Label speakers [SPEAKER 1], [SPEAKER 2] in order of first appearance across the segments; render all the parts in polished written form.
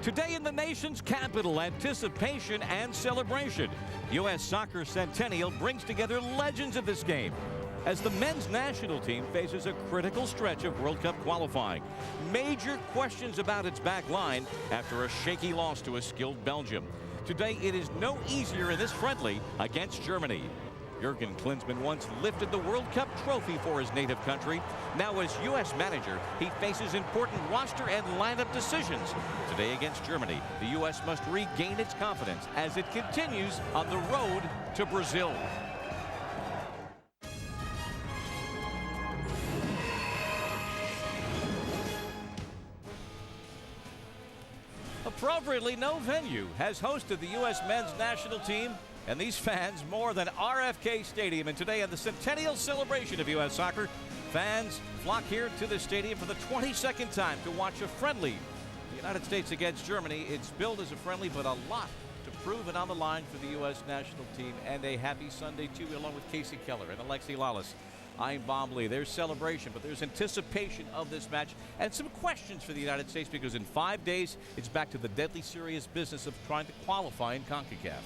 [SPEAKER 1] Today in the nation's capital, anticipation and celebration. U.S. Soccer Centennial brings together legends of this game as the men's national team faces a critical stretch of World Cup qualifying. Major questions about its back line after a shaky loss to a skilled Belgium. Today, it is no easier in this friendly against Germany. Jurgen Klinsmann once lifted the World Cup trophy for his native country. Now as U.S. manager, he faces important roster and lineup decisions. Today against Germany, the U.S. must regain its confidence as it continues on the road to Brazil. Appropriately, no venue has hosted the U.S. men's national team and these fans more than RFK Stadium. And today, in the centennial celebration of U.S. soccer, fans flock here to the stadium for the 22nd time to watch a friendly. The United States against Germany. It's billed as a friendly, but a lot to prove and on the line for the U.S. national team. And a happy Sunday, too, along with Casey Keller and Alexi Lawless. I'm Bob Lee. There's celebration, but there's anticipation of this match and some questions for the United States because in 5 days, it's back to the deadly serious business of trying to qualify in CONCACAF.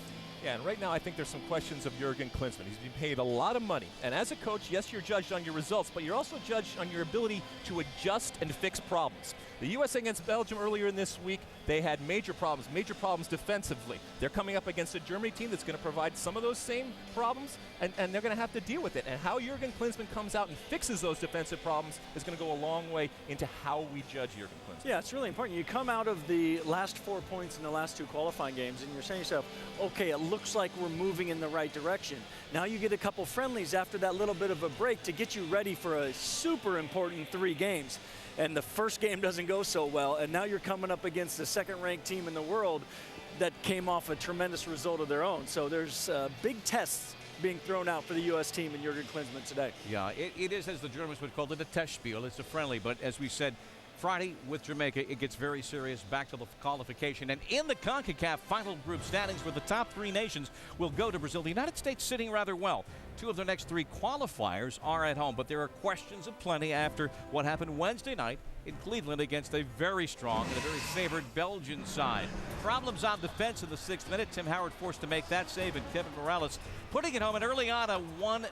[SPEAKER 2] Yeah, and right now I think there's some questions of Jurgen Klinsmann. He's been paid a lot of money. And as a coach, yes, you're judged on your results, but you're also judged on your ability to adjust and fix problems. The U.S. against Belgium earlier in this week, they had major problems defensively. They're coming up against a Germany team that's going to provide some of those same problems, and they're going to have to deal with it. And how Jurgen Klinsmann comes out and fixes those defensive problems is going to go a long way into how we judge Jurgen Klinsmann.
[SPEAKER 3] Yeah, it's really important. You come out of the last 4 points in the last 2 qualifying games, and you're saying to yourself, okay, it looks like we're moving in the right direction. Now you get a couple friendlies after that little bit of a break to get you ready for a super important 3 games. And the first game doesn't go so well, and now you're coming up against the second-ranked team in the world that came off a tremendous result of their own. So there's big tests being thrown out for the U.S. team and Jurgen Klinsmann today.
[SPEAKER 1] Yeah, it is, as the Germans would call it, a Testspiel. It's a friendly, but as we said, Friday with Jamaica, it gets very serious back to the qualification. And in the CONCACAF final group standings where the top 3 nations will go to Brazil, the United States sitting rather well. 2 of their next 3 qualifiers are at home, but there are questions aplenty after what happened Wednesday night in Cleveland against a very strong and a very favored Belgian side. Problems on defense in the 6th minute. Tim Howard forced to make that save, and Kevin Morales putting it home, and early on a 1-0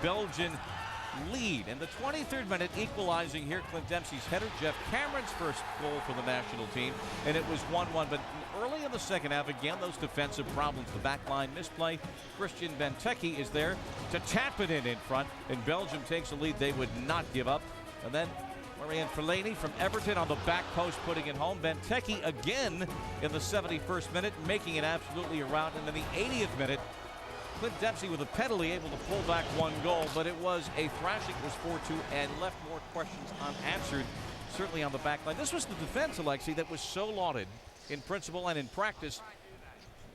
[SPEAKER 1] Belgian lead. In the 23rd minute, equalizing here, Clint Dempsey's header, Jeff Cameron's first goal for the national team, and it was 1-1. But early in the second half, again, those defensive problems, the back line misplay. Christian Benteke is there to tap it in front, and Belgium takes the lead. They would not give up. And then Marianne Fellaini from Everton on the back post, putting it home. Benteke again in the 71st minute, making it absolutely around. And in the 80th minute, Clint Dempsey with a penalty able to pull back 1 goal, but it was a thrashing. It was 4-2 and left more questions unanswered, certainly on the back line. This was the defense, Alexi, that was so lauded in principle and in practice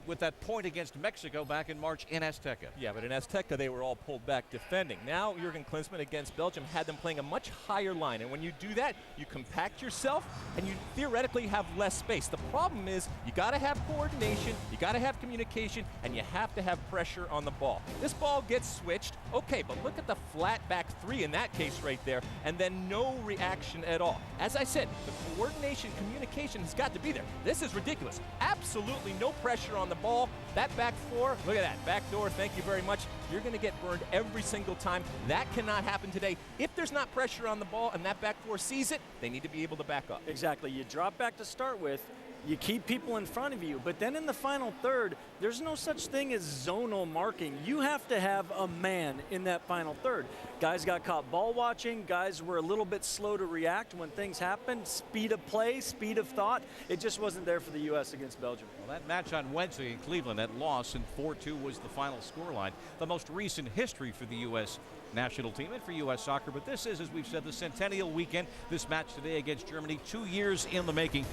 [SPEAKER 1] with that point against Mexico back in March in Azteca.
[SPEAKER 2] Yeah, but in Azteca, they were all pulled back defending. Now, Jurgen Klinsmann against Belgium had them playing a much higher line. And when you do that, you compact yourself and you theoretically have less space. The problem is you got to have coordination, you got to have communication, and you have to have pressure on the ball. This ball gets switched, okay, but look at the flat back 3 in that case right there, and then no reaction at all. As I said, the coordination, communication has got to be there. This is ridiculous. Absolutely no pressure on the ball. That back 4, look at that, back door, thank you very much. You're going to get burned every single time. That cannot happen today. If there's not pressure on the ball and that back 4 sees it, they need to be able to back up.
[SPEAKER 3] Exactly. You drop back to start with. You keep people in front of you, but then in the final third, there's no such thing as zonal marking. You have to have a man in that final third. Guys got caught ball watching. Guys were a little bit slow to react when things happened. Speed of play, speed of thought. It just wasn't there for the U.S. against Belgium.
[SPEAKER 1] Well, that match on Wednesday in Cleveland, that loss in 4-2 was the final scoreline. The most recent history for the U.S. national team and for U.S. soccer. But this is, as we've said, the centennial weekend. This match today against Germany, 2 years in the making.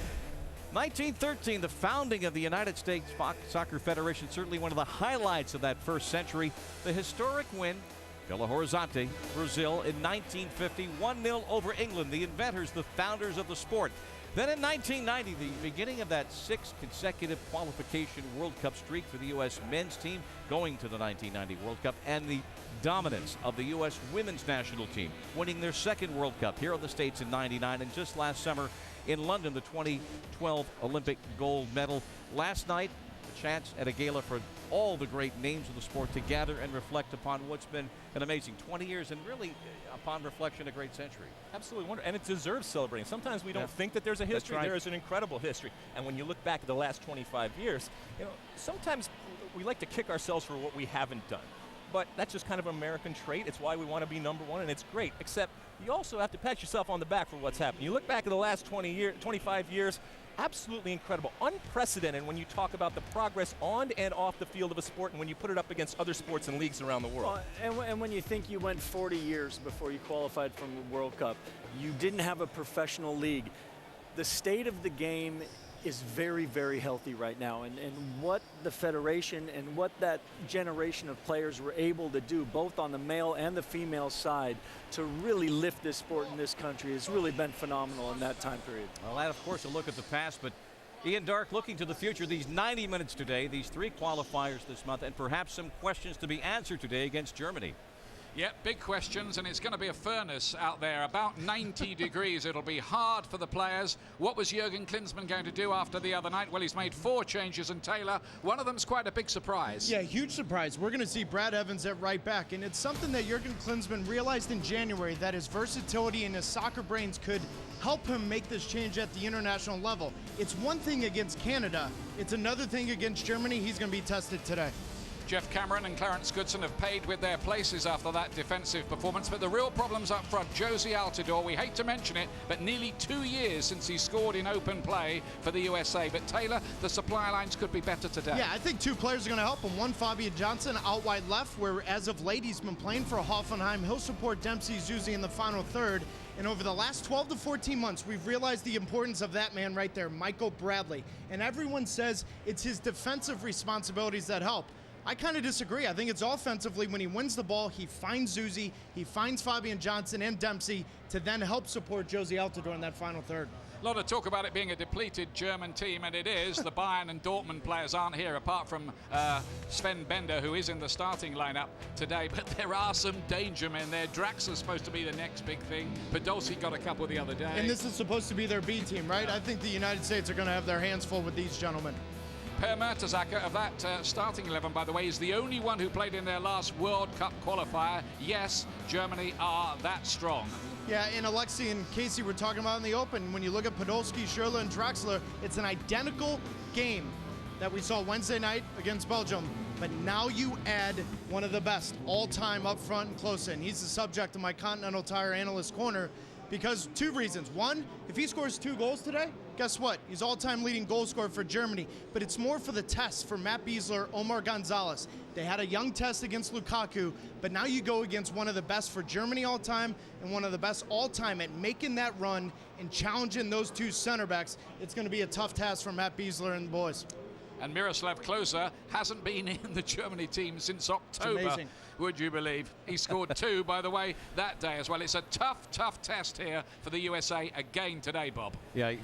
[SPEAKER 1] 1913, the founding of the United States Soccer Federation, certainly one of the highlights of that first century. The historic win, Belo Horizonte, Brazil, in 1950, 1-0 over England, the inventors, the founders of the sport. Then in 1990, the beginning of that 6th consecutive qualification World Cup streak for the U.S. men's team going to the 1990 World Cup, and the dominance of the U.S. women's national team, winning their 2nd World Cup here in the States in '99, and just last summer in London, the 2012 Olympic gold medal. Last night, a chance at a gala for all the great names of the sport to gather and reflect upon what's been an amazing 20 years and really, upon reflection, a great century.
[SPEAKER 2] Absolutely wonderful, and it deserves celebrating. Sometimes we don't think that there's a history.
[SPEAKER 1] Right.
[SPEAKER 2] There is an incredible history, and when you look back at the last 25 years, sometimes we like to kick ourselves for what we haven't done. But that's just kind of an American trait. It's why we want to be number one, and it's great. Except you also have to pat yourself on the back for what's happened. You look back at the last 25 years, absolutely incredible, unprecedented when you talk about the progress on and off the field of a sport and when you put it up against other sports and leagues around the world.
[SPEAKER 3] And when you think you went 40 years before you qualified from the World Cup, you didn't have a professional league. The state of the game is very, very healthy right now. And what the Federation and what that generation of players were able to do, both on the male and the female side, to really lift this sport in this country has really been phenomenal in that time period.
[SPEAKER 1] Well, that, of course, a look at the past, but Ian Darke looking to the future, these 90 minutes today, these 3 qualifiers this month, and perhaps some questions to be answered today against Germany.
[SPEAKER 4] Yeah, big questions, and it's going to be a furnace out there, about 90 degrees. It'll be hard for the players. What was Jurgen Klinsmann going to do after the other night? Well, he's made 4 changes, and Taylor, one of them's quite a big surprise.
[SPEAKER 5] Yeah, huge surprise. We're going to see Brad Evans at right back, and it's something that Jurgen Klinsmann realized in January, that his versatility and his soccer brains could help him make this change at the international level. It's one thing against Canada. It's another thing against Germany. He's going to be tested today.
[SPEAKER 4] Jeff Cameron and Clarence Goodson have paid with their places after that defensive performance, but the real problem's up front. Josie Altidore, we hate to mention it, but nearly 2 years since he scored in open play for the USA. But Taylor, the supply lines could be better today.
[SPEAKER 5] Yeah, I think 2 players are going to help him. One, Fabian Johnson out wide left, where as of late he's been playing for Hoffenheim. He'll support Dempsey Zuzi in the final third. And over the last 12 to 14 months, we've realized the importance of that man right there, Michael Bradley. And everyone says it's his defensive responsibilities that help. I kind of disagree. I think it's offensively. When he wins the ball, he finds Zuzi, he finds Fabian Johnson and Dempsey to then help support Josie Altidore in that final third.
[SPEAKER 4] A lot of talk about it being a depleted German team, and it is. The Bayern and Dortmund players aren't here, apart from Sven Bender, who is in the starting lineup today. But there are some danger men there. Draxler's supposed to be the next big thing. Podolski got a couple the other day.
[SPEAKER 5] And this is supposed to be their B team, right?
[SPEAKER 4] Yeah.
[SPEAKER 5] I think the United States are going to have their hands full with these gentlemen.
[SPEAKER 4] Per Mertesacker of that starting 11, by the way, is the only one who played in their last World Cup qualifier. Yes, Germany are that strong.
[SPEAKER 5] Yeah, and Alexi and Casey were talking about in the open. When you look at Podolski, Schürrle, and Draxler, it's an identical game that we saw Wednesday night against Belgium. But now you add one of the best all-time up front and close in. He's the subject of my Continental Tire Analyst Corner because 2 reasons. One, if he scores 2 goals today, guess what? He's all-time leading goal scorer for Germany. But it's more for the test for Matt Besler, Omar Gonzalez. They had a young test against Lukaku, but now you go against one of the best for Germany all-time and one of the best all-time at making that run and challenging those 2 center backs. It's going to be a tough task for Matt Besler and the boys.
[SPEAKER 4] And Miroslav Klose hasn't been in the Germany team since October, would you believe? He scored 2, by the way, that day as well. It's a tough, tough test here for the USA again today, Bob.
[SPEAKER 1] Yeah,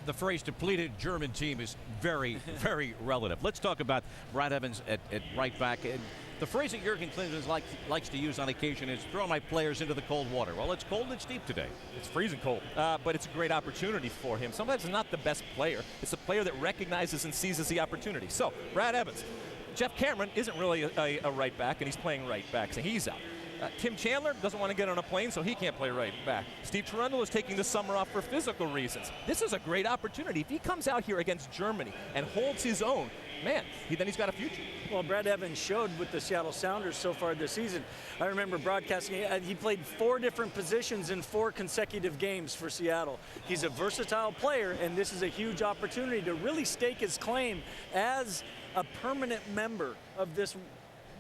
[SPEAKER 1] the phrase depleted German team is very, very relative. Let's talk about Brad Evans at right back. The phrase that Jurgen Klinsmann likes to use on occasion is throw my players into the cold water. Well, it's cold and it's deep today.
[SPEAKER 2] It's freezing cold, but it's a great opportunity for him. Sometimes it's not the best player. It's a player that recognizes and seizes the opportunity. So, Brad Evans. Jeff Cameron isn't really a right back, and he's playing right back, so he's out. Tim Chandler doesn't want to get on a plane, so he can't play right back. Steve Trundle is taking the summer off for physical reasons. This is a great opportunity. If he comes out here against Germany and holds his own, man, then he's got a future.
[SPEAKER 3] Well, Brad Evans showed with the Seattle Sounders so far this season. I remember broadcasting, he played 4 different positions in 4 consecutive games for Seattle. He's a versatile player, and this is a huge opportunity to really stake his claim as a permanent member of this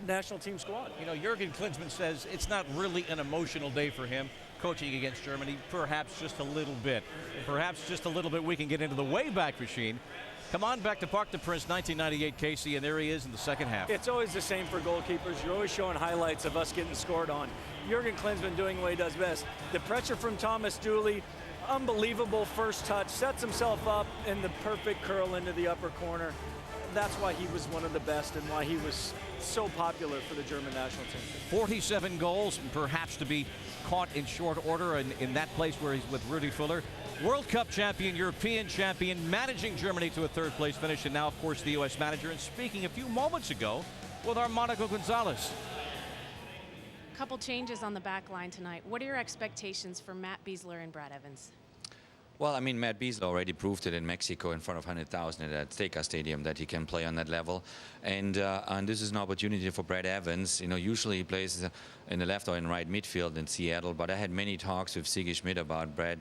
[SPEAKER 3] national team squad.
[SPEAKER 1] You know, Jurgen Klinsmann says it's not really an emotional day for him coaching against Germany. Perhaps just a little bit. Perhaps just a little bit we can get into the Wayback Machine. Come on back to Parc des Princes, 1998, Casey, and there he is in the second half.
[SPEAKER 3] It's always the same for goalkeepers. You're always showing highlights of us getting scored on. Jurgen Klinsmann doing what he does best. The pressure from Thomas Dooley, unbelievable first touch, sets himself up in the perfect curl into the upper corner. That's why he was one of the best and why he was so popular for the German national team.
[SPEAKER 1] 47 goals, perhaps to be caught in short order in that place where he's with Rudy Fuller. World Cup champion, European champion, managing Germany to a third-place finish, and now, of course, the U.S. manager. And speaking a few moments ago with our Monica Gonzalez.
[SPEAKER 6] Couple changes on the back line tonight. What are your expectations for Matt Besler and Brad Evans?
[SPEAKER 7] Well, I mean, Matt Besler already proved it in Mexico in front of 100,000 at Azteca Stadium that he can play on that level. And this is an opportunity for Brad Evans. You know, usually he plays in the left or in right midfield in Seattle, but I had many talks with Sigi Schmidt about Brad,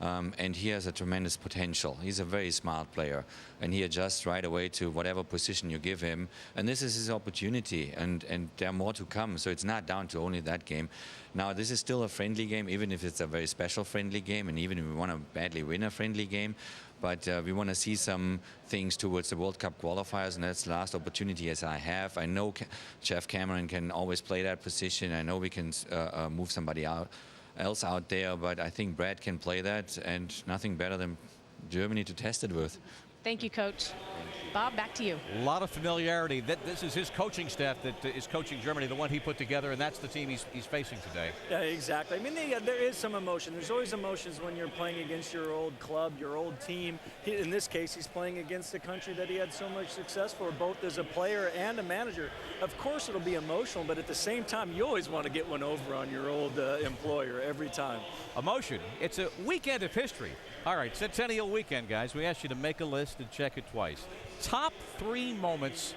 [SPEAKER 7] and he has a tremendous potential. He's a very smart player, and he adjusts right away to whatever position you give him. And this is his opportunity, and there are more to come. So it's not down to only that game. Now, this is still a friendly game, even if it's a very special friendly game, and even if we want to badly win a friendly game. But we want to see some things towards the World Cup qualifiers, and that's the last opportunity as I have. I know Jeff Cameron can always play that position. I know we can move somebody else out there, but I think Brad can play that, and nothing better than Germany to test it with.
[SPEAKER 6] Thank you, Coach. Bob, back to you.
[SPEAKER 1] A lot of familiarity. This is his coaching staff that is coaching Germany, the one he put together, and that's the team he's facing today.
[SPEAKER 3] Yeah, exactly. I mean, there is some emotion. There's always emotions when you're playing against your old club, your old team. In this case, he's playing against the country that he had so much success for, both as a player and a manager. Of course, it'll be emotional, but at the same time, you always want to get one over on your old employer every time.
[SPEAKER 1] Emotion. It's a weekend of history. All right, Centennial Weekend, guys. We asked you to make a list and check it twice. Top 3 moments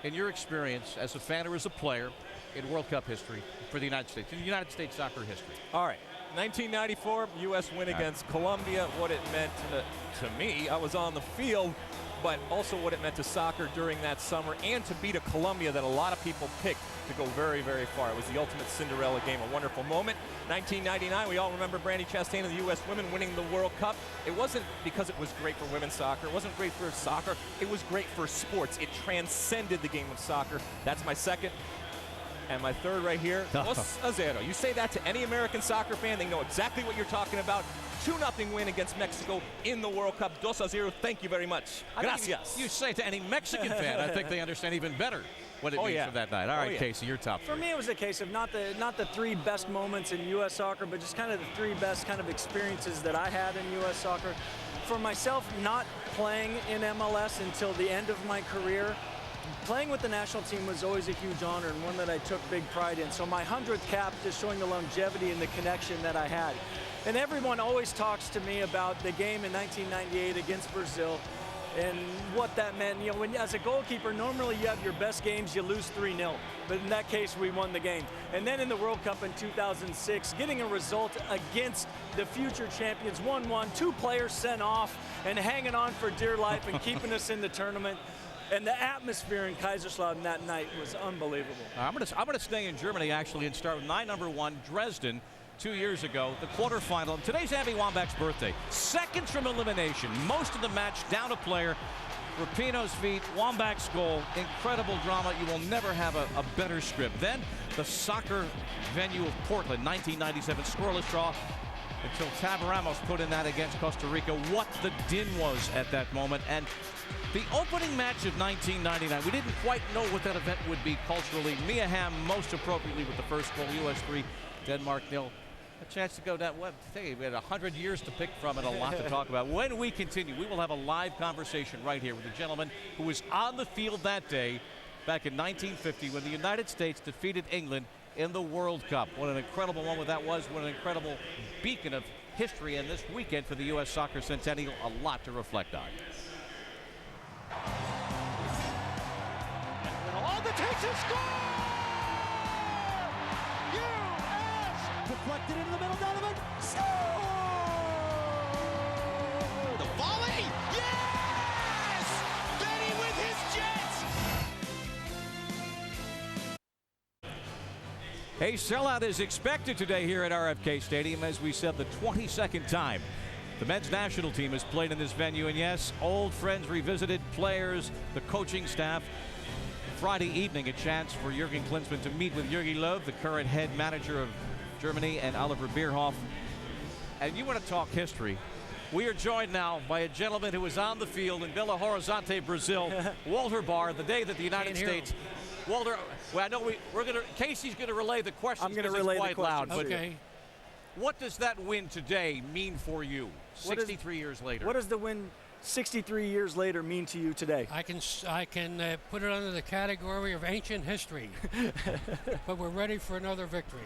[SPEAKER 1] in your experience as a fan or as a player in World Cup history for the United States, in United States soccer history.
[SPEAKER 2] All right. 1994 U.S. win against Colombia. What it meant to me, I was on the field, but also what it meant to soccer during that summer, and to beat a Colombia that a lot of people picked to go very, very far. It was the ultimate Cinderella game, a wonderful moment. 1999, we all remember Brandi Chastain and the U.S. women winning the World Cup. It wasn't because it was great for women's soccer. It wasn't great for soccer. It was great for sports. It transcended the game of soccer. That's my second. And my third right here, 2-0. You say that to any American soccer fan, they know exactly what you're talking about. 2-0 win against Mexico in the World Cup. 2-0. Thank you very much. Gracias.
[SPEAKER 1] You say it to any Mexican fan, I think they understand even better what it means for that night. All right, Casey, you're top 3.
[SPEAKER 3] For me, it was a case of not the 3 best moments in U.S. soccer, but just kind of the 3 best kind of experiences that I had in U.S. soccer. For myself, not playing in MLS until the end of my career, playing with the national team was always a huge honor and one that I took big pride in. So my 100th cap, just showing the longevity and the connection that I had. And everyone always talks to me about the game in 1998 against Brazil and what that meant. You know, when as a goalkeeper, normally you have your best games, you lose 3-0. But in that case, we won the game. And then in the World Cup in 2006, getting a result against the future champions, 1-1, 2 players sent off and hanging on for dear life and keeping us in the tournament. And the atmosphere in Kaiserslautern that night was unbelievable.
[SPEAKER 1] I'm gonna stay in Germany, actually, and start with my number 1, Dresden, 2 years ago, the quarterfinal. And today's Abby Wambach's birthday. Seconds from elimination. Most of the match down a player. Rapinoe's feet, Wambach's goal. Incredible drama. You will never have a better script. Then the soccer venue of Portland, 1997, scoreless draw until Tabaramos put in that against Costa Rica. What the din was at that moment. And the opening match of 1999, we didn't quite know what that event would be culturally. Mia Hamm most appropriately with the first goal, US 3, Denmark 0. A chance to go down. What? We had 100 years to pick from and a lot to talk about. When we continue, we will have a live conversation right here with a gentleman who was on the field that day back in 1950 when the United States defeated England in the World Cup. What an incredible moment that was. What an incredible beacon of history in this weekend for the U.S. Soccer Centennial. A lot to reflect on.
[SPEAKER 8] Ronaldo takes a score! U.S. deflected into the middle, Donovan. Score! The volley! Yes! Benny with his Jets!
[SPEAKER 1] A sellout is expected today here at RFK Stadium, as we said, the 22nd time the men's national team has played in this venue. And yes, old friends revisited, players, the coaching staff. Friday evening, a chance for Jürgen Klinsmann to meet with Jogi Löw, the current head manager of Germany, and Oliver Bierhoff. And you want to talk history. We are joined now by a gentleman who was on the field in Belo Horizonte, Brazil, Walter Barr, the day that the United States. Walter, well, I know we're going to. Casey's going to relay the questions.
[SPEAKER 3] I'm going to relay
[SPEAKER 1] quite
[SPEAKER 3] the
[SPEAKER 1] loud.
[SPEAKER 3] questions.
[SPEAKER 1] But what does that win today mean for you? 63 years later.
[SPEAKER 3] What does the win 63 years later mean to you today?
[SPEAKER 9] I can put it under the category of ancient history, but we're ready for another victory.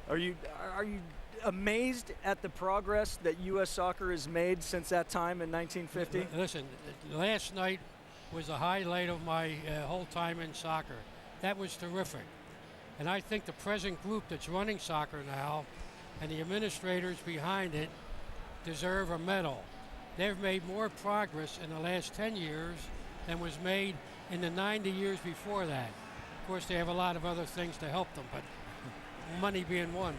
[SPEAKER 3] Are you amazed at the progress that U.S. soccer has made since that time in 1950?
[SPEAKER 9] Listen, last night was the highlight of my whole time in soccer. That was terrific. And I think the present group that's running soccer now and the administrators behind it deserve a medal. They've made more progress in the last 10 years than was made in the 90 years before that. Of course, they have a lot of other things to help them, but money being one.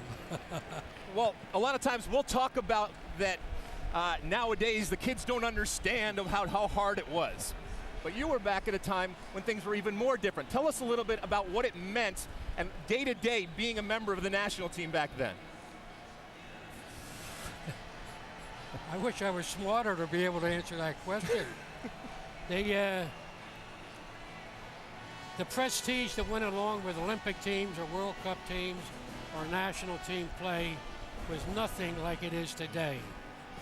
[SPEAKER 2] Well, a lot of times we'll talk about that nowadays the kids don't understand of how hard it was. But you were back at a time when things were even more different. Tell us a little bit about what it meant and day-to-day being a member of the national team back then.
[SPEAKER 9] I wish I was smarter to be able to answer that question. The prestige that went along with Olympic teams or World Cup teams or national team play was nothing like it is today.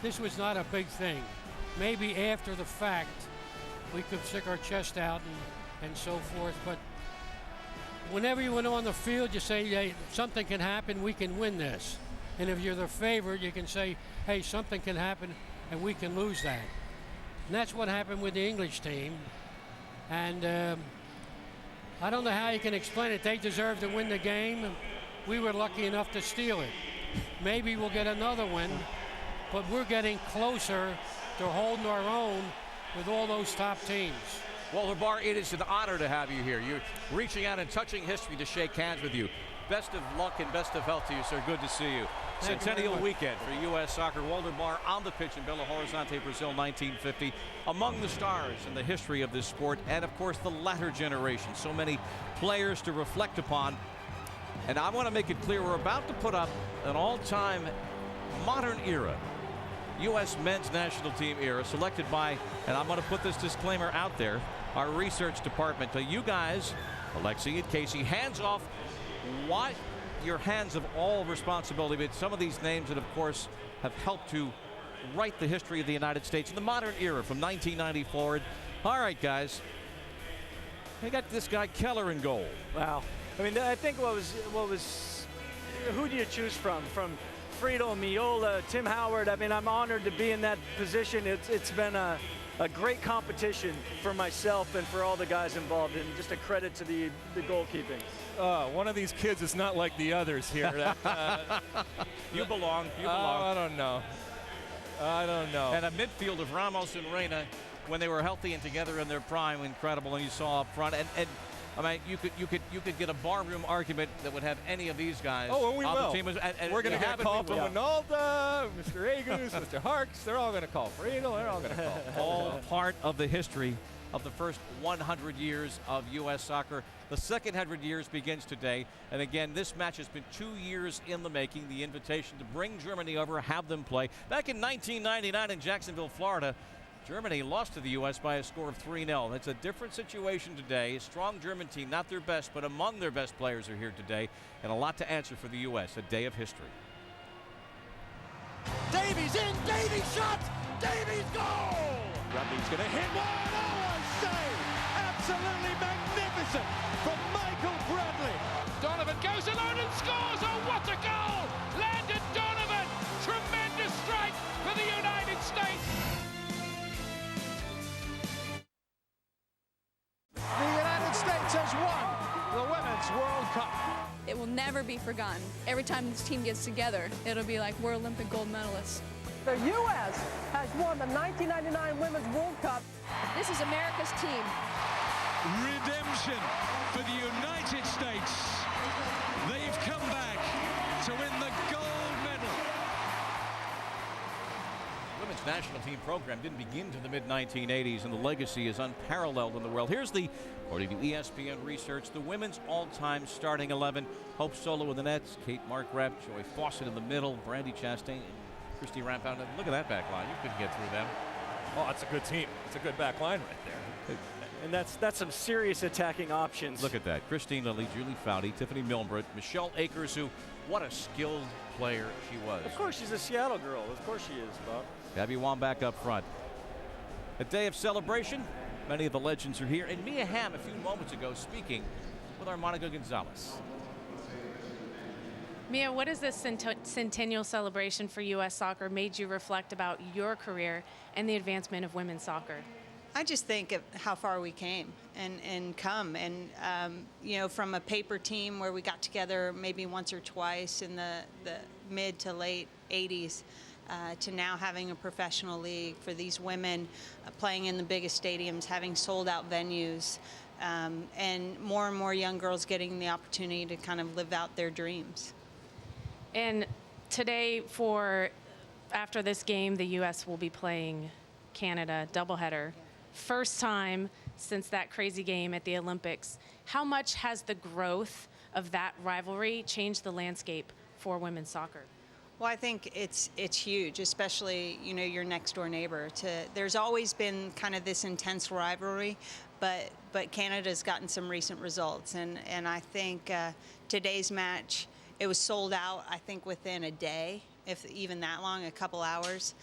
[SPEAKER 9] This was not a big thing. Maybe after the fact, we could stick our chest out and so forth, but whenever you went on the field, you say, hey, something can happen, we can win this. And if you're the favorite, you can say, hey, something can happen and we can lose that. And that's what happened with the English team. And I don't know how you can explain it. They deserve to win the game. We were lucky enough to steal it. Maybe we'll get another one, but we're getting closer to holding our own with all those top teams.
[SPEAKER 1] Walter Barr, it is an honor to have you here. You're reaching out and touching history to shake hands with you. Best of luck and best of health to you, sir. Good to see you. Centennial weekend for U.S. Soccer. Walter Barr on the pitch in Belo Horizonte, Brazil, 1950. Among the stars in the history of this sport, and of course the latter generation. So many players to reflect upon. And I want to make it clear, we're about to put up an all-time modern era U.S. men's national team era selected by, and I'm going to put this disclaimer out there, our research department. You guys, Alexi and Casey, hands off. What your hands of all responsibility, but some of these names that, of course, have helped to write the history of the United States in the modern era from 1990 forward. All right, guys. They got this guy Keller in goal.
[SPEAKER 3] Wow. I mean, I think who do you choose from? From Friedel, Miola, Tim Howard. I mean, I'm honored to be in that position. It's been a great competition for myself and for all the guys involved, and just a credit to the goalkeeping.
[SPEAKER 2] One of these kids is not like the others here.
[SPEAKER 1] You belong. You belong.
[SPEAKER 2] I don't know. I don't know.
[SPEAKER 1] And a midfield of Ramos and Reina, when they were healthy and together in their prime, incredible. And you saw up front, and I mean, you could get a barroom argument that would have any of these guys.
[SPEAKER 2] Oh, and we
[SPEAKER 1] on
[SPEAKER 2] will.
[SPEAKER 1] The team. And
[SPEAKER 2] we're going to get a call from
[SPEAKER 1] yeah.
[SPEAKER 2] Ronaldo, Mr. Agus, Mr. Harks. They're all going to call. Friedel, they're all going to call.
[SPEAKER 1] All part of the history of the first 100 years of U.S. soccer. The second 100 years begins today. And again, this match has been 2 years in the making. The invitation to bring Germany over, have them play. Back in 1999 in Jacksonville, Florida, Germany lost to the U.S. by a score of 3-0. It's a different situation today. A strong German team, not their best, but among their best players are here today. And a lot to answer for the U.S., a day of history.
[SPEAKER 8] Davies in, Davies shot, Davies goal! Rugby's going to hit one, oh, I say! Absolutely magnificent from Michael Bradley.
[SPEAKER 4] Donovan goes alone and scores. Oh, what a goal! Landon Donovan, tremendous strike for the United States.
[SPEAKER 8] The United States has won the Women's World Cup.
[SPEAKER 10] It will never be forgotten. Every time this team gets together, it'll be like we're Olympic gold medalists.
[SPEAKER 11] The U.S. has won the 1999 Women's World Cup.
[SPEAKER 10] This is America's team.
[SPEAKER 12] Redemption for the United States. They've come back to win the gold medal.
[SPEAKER 1] Women's national team program didn't begin to the mid-1980s, and the legacy is unparalleled in the world. Here's the, according to ESPN research, the women's all-time starting 11. Hope Solo in the nets, Kate Markgraf, Joy Fawcett in the middle, Brandy Chastain, and Christy Rampound. Look at that back line. You couldn't get through them.
[SPEAKER 2] Oh, that's a good team. It's a good back line right there.
[SPEAKER 3] And that's some serious attacking options.
[SPEAKER 1] Look at that. Christine Lilly, Julie Foudy, Tiffany Milbert, Michelle Akers, who, what a skilled player she was.
[SPEAKER 3] Of course, she's a Seattle girl. Of course she is, Bob.
[SPEAKER 1] Gabby Wambach up front. A day of celebration. Many of the legends are here. And Mia Hamm, a few moments ago, speaking with our Monica Gonzalez.
[SPEAKER 6] Mia, what has this centennial celebration for U.S. soccer made you reflect about your career and the advancement of women's soccer?
[SPEAKER 13] I just think of how far we came and come. And, you know, from a paper team where we got together maybe once or twice in the mid to late 80s to now having a professional league for these women playing in the biggest stadiums, having sold out venues, and more young girls getting the opportunity to kind of live out their dreams.
[SPEAKER 6] And today, after this game, the U.S. will be playing Canada, doubleheader. First time since that crazy game at the Olympics. How much has the growth of that rivalry changed the landscape for women's soccer?
[SPEAKER 13] Well, I think it's huge, especially, you know, your next door neighbor. There's always been kind of this intense rivalry, but Canada's gotten some recent results, and I think today's match, it was sold out, I think, within a day, if even that long, a couple hours.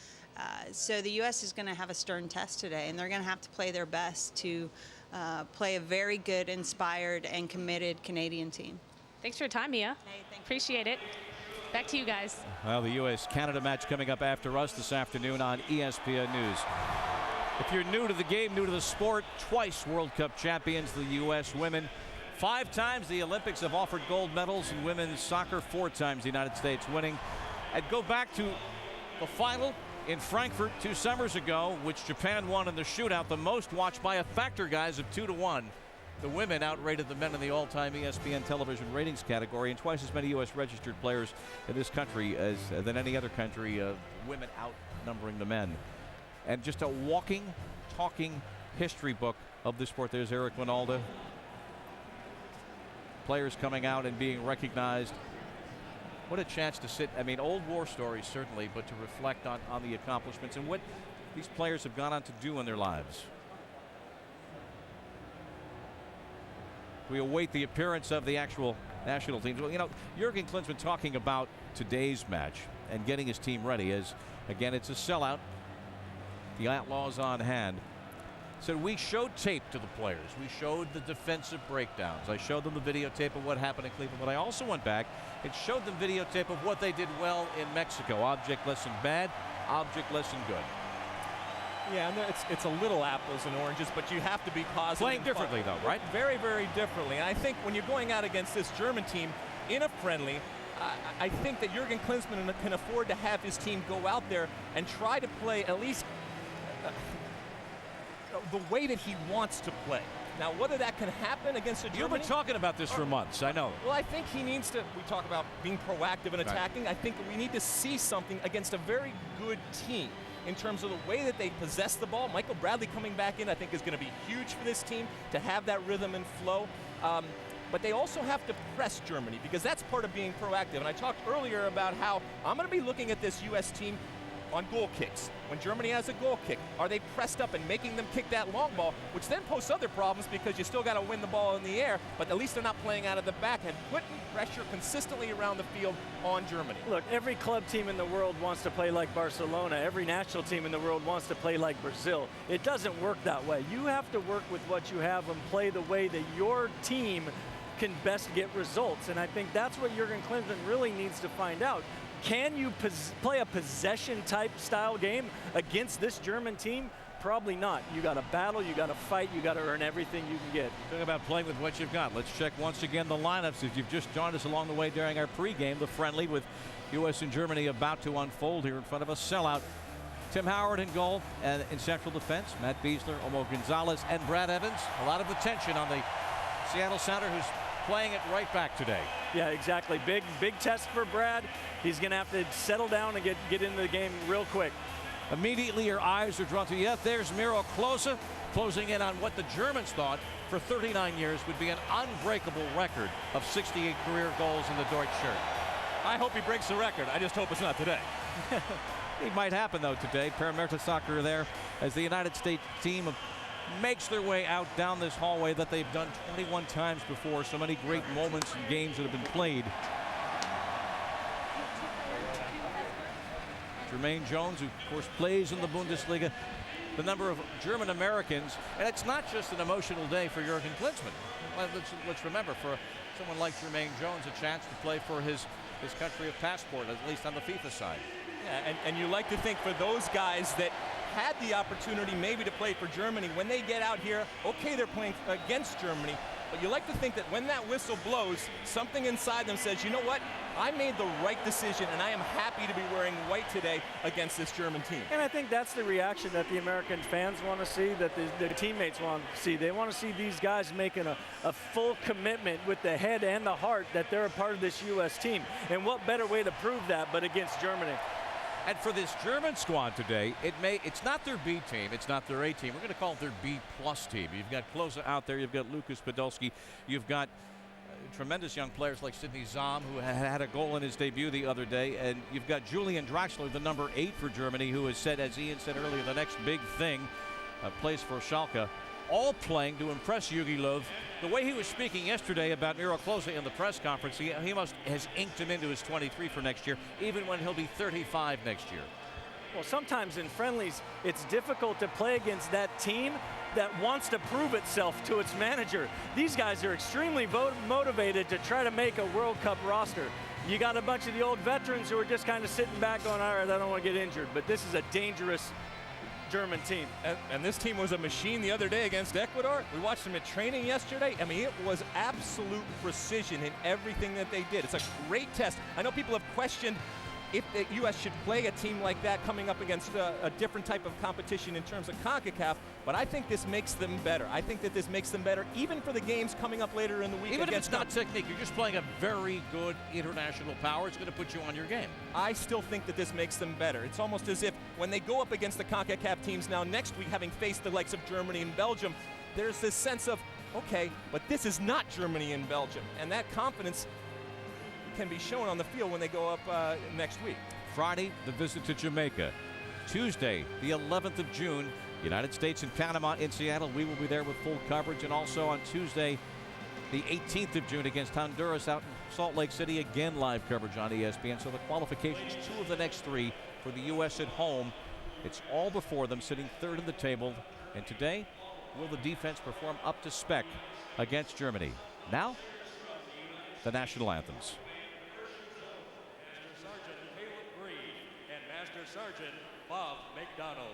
[SPEAKER 13] So the U.S. is going to have a stern test today, and they're going to have to play their best to play a very good, inspired, and committed Canadian team.
[SPEAKER 6] Thanks for your time, Mia.
[SPEAKER 13] Hey, thank you.
[SPEAKER 6] Appreciate it. Back to you guys.
[SPEAKER 1] Well, the U.S.-Canada match coming up after us this afternoon on ESPN News. If you're new to the game, new to the sport, twice World Cup champions, the U.S. women. 5 times the Olympics have offered gold medals in women's soccer, 4 times the United States winning. And go back to the final in Frankfurt 2 summers ago, which Japan won in the shootout, the most watched by a factor, guys, of 2-1. The women outrated the men in the all-time ESPN television ratings category, and twice as many U.S. registered players in this country than any other country, women outnumbering the men. And just a walking, talking history book of the sport. There's Eric Winalda. Players coming out and being recognized. What a chance to sit. I mean, old war stories certainly, but to reflect on the accomplishments and what these players have gone on to do in their lives. We await the appearance of the actual national teams. Well, you know, Jurgen Klinsmann talking about today's match and getting his team ready as, again, it's a sellout. The Outlaws on hand. So we showed tape to the players. We showed the defensive breakdowns. I showed them the videotape of what happened in Cleveland, but I also went back and showed them videotape of what they did well in Mexico. Object lesson bad, object lesson good.
[SPEAKER 2] Yeah, and it's a little apples and oranges, but you have to be positive.
[SPEAKER 1] Playing differently, though, right?
[SPEAKER 2] Very, very differently. And I think when you're going out against this German team in a friendly, I think that Jurgen Klinsmann can afford to have his team go out there and try to play at least the way that he wants to play. Now, whether that can happen against a Germany...
[SPEAKER 1] You've been talking about this for months, I know.
[SPEAKER 2] Well, I think he needs to... We talk about being proactive and attacking. Right. I think that we need to see something against a very good team in terms of the way that they possess the ball. Michael Bradley coming back in, I think, is going to be huge for this team to have that rhythm and flow. But they also have to press Germany because that's part of being proactive. And I talked earlier about how I'm going to be looking at this U.S. team on goal kicks. When Germany has a goal kick, are they pressed up and making them kick that long ball, which then poses other problems because you still got to win the ball in the air, but at least they're not playing out of the back and putting pressure consistently around the field on Germany.
[SPEAKER 3] Look, every club team in the world wants to play like Barcelona. Every national team in the world wants to play like Brazil. It doesn't work that way. You have to work with what you have and play the way that your team can best get results. And I think that's what Jurgen Klinsmann really needs to find out. Can you play a possession-type style game against this German team? Probably not. You got to battle, you got to fight, you got to earn everything you can get.
[SPEAKER 1] Talking about playing with what you've got. Let's check once again the lineups. If you've just joined us along the way during our pregame, the friendly with U.S. and Germany about to unfold here in front of a sellout. Tim Howard in goal and in central defense. Matt Beasler, Omo Gonzalez, and Brad Evans. A lot of attention on the Seattle center who's playing it right back today.
[SPEAKER 3] Yeah, exactly. Big test for Brad. He's going to have to settle down and get into the game real quick.
[SPEAKER 1] Immediately your eyes are drawn to, there's Miro Klose closing in on what the Germans thought for 39 years would be an unbreakable record of 68 career goals in the Deutsch shirt.
[SPEAKER 2] I hope he breaks the record. I just hope it's not today.
[SPEAKER 1] It might happen, though, today. Per Mertesacker there as the United States team of makes their way out down this hallway that they've done 21 times before. So many great moments and games that have been played. Jermaine Jones, who of course plays in the Bundesliga. The number of German Americans, and it's not just an emotional day for Jurgen Klinsmann. Let's remember, for someone like Jermaine Jones, a chance to play for his country of passport, at least on the FIFA side.
[SPEAKER 2] Yeah, and you like to think for those guys that had the opportunity maybe to play for Germany, when they get out here, okay, they're playing against Germany, but you like to think that when that whistle blows, something inside them says, you know what, I made the right decision, and I am happy to be wearing white today against this German team.
[SPEAKER 3] And I think that's the reaction that the American fans want to see, that the teammates want to see. They want to see these guys making a full commitment with the head and the heart that they're a part of this U.S. team. And what better way to prove that but against Germany?
[SPEAKER 1] And for this German squad today, it's not their B team, it's not their A team. We're going to call it their B+ team. You've got Klose out there, you've got Lukas Podolski, you've got tremendous young players like Sidney Zahm, who had a goal in his debut the other day, and you've got Julian Draxler, the number 8 for Germany, who has said, as Ian said earlier, the next big thing, plays for Schalke, all playing to impress Jogi Löw. The way he was speaking yesterday about Miro Klose in the press conference, he has inked him into his 23 for next year, even when he'll be 35 next year.
[SPEAKER 3] Well, sometimes in friendlies, it's difficult to play against that team that wants to prove itself to its manager. These guys are extremely motivated to try to make a World Cup roster. You got a bunch of the old veterans who are just kind of sitting back going, all right, I don't want to get injured. But this is a dangerous German team.
[SPEAKER 2] And this team was a machine the other day against Ecuador. We watched them at training yesterday. I mean, it was absolute precision in everything that they did. It's a great test. I know people have questioned if the U.S. should play a team like that coming up against a different type of competition in terms of CONCACAF, but I think this makes them better. I think that this makes them better even for the games coming up later in the week.
[SPEAKER 1] Even if it's not technique, you're just playing a very good international power. It's going to put you on your game.
[SPEAKER 2] I still think that this makes them better. It's almost as if when they go up against the CONCACAF teams now next week, having faced the likes of Germany and Belgium, there's this sense of, okay, but this is not Germany and Belgium. And that confidence can be shown on the field when they go up next week.
[SPEAKER 1] Friday, the visit to Jamaica. Tuesday, the 11th of June, United States and Panama in Seattle. We will be there with full coverage. And also on Tuesday, the 18th of June against Honduras out in Salt Lake City. Again, live coverage on ESPN. So the qualifications, 2 of the next 3 for the U.S. at home. It's all before them, sitting 3rd in the table. And today, will the defense perform up to spec against Germany? Now, the national anthems.
[SPEAKER 8] Sergeant Bob McDonald.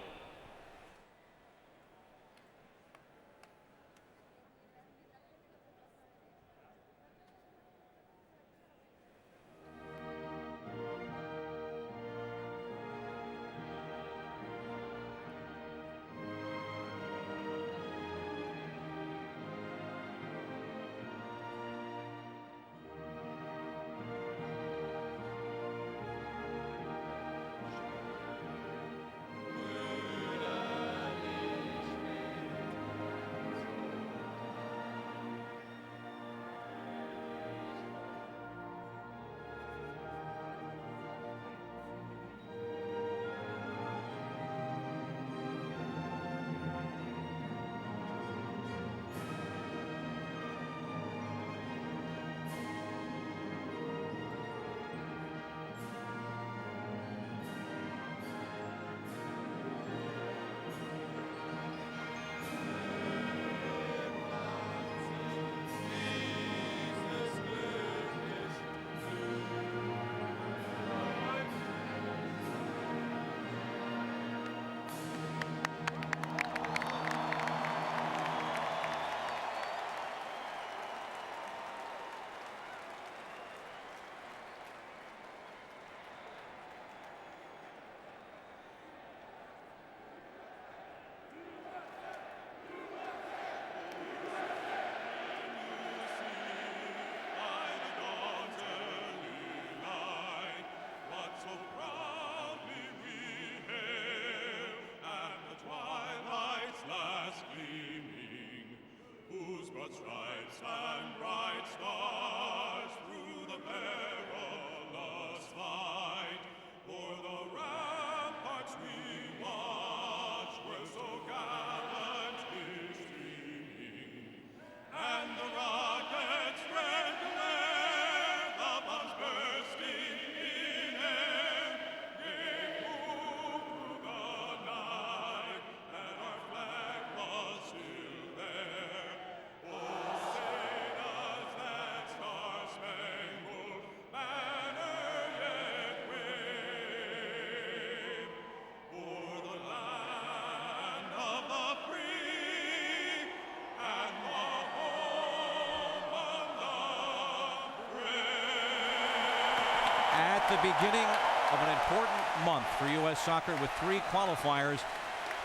[SPEAKER 1] the beginning of an important month for U.S. soccer with 3 qualifiers.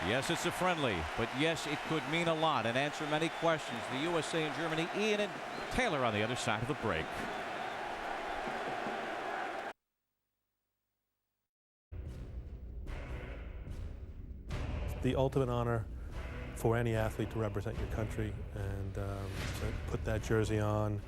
[SPEAKER 1] Yes, it's a friendly, but yes, it could mean a lot and answer many questions. The USA and Germany, Ian and Taylor on the other side of the break.
[SPEAKER 14] The ultimate honor for any athlete to represent your country and to put that jersey on,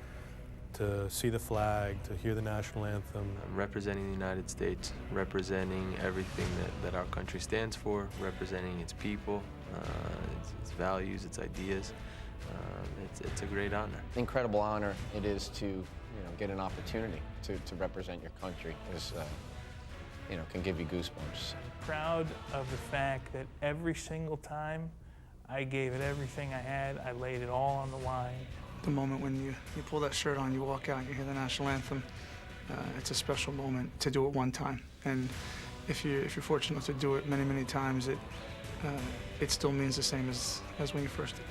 [SPEAKER 14] to see the flag, to hear the national anthem.
[SPEAKER 15] Representing the United States, representing everything that our country stands for, representing its people, its values, its ideas. It's a great honor.
[SPEAKER 16] Incredible honor it is to get an opportunity to represent your country. Is can give you goosebumps.
[SPEAKER 17] Proud of the fact that every single time I gave it everything I had. I laid it all on the line.
[SPEAKER 18] The moment when you pull that shirt on, you walk out, you hear the national anthem, it's a special moment to do it one time. And if you're fortunate to do it many, many times, it still means the same as when you first did.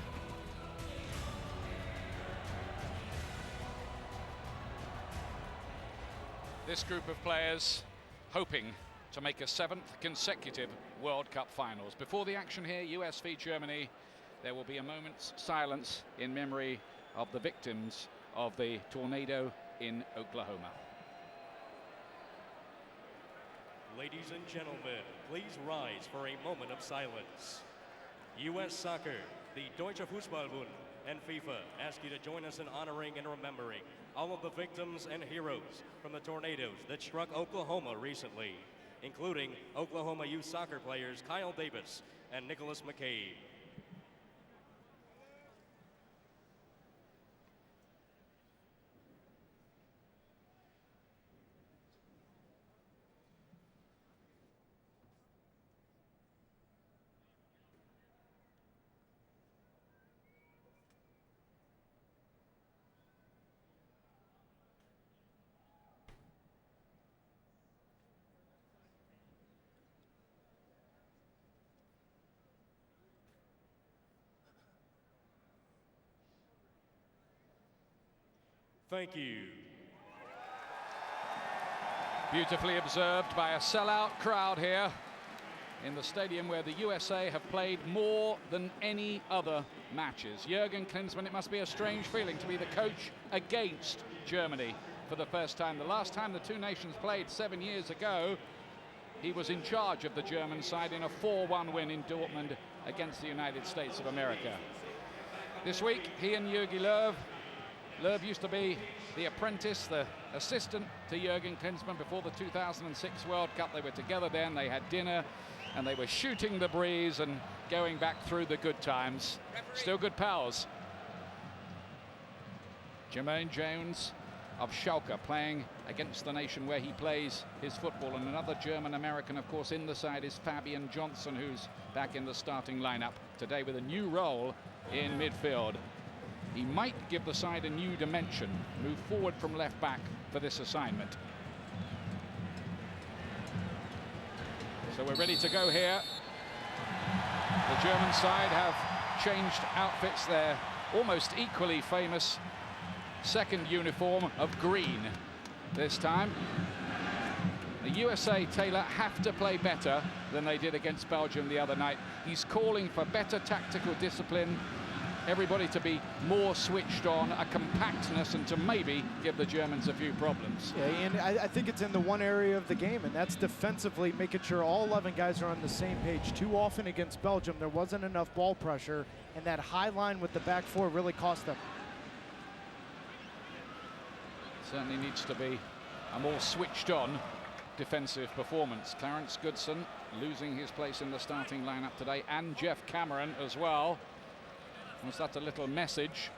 [SPEAKER 4] This group of players hoping to make a 7th consecutive World Cup finals. Before the action here, US v Germany, there will be a moment's silence in memory of the victims of the tornado in Oklahoma.
[SPEAKER 19] Ladies and gentlemen, please rise for a moment of silence. US Soccer, the Deutsche Fußballbund, and FIFA ask you to join us in honoring and remembering all of the victims and heroes from the tornadoes that struck Oklahoma recently, including Oklahoma youth soccer players Kyle Davis and Nicholas McCabe. Thank you.
[SPEAKER 4] Beautifully observed by a sellout crowd here in the stadium where the USA have played more than any other matches. Jürgen Klinsmann, it must be a strange feeling to be the coach against Germany for the first time. The last time the two nations played 7 years ago, he was in charge of the German side in a 4-1 win in Dortmund against the United States of America. This week, he and Jogi Löw used to be the apprentice, the assistant to Jürgen Klinsmann before the 2006 World Cup. They were together then, they had dinner, and they were shooting the breeze and going back through the good times. Still good pals. Jermaine Jones of Schalke playing against the nation where he plays his football, and another German-American, of course, in the side is Fabian Johnson, who's back in the starting lineup today with a new role in midfield. He might give the side a new dimension, move forward from left back for this assignment. So we're ready to go here. The German side have changed outfits. Their almost equally famous second uniform of green this time. The USA, Taylor, have to play better than they did against Belgium the other night. He's calling for better tactical discipline, everybody to be more switched on, a compactness, and to maybe give the Germans a few problems.
[SPEAKER 5] Yeah, and I think it's in the one area of the game, and that's defensively, making sure all 11 guys are on the same page. Too often against Belgium, there wasn't enough ball pressure, and that high line with the back four really cost them.
[SPEAKER 4] Certainly needs to be a more switched on defensive performance. Clarence Goodson losing his place in the starting lineup today, and Jeff Cameron as well. Was that a little message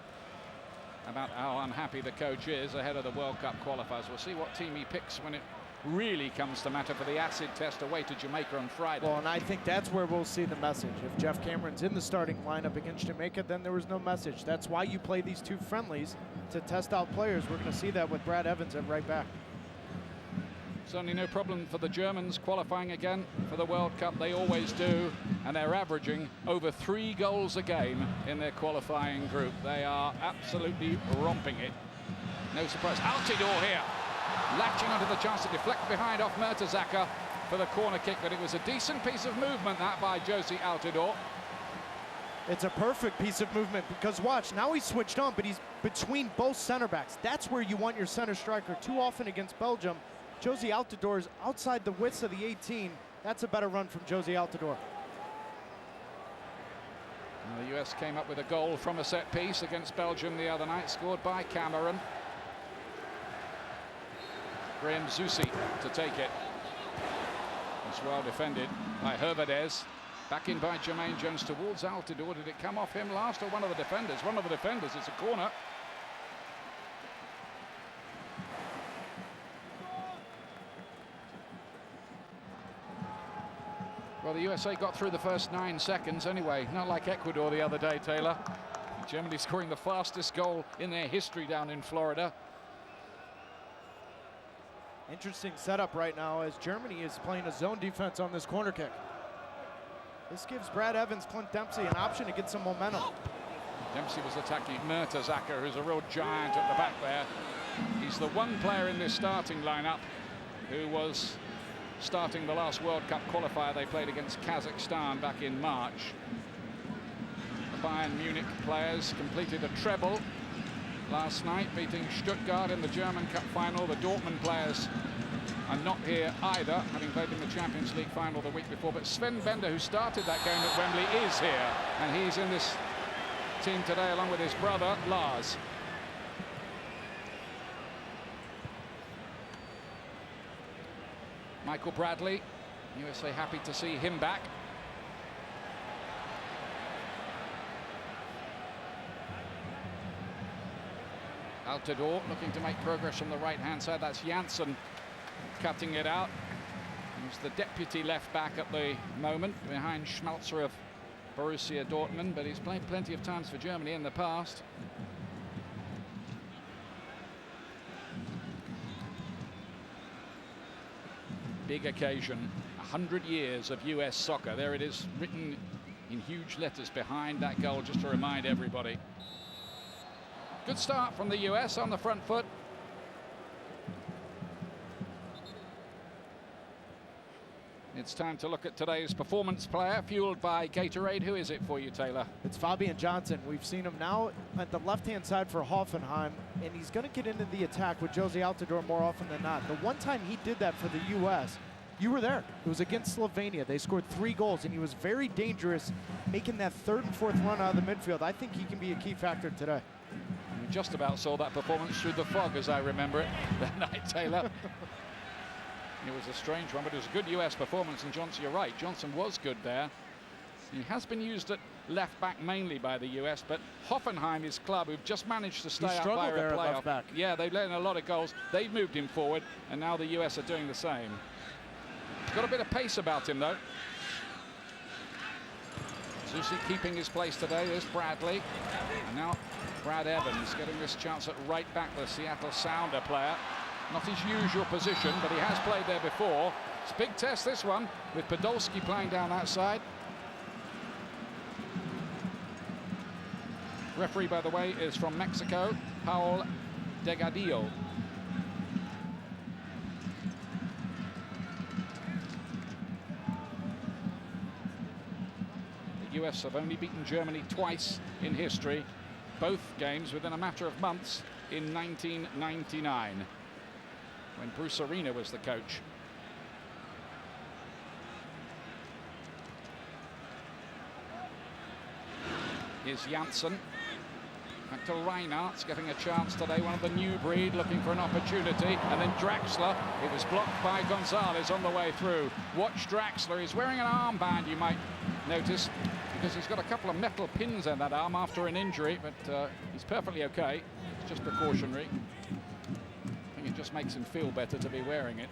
[SPEAKER 4] about how unhappy the coach is ahead of the World Cup qualifiers? We'll see what team he picks when it really comes to matter for the acid test away to Jamaica on Friday.
[SPEAKER 5] Well, and I think that's where we'll see the message. If Jeff Cameron's in the starting lineup against Jamaica, then there was no message. That's why you play these two friendlies, to test out players. We're going to see that with Brad Evans at right back.
[SPEAKER 4] Certainly no problem for the Germans qualifying again for the World Cup. They always do, and they're averaging over 3 goals a game in their qualifying group. They are absolutely romping it. No surprise. Altidore here. latching onto the chance to deflect behind off Mertesacker for the corner kick, but it was a decent piece of movement that by Josie Altidore.
[SPEAKER 5] It's a perfect piece of movement because watch, now he's switched on, but he's between both center backs. That's where you want your center striker. Too often against Belgium, Josie Altidore is outside the width of the 18. That's a better run from Josie Altidore.
[SPEAKER 4] And the US came up with a goal from a set piece against Belgium the other night, scored by Cameron. Graham Zusi to take it. It's well defended by Hervedez. Back in by Jermaine Jones towards Altidore. Did it come off him last or one of the defenders? One of the defenders. It's a corner. Well, the USA got through the first 9 seconds anyway. Not like Ecuador the other day, Taylor. Germany scoring the fastest goal in their history down in Florida.
[SPEAKER 5] Interesting setup right now as Germany is playing a zone defense on this corner kick. This gives Brad Evans, Clint Dempsey an option to get some momentum.
[SPEAKER 4] Dempsey was attacking Mertesacker, who's a real giant at the back there. He's the one player in this starting lineup who was starting the last World Cup qualifier they played against Kazakhstan back in March. The Bayern Munich players completed a treble last night, beating Stuttgart in the German Cup final. The Dortmund players are not here either, having played in the Champions League final the week before. But Sven Bender, who started that game at Wembley, is here, and he's in this team today along with his brother Lars. Michael Bradley, USA happy to see him back. Altidore looking to make progress from the right-hand side. That's Janssen cutting it out. He's the deputy left back at the moment, behind Schmelzer of Borussia Dortmund, but he's played plenty of times for Germany in the past. Big occasion, 100 years of US soccer. There it is, written in huge letters behind that goal, just to remind everybody. Good start from the US on the front foot. It's time to look at today's performance player, fueled by Gatorade. Who is it for you, Taylor?
[SPEAKER 5] It's Fabian Johnson. We've seen him now at the left-hand side for Hoffenheim, and he's going to get into the attack with Josie Altidore more often than not. The one time he did that for the U.S., you were there. It was against Slovenia. They scored 3 goals, and he was very dangerous making that 3rd and 4th run out of the midfield. I think he can be a key factor today.
[SPEAKER 4] We just about saw that performance through the fog, as I remember it, that night, Taylor. It was a strange one, but it was a good US performance, and Johnson, you're right, Johnson was good there. He has been used at left back mainly by the US, but Hoffenheim, his club, who've just managed to stay up via a playoff. Back. Yeah, they've let in a lot of goals. They've moved him forward, and now the US are doing the same. He's got a bit of pace about him, though. Zusi keeping his place today. There's Bradley. And now Brad Evans getting this chance at right back, the Seattle Sounder player. Not his usual position, but he has played there before. It's a big test, this one, with Podolski playing down that side. Referee, by the way, is from Mexico, Paul Delgadillo. The US have only beaten Germany twice in history, both games within a matter of months in 1999. When Bruce Arena was the coach. Here's Janssen. Back to Reinhardt's getting a chance today, one of the new breed looking for an opportunity. And then Draxler, it was blocked by Gonzalez on the way through. Watch Draxler, he's wearing an armband, you might notice, because he's got a couple of metal pins in that arm after an injury, but he's perfectly okay. It's just precautionary. It just makes him feel better to be wearing it.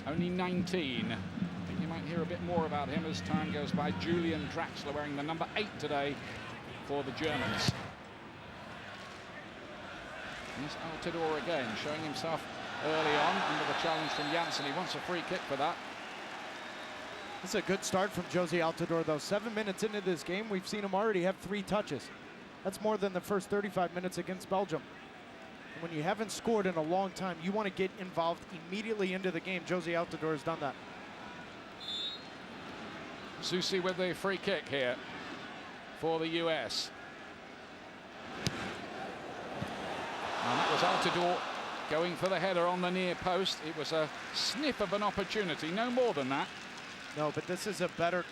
[SPEAKER 4] Only 19. I think you might hear a bit more about him as time goes by. Julian Draxler wearing the number 8 today for the Germans. Here's Altidore again, showing himself early on under the challenge from Janssen. He wants a free kick for that.
[SPEAKER 5] This is a good start from Josie Altidore, though. 7 minutes into this game, we've seen him already have 3 touches. That's more than the first 35 minutes against Belgium. When you haven't scored in a long time, you want to get involved immediately into the game. Josie Altidore has done that.
[SPEAKER 4] Zusi with the free kick here for the US. And that was Altidore going for the header on the near post. It was a snip of an opportunity, no more than that.
[SPEAKER 5] No, but this is a better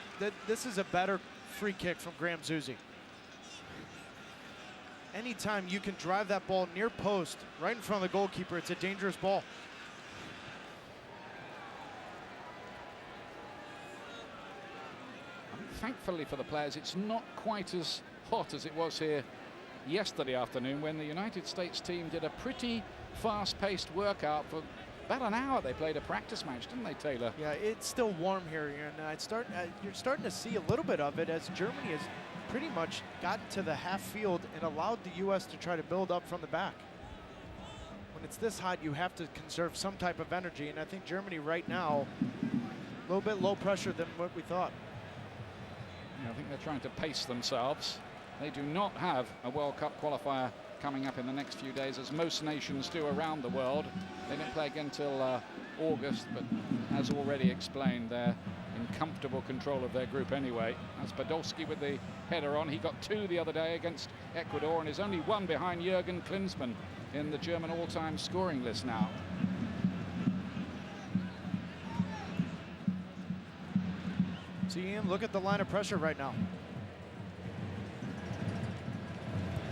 [SPEAKER 5] free kick from Graham Zusi. Anytime you can drive that ball near post, right in front of the goalkeeper, it's a dangerous ball.
[SPEAKER 4] Thankfully for the players, it's not quite as hot as it was here yesterday afternoon when the United States team did a pretty fast-paced workout for about an hour. They played a practice match, didn't they, Taylor?
[SPEAKER 5] Yeah, it's still warm here, and you're starting to see a little bit of it as Germany has pretty much gotten to the half field and allowed the U.S. to try to build up from the back. When it's this hot, you have to conserve some type of energy, and I think Germany right now, a little bit low pressure than what we thought.
[SPEAKER 4] I think they're trying to pace themselves. They do not have a World Cup qualifier coming up in the next few days, as most nations do around the world. They don't play again until August, but as already explained, they're in comfortable control of their group anyway. That's Podolski with the header on. He got 2 the other day against Ecuador and is only 1 behind Jürgen Klinsmann in the German all-time scoring list now.
[SPEAKER 5] See, Ian, look at the line of pressure right now.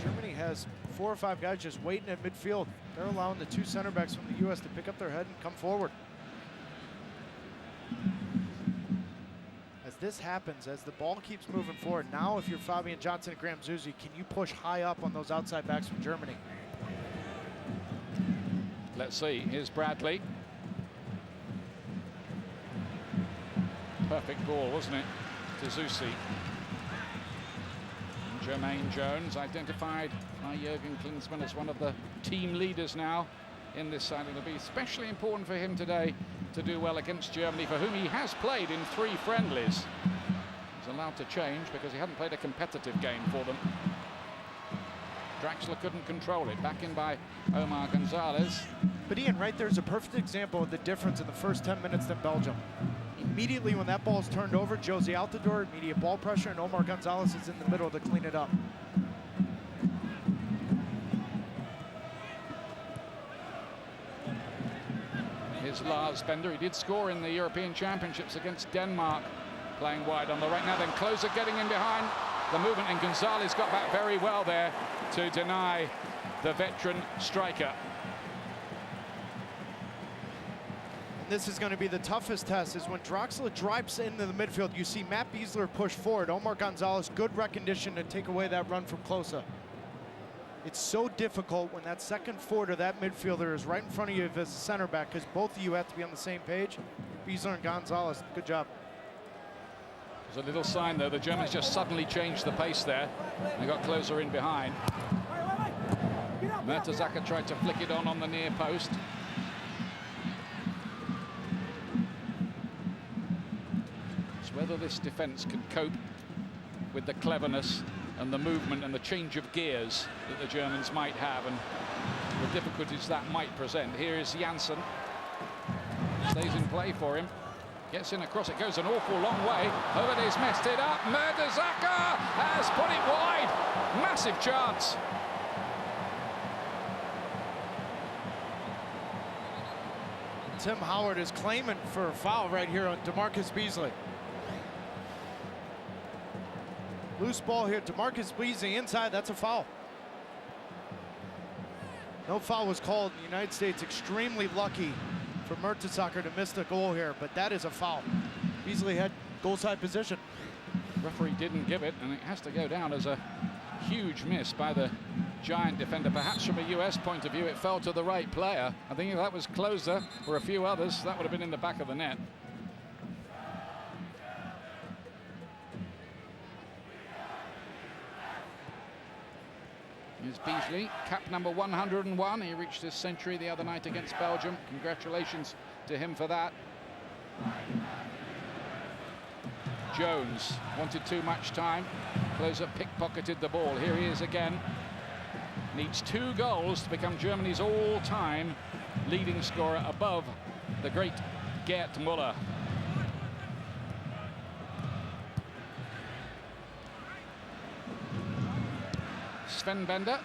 [SPEAKER 5] Germany has 4 or 5 guys just waiting at midfield. They're allowing the 2 center backs from the U.S. to pick up their head and come forward. As this happens, as the ball keeps moving forward, now if you're Fabian Johnson and Graham Zusi, can you push high up on those outside backs from Germany?
[SPEAKER 4] Let's see, here's Bradley. Perfect ball, wasn't it, to Zusi. Jermaine Jones, identified by Jürgen Klinsmann as one of the team leaders now in this side. It'll be especially important for him today to do well against Germany, for whom he has played in 3 friendlies. He's allowed to change because he hadn't played a competitive game for them. Draxler couldn't control it. Back in by Omar Gonzalez.
[SPEAKER 5] But Ian, right there's a perfect example of the difference in the first 10 minutes than Belgium. Immediately when that ball is turned over, Josie Altidore, immediate ball pressure, and Omar Gonzalez is in the middle to clean it up.
[SPEAKER 4] Here's Lars Bender. He did score in the European Championships against Denmark, playing wide on the right. Now then, Klose getting in behind the movement, and Gonzalez got back very well there to deny the veteran striker.
[SPEAKER 5] This is going to be the toughest test, is when Draxler drives into the midfield. You see Matt Biesler push forward. Omar Gonzalez, good recognition to take away that run from Klose. It's so difficult when that second forward or that midfielder is right in front of you as a center back, because both of you have to be on the same page. Biesler and Gonzalez, good job.
[SPEAKER 4] There's a little sign, though. The Germans just suddenly changed the pace there. They got closer in behind. Mertesacker tried to flick it on the near post. Whether this defense can cope with the cleverness and the movement and the change of gears that the Germans might have, and the difficulties that might present. Here is Janssen. Stays in play for him. Gets in across. It goes an awful long way. Overde's messed it up. Mertesacker has put it wide. Massive chance.
[SPEAKER 5] Tim Howard is claiming for a foul right here on DeMarcus Beasley. Loose ball here, DeMarcus Beasley inside, that's a foul. No foul was called. The United States extremely lucky for Mertesacker to miss the goal here, but that is a foul. Beasley had goal side position.
[SPEAKER 4] Referee didn't give it, and it has to go down as a huge miss by the giant defender. Perhaps from a US point of view, it fell to the right player. I think if that was closer, or a few others, that would have been in the back of the net. Here's Beasley, cap number 101. He reached his century the other night against Belgium. Congratulations to him for that. Jones wanted too much time. Klose pickpocketed the ball. Here he is again. needs 2 goals to become Germany's all-time leading scorer above the great Gerd Müller. Sven Bender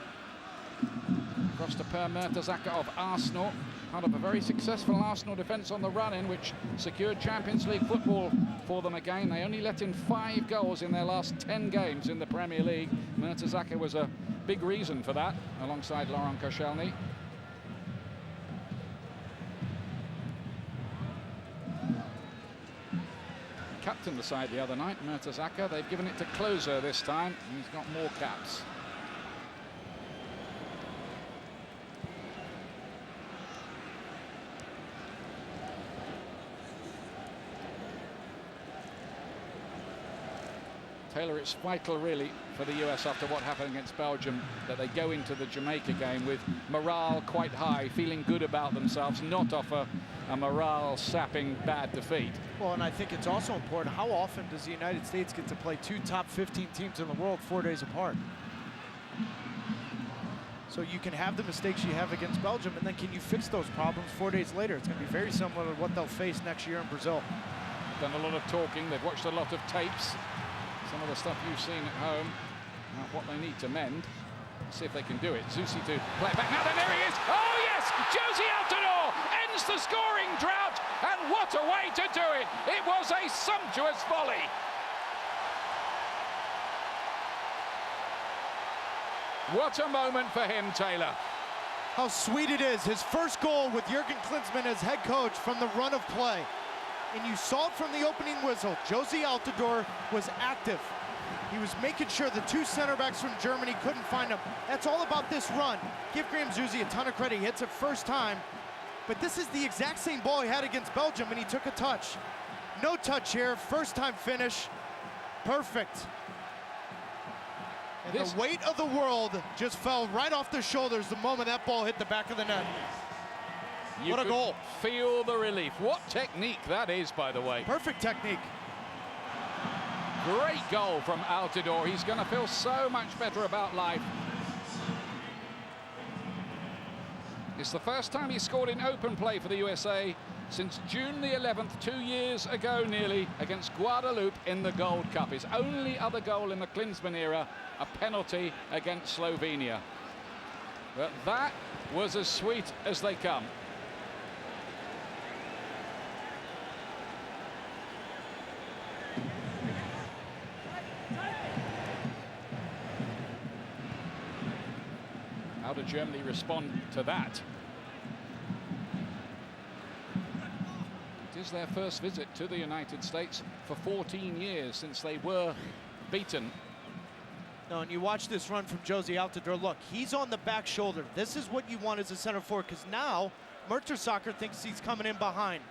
[SPEAKER 4] across to Per Mertesacker of Arsenal, part of a very successful Arsenal defence on the run-in, which secured Champions League football for them again. They only let in 5 goals in their last 10 games in the Premier League. Mertesacker was a big reason for that, alongside Laurent Koscielny. Captained the side the other night, Mertesacker. They've given it to Klose this time, and he's got more caps. Taylor, it's vital really for the US after what happened against Belgium that they go into the Jamaica game with morale quite high, feeling good about themselves, not off a morale-sapping bad defeat.
[SPEAKER 20] Well, and I think it's also important, how often does the United States get to play 2 top 15 teams in the world 4 days apart? So you can have the mistakes you have against Belgium, and then can you fix those problems 4 days later? It's going to be very similar to what they'll face next year in Brazil.
[SPEAKER 4] Done a lot of talking, they've watched a lot of tapes. Some of the stuff you've seen at home, what they need to mend. Let's see if they can do it. Zusi to play back. Now then, there he is. Oh yes, Josie Altidore ends the scoring drought, and what a way to do it. It was a sumptuous volley. What a moment for him, Taylor.
[SPEAKER 20] How sweet it is. His first goal with Jurgen Klinsmann as head coach from the run of play. And you saw it from the opening whistle. Josie Altidore was active. He was making sure the 2 center backs from Germany couldn't find him. That's all about this run. Give Graham Zusi a ton of credit. He hits it first time. But this is the exact same ball he had against Belgium, and he took a touch. No touch here. First time finish. Perfect. And the weight of the world just fell right off their shoulders the moment that ball hit the back of the net.
[SPEAKER 4] What a goal. Feel the relief. What technique that is, by the way.
[SPEAKER 20] Perfect technique.
[SPEAKER 4] Great goal from Altidore. He's going to feel so much better about life. It's the first time he scored in open play for the USA since June the 11th, 2 years ago nearly, against Guadeloupe in the Gold Cup. His only other goal in the Klinsmann era, a penalty against Slovenia. But that was as sweet as they come. How did Germany respond to that? It is their first visit to the United States for 14 years since they were beaten.
[SPEAKER 20] No, and you watch this run from Josie Altidore. Look, he's on the back shoulder. This is what you want as a center forward, because now Mertesacker thinks he's coming in behind.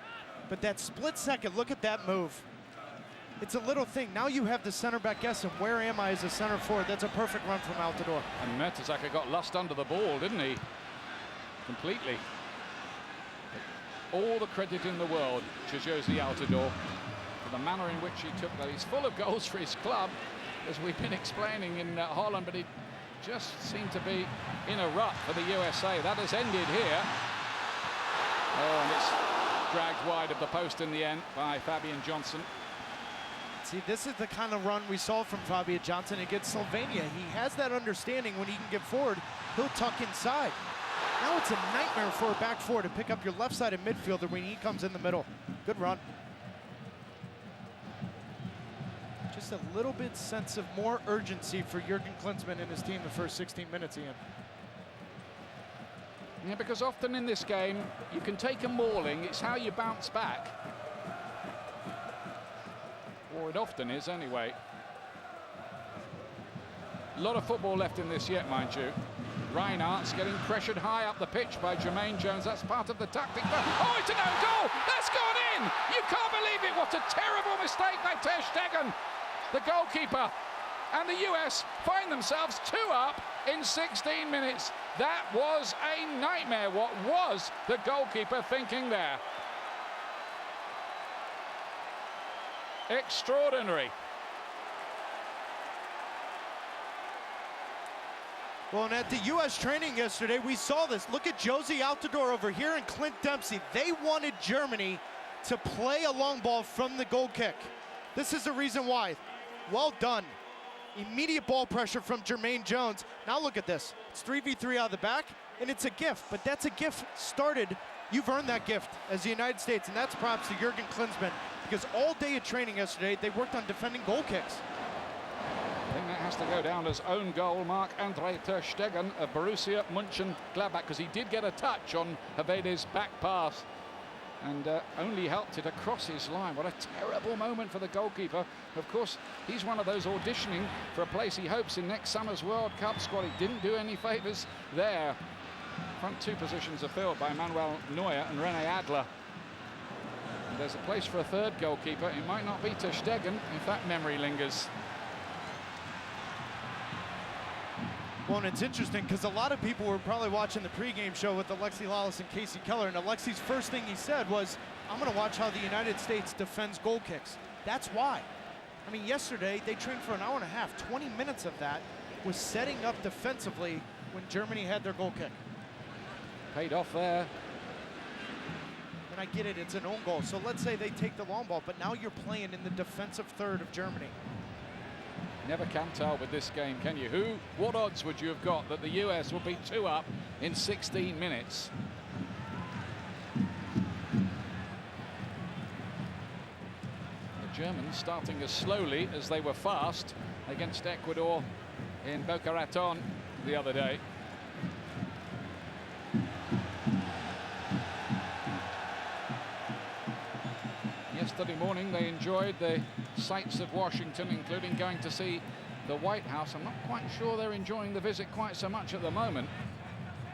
[SPEAKER 20] But that split second, look at that move. It's a little thing. Now you have the center back guessing, where am I as a center forward? That's a perfect run from Altidore.
[SPEAKER 4] And Mertesacker got lost under the ball, didn't he? Completely. All the credit in the world to Josie Altidore for the manner in which he took that. He's full of goals for his club, as we've been explaining in Holland, but he just seemed to be in a rut for the USA. That has ended here. Oh, and it's dragged wide of the post in the end by Fabian Johnson.
[SPEAKER 20] See, this is the kind of run we saw from Fabian Johnson against Slovenia. He has that understanding when he can get forward, he'll tuck inside. Now it's a nightmare for a back four to pick up your left-sided midfielder when he comes in the middle. Good run. Just a little bit sense of more urgency for Jurgen Klinsmann and his team the first 16 minutes, Ian.
[SPEAKER 4] Yeah, because often in this game, you can take a mauling, it's how you bounce back. Or it often is, anyway. A lot of football left in this yet, mind you. Reinhardt's getting pressured high up the pitch by Jermaine Jones. That's part of the tactic. Oh, it's an own goal! That's gone in! You can't believe it! What a terrible mistake by Ter Stegen, the goalkeeper. And the US find themselves 2 up in 16 minutes. That was a nightmare. What was the goalkeeper thinking there? Extraordinary.
[SPEAKER 20] Well, and at the U.S. training yesterday, we saw this. Look at Josie Altidore over here and Clint Dempsey. They wanted Germany to play a long ball from the goal kick. This is the reason why. Well done. Immediate ball pressure from Jermaine Jones. Now look at this. It's 3v3 out of the back, and it's a gift, but that's a gift started. You've earned that gift as the United States, and that's props to Jurgen Klinsmann, because all day of training yesterday, they worked on defending goal kicks.
[SPEAKER 4] I think that has to go down as own goal. Marc-Andre ter Stegen of Borussia Mönchengladbach, because he did get a touch on Havede's back pass and only helped it across his line. What a terrible moment for the goalkeeper. Of course, he's one of those auditioning for a place he hopes in next summer's World Cup squad. He didn't do any favours there. Front two positions are filled by Manuel Neuer and Rene Adler. And there's a place for a third goalkeeper. It might not be ter Stegen if that memory lingers.
[SPEAKER 20] Well, and it's interesting because a lot of people were probably watching the pregame show with Alexi Lalas and Casey Keller, and Alexi's first thing he said was, I'm going to watch how the United States defends goal kicks. That's why. I mean, yesterday they trained for an hour and a half. 20 minutes of that was setting up defensively when Germany had their goal kick.
[SPEAKER 4] Paid off there.
[SPEAKER 20] And I get it, it's an own goal. So let's say they take the long ball, but now you're playing in the defensive third of Germany.
[SPEAKER 4] Never can tell with this game, can you? What odds would you have got that the US will be 2 up in 16 minutes? The Germans starting as slowly as they were fast against Ecuador in Boca Raton the other day. Yesterday morning they enjoyed the sights of Washington, including going to see the White House. I'm not quite sure they're enjoying the visit quite so much at the moment.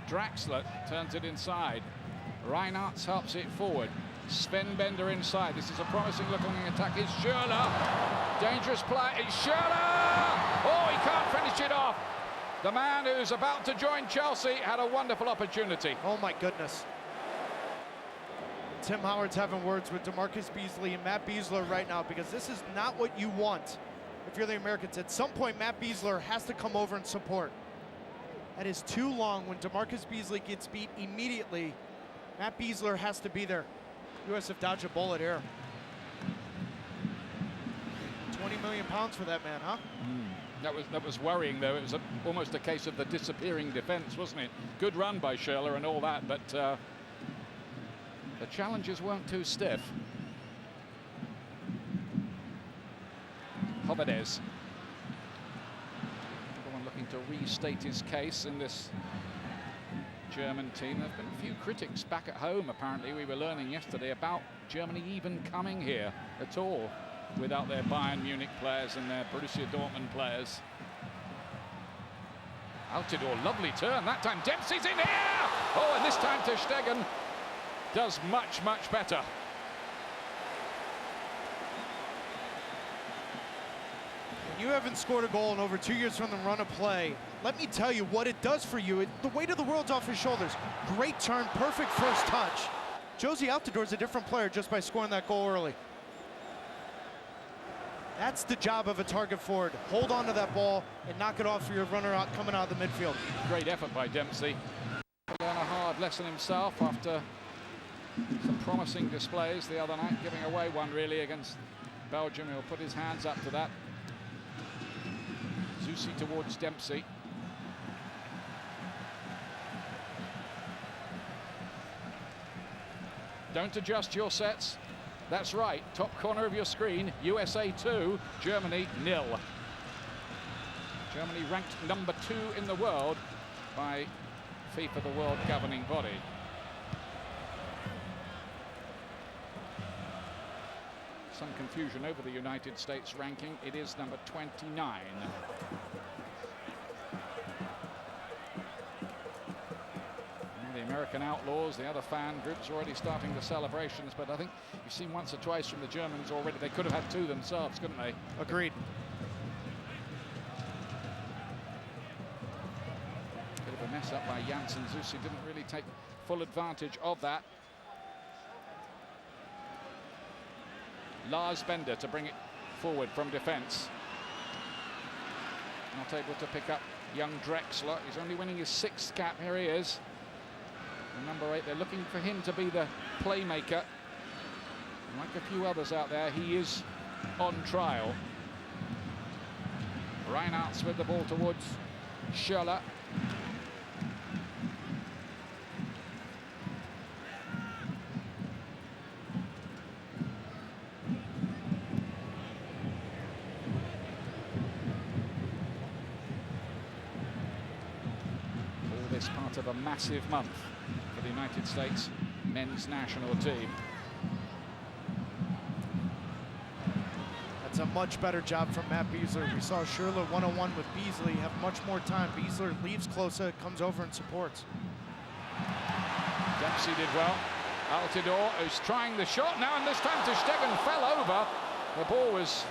[SPEAKER 4] Draxler turns it inside. Reinhardt helps it forward. Sven Bender inside. This is a promising looking attack. It's Schürrle. Dangerous play. It's Schürrle! Oh, he can't finish it off. The man who's about to join Chelsea had a wonderful opportunity.
[SPEAKER 20] Oh my goodness. Tim Howard's having words with DeMarcus Beasley and Matt Beasler right now, because this is not what you want if you're the Americans. At some point, Matt Beasler has to come over and support. That is too long. When DeMarcus Beasley gets beat immediately, Matt Beasler has to be there. U.S. have dodged a bullet here. 20 million pounds for that man, huh?
[SPEAKER 4] That was worrying, though. It was almost a case of the disappearing defense, wasn't it? Good run by Schürrle and all that, but the challenges weren't too stiff. Havedes. Everyone looking to restate his case in this German team. There have been a few critics back at home, apparently. We were learning yesterday about Germany even coming here at all without their Bayern Munich players and their Borussia Dortmund players. Altidore, lovely turn. That time Dempsey's in here! Oh, and this time ter Stegen does much, much better.
[SPEAKER 20] You haven't scored a goal in over 2 years from the run of play. Let me tell you what it does for you. The weight of the world's off his shoulders. Great turn, perfect first touch. Josie Altidore's a different player just by scoring that goal early. That's the job of a target forward. Hold on to that ball and knock it off for your runner out coming out of the midfield.
[SPEAKER 4] Great effort by Dempsey. Learn a hard lesson himself after some promising displays the other night, giving away one really against Belgium. He'll put his hands up to that. Zusi towards Dempsey. Don't adjust your sets. That's right, top corner of your screen, USA 2, Germany 0. Germany ranked number 2 in the world by FIFA, the world governing body. Some confusion over the United States ranking. It is number 29. The American Outlaws, the other fan groups already starting the celebrations, but I think you've seen once or twice from the Germans already. They could have had 2 themselves, couldn't they?
[SPEAKER 20] Agreed.
[SPEAKER 4] Bit of a mess up by Janssen. Zusi didn't really take full advantage of that. Lars Bender to bring it forward from defense. Not able to pick up young Drexler. He's only winning his 6th cap. Here he is. And number 8, they're looking for him to be the playmaker. Like a few others out there, he is on trial. Reinhardt with the ball towards Schürrle. All this part of a massive month for the United States men's national team.
[SPEAKER 20] That's a much better job from Matt Besler. We saw Schürrle one-on-one with Beasley have much more time. Besler leaves Klose, comes over and supports.
[SPEAKER 4] Dempsey did well. Altidore is trying the shot now, and this time Ter Stegen fell over. The ball was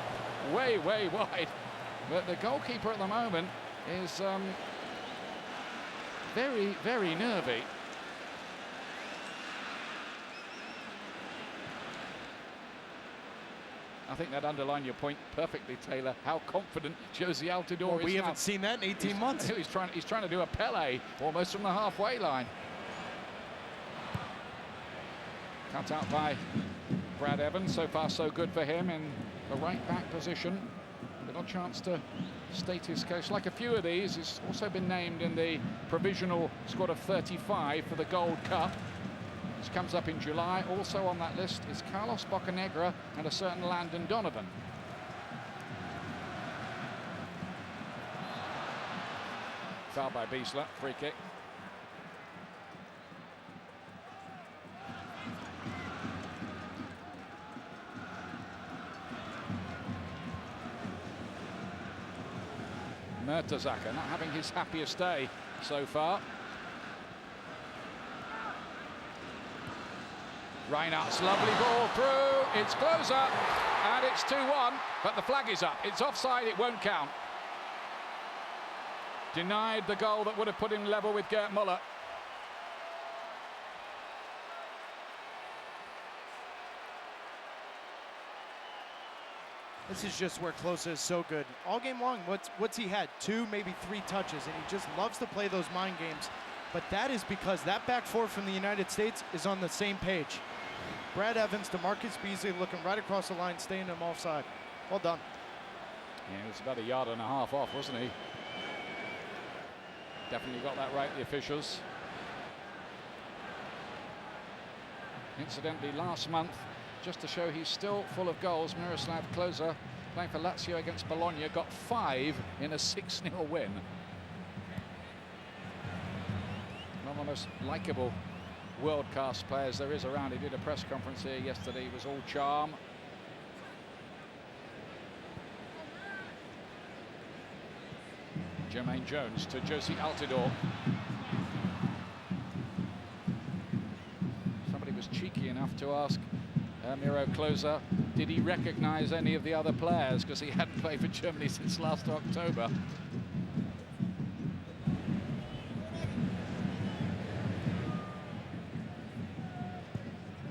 [SPEAKER 4] way, way wide. But the goalkeeper at the moment is very, very nervy. I think that underlined your point perfectly, Taylor, how confident Josie Altidore is.
[SPEAKER 20] We haven't seen that in 18 months.
[SPEAKER 4] He's trying to do a Pele almost from the halfway line. Cut out by Brad Evans. So far, so good for him in the right back position. Little chance to state his case. Like a few of these, he's also been named in the provisional squad of 35 for the Gold Cup, which comes up in July. Also on that list is Carlos Bocanegra and a certain Landon Donovan. Foul by Besler, free kick. Mertesacker not having his happiest day so far. Reinhardt's lovely ball through, it's close up, and it's 2-1, but the flag is up. It's offside, it won't count. Denied the goal that would have put him level with Gerd Müller.
[SPEAKER 20] This is just where Klose is so good. All game long, what's he had? 2, maybe 3 touches, and he just loves to play those mind games. But that is because that back four from the United States is on the same page. Brad Evans to Marcus Beasley looking right across the line, staying him offside. Well done.
[SPEAKER 4] Yeah, he was about 1.5 yards off, wasn't he? Definitely got that right, the officials. Incidentally, last month, just to show he's still full of goals, Miroslav Klose, playing for Lazio against Bologna, got 5 in a 6-0 win. One of the most likeable world-class players there is around. He did a press conference here yesterday. He was all charm. Jermaine Jones to Josie Altidore. Somebody was cheeky enough to ask Miro Klose, did he recognize any of the other players, because he hadn't played for Germany since last October.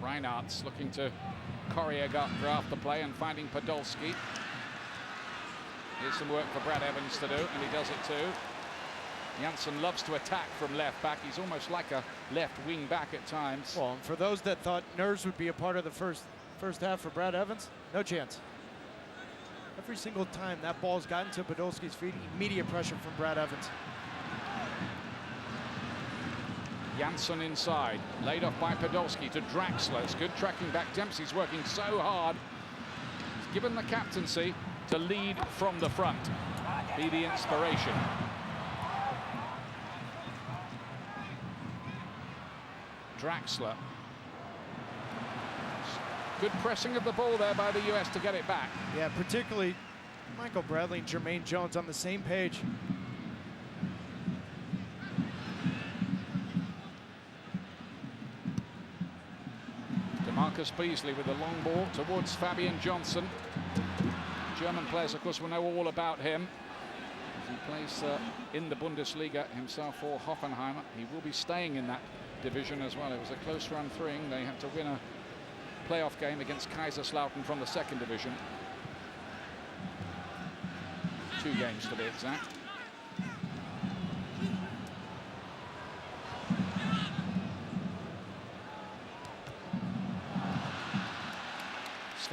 [SPEAKER 4] Reinhardt's looking to choreograph the play and finding Podolski. Here's some work for Brad Evans to do, and he does it too. Janssen loves to attack from left back. He's almost like a left wing back at times.
[SPEAKER 20] Well, and for those that thought nerves would be a part of the first half for Brad Evans, no chance. Every single time that ball's gotten to Podolski's feet, immediate pressure from Brad Evans.
[SPEAKER 4] Janssen inside, laid off by Podolski to Draxler. It's good tracking back. Dempsey's working so hard. He's given the captaincy to lead from the front, be the inspiration. Draxler. Good pressing of the ball there by the US to get it back.
[SPEAKER 20] Yeah, particularly Michael Bradley and Jermaine Jones on the same page.
[SPEAKER 4] Marcus Beasley with the long ball towards Fabian Johnson. German players, of course, will know all about him. He plays in the Bundesliga himself for Hoffenheim. He will be staying in that division as well. It was a close run through. They had to win a playoff game against Kaiserslautern from the 2nd division. 2 games to be exact.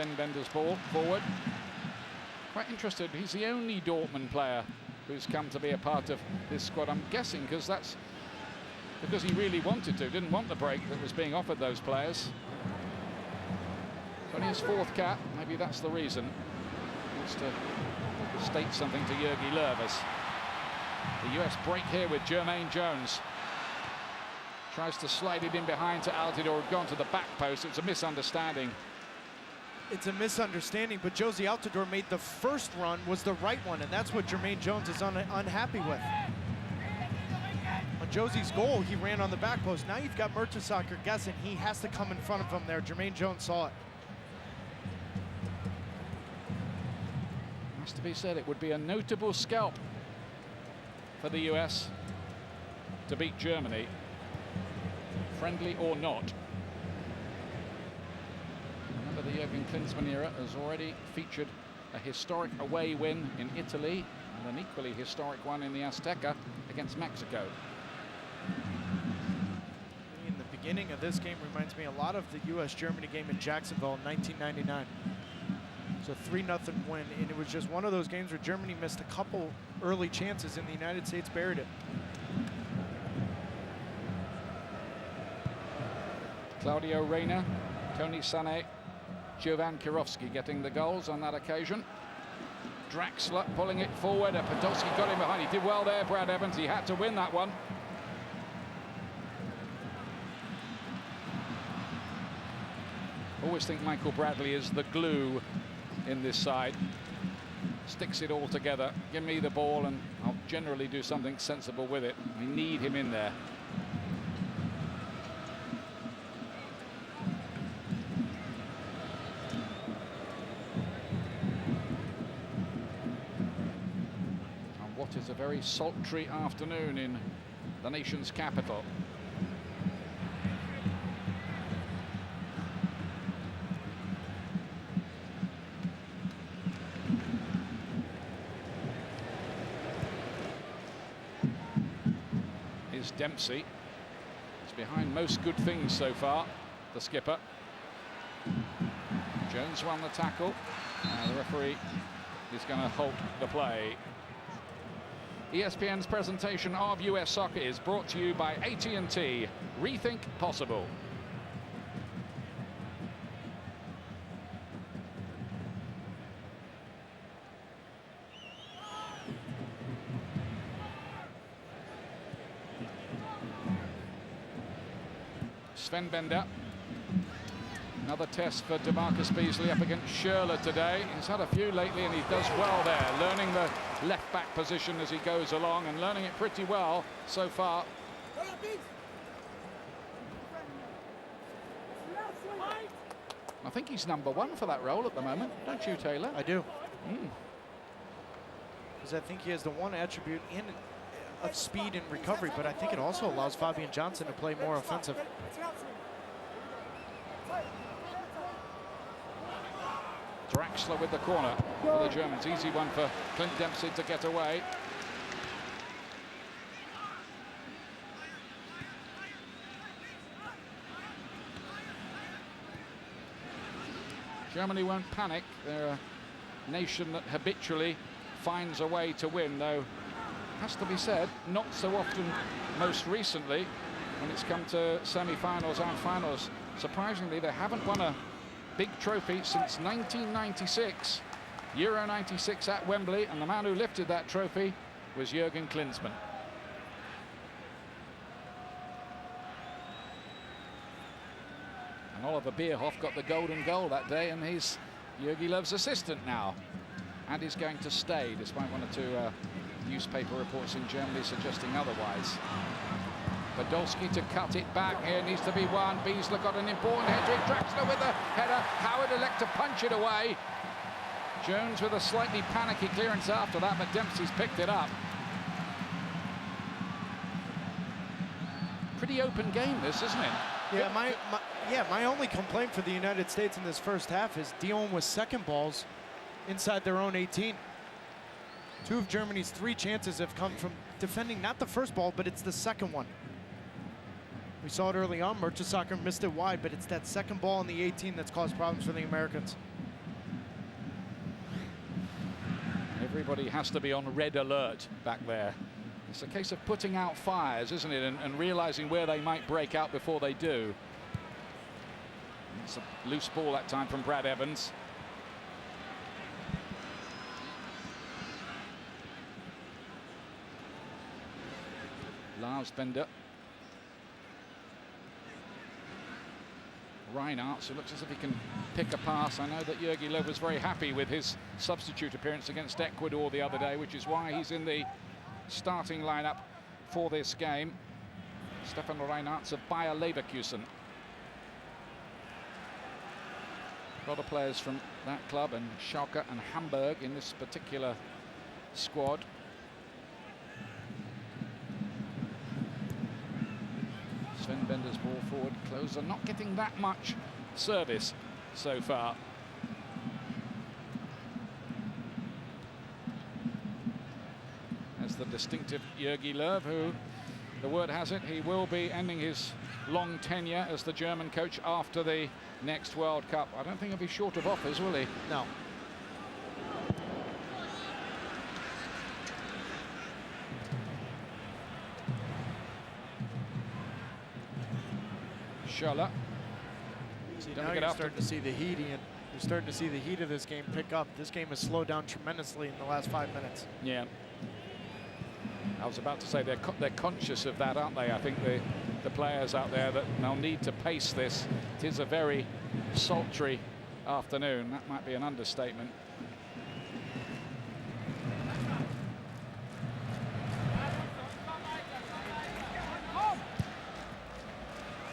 [SPEAKER 4] Sven Bender's ball forward. Quite interested. He's the only Dortmund player who's come to be a part of this squad. I'm guessing because that's because he really wanted to, didn't want the break that was being offered those players. It's only his 4th cap. Maybe that's the reason. He wants to state something to Jogi Löw as the US break here with Jermaine Jones. Tries to slide it in behind to Altidore, gone to the back post. It's a misunderstanding.
[SPEAKER 20] It's a misunderstanding, but Josie Altidore made the first run was the right one, and that's what Jermaine Jones is unhappy with. On Josie's goal, he ran on the back post. Now you've got Mertesacker guessing. He has to come in front of him there. Jermaine Jones saw it.
[SPEAKER 4] Has to be said, it would be a notable scalp for the US to beat Germany, friendly or not. Remember, the Jürgen Klinsmann era has already featured a historic away win in Italy and an equally historic one in the Azteca against Mexico.
[SPEAKER 20] In the beginning of this game reminds me a lot of the US-Germany game in Jacksonville in 1999. It's a 3-0 win, and it was just one of those games where Germany missed a couple early chances and the United States buried it.
[SPEAKER 4] Claudio Reyna, Tony Sané, Jovan Kirovski getting the goals on that occasion. Draxler pulling it forward, and Podolski got him behind. He did well there, Brad Evans. He had to win that one. Always think Michael Bradley is the glue in this side. Sticks it all together. Give me the ball and I'll generally do something sensible with it. We need him in there. On what is a very sultry afternoon in the nation's capital. Dempsey is behind most good things so far, the skipper. Jones won the tackle. The referee is going to halt the play. ESPN's presentation of US soccer is brought to you by AT&T. Rethink possible. Sven Bender. Another test for DeMarcus Beasley up against Schürrle today. He's had a few lately and he does well there, learning the left back position as he goes along and learning it pretty well so far. I think he's #1 for that role at the moment, don't you, Taylor?
[SPEAKER 20] I do. Because I think he has the one attribute of speed and recovery, but I think it also allows Fabian Johnson to play more offensive.
[SPEAKER 4] Draxler with the corner for the Germans. Easy one for Clint Dempsey to get away. Germany won't panic. They're a nation that habitually finds a way to win, though has to be said, not so often most recently when it's come to semi-finals and finals. Surprisingly, they haven't won a big trophy since 1996, Euro 96 at Wembley, and the man who lifted that trophy was Jürgen Klinsmann. And Oliver Bierhoff got the golden goal that day, and he's Jogi Löw's assistant now. And he's going to stay, despite one or two newspaper reports in Germany suggesting otherwise. Podolski to cut it back. Here needs to be one. Beasler got an important header. Draxler with the header. Howard elect to punch it away. Jones with a slightly panicky clearance after that, but Dempsey's picked it up. Pretty open game, this, isn't it?
[SPEAKER 20] Yeah, my only complaint for the United States in this first half is dealing with second balls inside their own 18. 2 of Germany's 3 chances have come from defending not the first ball, but it's the second one. We saw it early on. Mertesacker missed it wide, but it's that second ball in the 18 that's caused problems for the Americans.
[SPEAKER 4] Everybody has to be on red alert back there. It's a case of putting out fires, isn't it, and realizing where they might break out before they do. It's a loose ball that time from Brad Evans. Lars Bender. Reinhardt, who looks as if he can pick a pass. I know that Jogi Löw was very happy with his substitute appearance against Ecuador the other day, which is why he's in the starting lineup for this game. Stefan Reinhardt of Bayer Leverkusen. A lot of players from that club, and Schalke and Hamburg in this particular squad. Sven Bender's ball forward. Klose are not getting that much service so far. As the distinctive Jogi Löw, who, the word has it, he will be ending his long tenure as the German coach after the next World Cup. I don't think he'll be short of offers, will he?
[SPEAKER 20] No.
[SPEAKER 4] Schürrle.
[SPEAKER 20] See, now you're starting to see the heat, Ian. You're starting to see the heat of this game pick up. This game has slowed down tremendously in the last 5 minutes.
[SPEAKER 4] Yeah. I was about to say they're conscious of that, aren't they? I think the players out there that they'll need to pace this. It is a very sultry afternoon. That might be an understatement.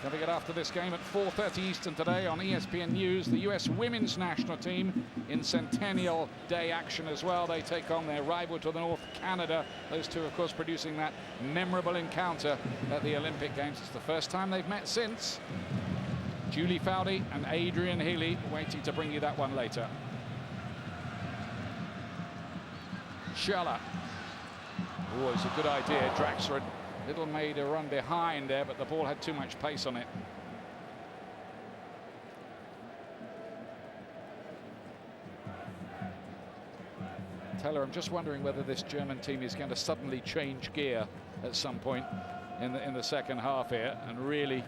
[SPEAKER 4] Coming up after this game at 4:30 Eastern today on ESPN News, the US women's national team in Centennial Day action as well. They take on their rival to the north, Canada. Those two, of course, producing that memorable encounter at the Olympic Games. It's the first time they've met since. Julie Foudy and Adrian Healy waiting to bring you that one later. Schürrle. Oh, it's a good idea. Draxler little made a run behind there, but the ball had too much pace on it. Teller, I'm just wondering whether this German team is going to suddenly change gear at some point in the second half here and really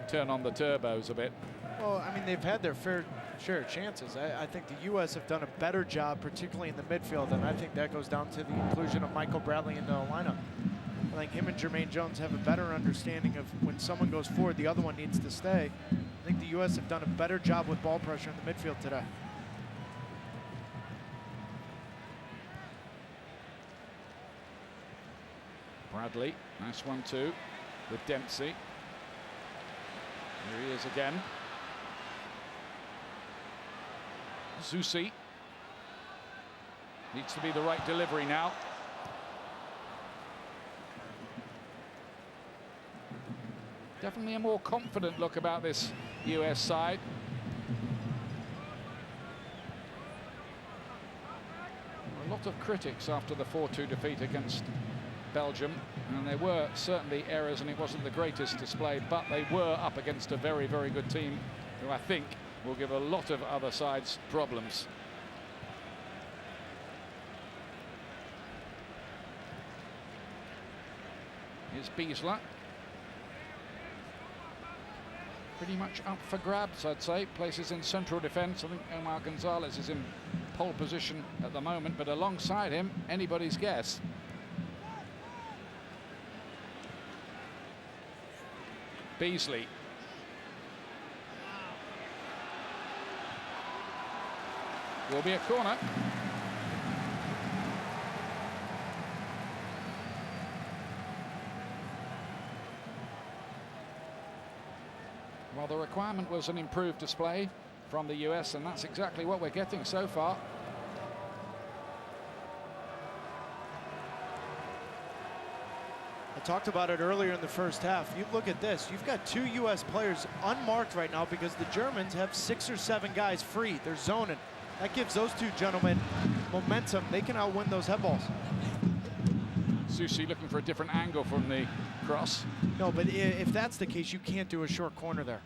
[SPEAKER 4] turn on the turbos a bit.
[SPEAKER 20] Well, I mean, they've had their fair share of chances. I think the U.S. have done a better job, particularly in the midfield, and I think that goes down to the inclusion of Michael Bradley into the lineup. I think him and Jermaine Jones have a better understanding of when someone goes forward, the other one needs to stay. I think the U.S. have done a better job with ball pressure in the midfield today.
[SPEAKER 4] Bradley, nice 1-2 with Dempsey. Here he is again. Zusi. Needs to be the right delivery now. Definitely a more confident look about this US side. A lot of critics after the 4-2 defeat against Belgium, and there were certainly errors and it wasn't the greatest display, but they were up against a very, very good team who I think will give a lot of other sides problems. Here's Biesler. Pretty much up for grabs, I'd say. Places in central defence. I think Omar Gonzalez is in pole position at the moment, but alongside him, anybody's guess. Beasley. Will be a corner. Well, the requirement was an improved display from the US, and that's exactly what we're getting so far.
[SPEAKER 20] I talked about it earlier in the first half. You look at this, you've got 2 US players unmarked right now because the Germans have 6 or 7 guys free. They're zoning. That gives those 2 gentlemen momentum. They can outwin those head balls.
[SPEAKER 4] Susi looking for a different angle from the cross.
[SPEAKER 20] No, but if that's the case, you can't do a short corner there.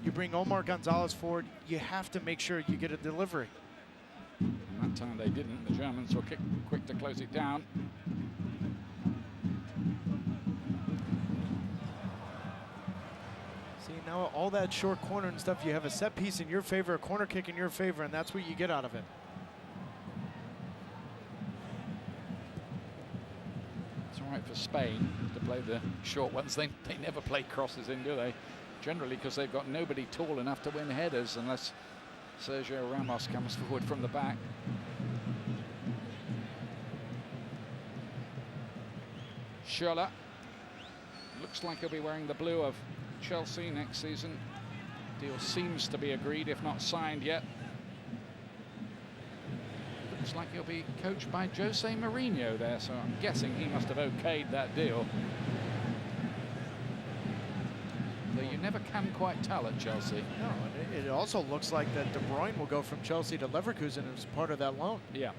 [SPEAKER 20] You bring Omar Gonzalez forward, you have to make sure you get a delivery.
[SPEAKER 4] And That time they didn't. The Germans were quick to close it down.
[SPEAKER 20] See, now all that short corner and stuff, you have a set piece in your favor, a corner kick in your favor, and that's what you get out of it.
[SPEAKER 4] It's all right for Spain to play the short ones. They never play crosses in, do they? Generally, because they've got nobody tall enough to win headers unless Sergio Ramos comes forward from the back. Schürrle looks like he'll be wearing the blue of Chelsea next season. Deal seems to be agreed, if not signed yet. Looks like he'll be coached by Jose Mourinho there, so I'm guessing he must have okayed that deal. Though you never can quite tell at Chelsea.
[SPEAKER 20] No, and it also looks like that De Bruyne will go from Chelsea to Leverkusen as part of that loan.
[SPEAKER 4] Yeah.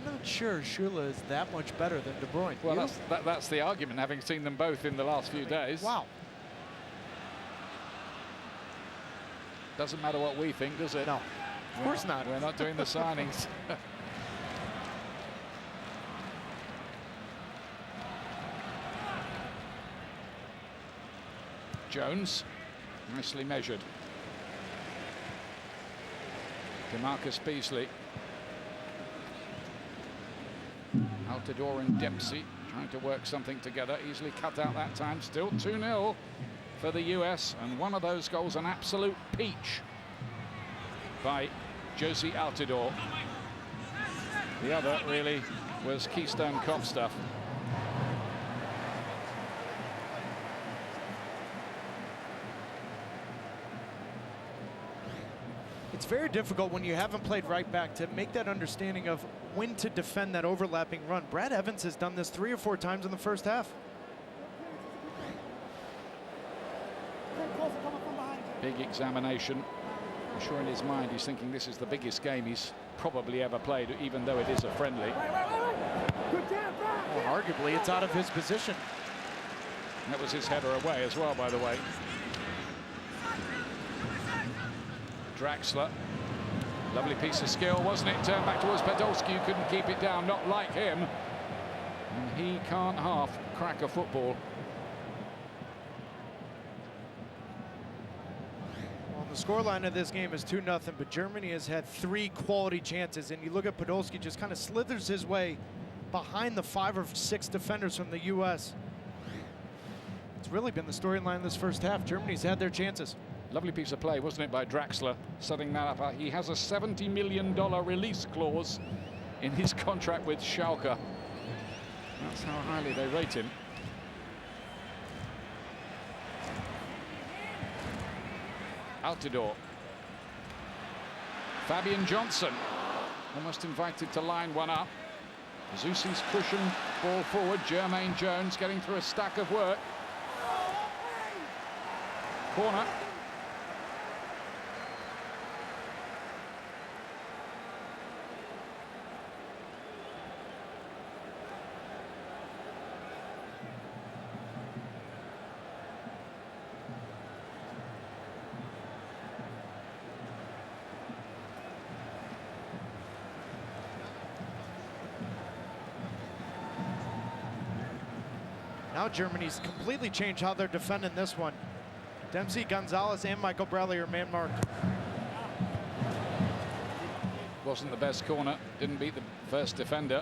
[SPEAKER 20] I'm not sure Schürrle is that much better than De Bruyne.
[SPEAKER 4] Well, that's the argument, having seen them both in the last few days.
[SPEAKER 20] Wow.
[SPEAKER 4] Doesn't matter what we think, does it?
[SPEAKER 20] No, of course not.
[SPEAKER 4] We're not doing the signings. Jones, nicely measured. DeMarcus Beasley. Altidore and Dempsey trying to work something together. Easily cut out that time. Still 2-0 for the US. And one of those goals, an absolute peach by Josie Altidore. The other really was Keystone Cop stuff.
[SPEAKER 20] It's very difficult when you haven't played right back to make that understanding of when to defend that overlapping run. Brad Evans has done this 3 or 4 times in the first half.
[SPEAKER 4] Big examination. I'm sure in his mind he's thinking this is the biggest game he's probably ever played, even though it is a friendly.
[SPEAKER 20] Well, arguably, it's out of his position.
[SPEAKER 4] That was his header away as well, by the way. Draxler, lovely piece of skill, wasn't it? Turned back towards Podolski, who couldn't keep it down, not like him. And he can't half crack a football.
[SPEAKER 20] Well, the scoreline of this game is 2-0, but Germany has had 3 quality chances, and you look at Podolski just kind of slithers his way behind the 5 or 6 defenders from the U.S. It's really been the storyline this first half. Germany's had their chances.
[SPEAKER 4] Lovely piece of play, wasn't it, by Draxler, setting that up. He has a $70 million release clause in his contract with Schalke. That's how highly they rate him. Altidore. Fabian Johnson, almost invited to line one up. Zusi's cushion, ball forward. Jermaine Jones getting through a stack of work. Corner.
[SPEAKER 20] Now Germany's completely changed how they're defending this one. Dempsey, Gonzalez, and Michael Bradley are man-marked.
[SPEAKER 4] Wasn't the best corner, didn't beat the first defender.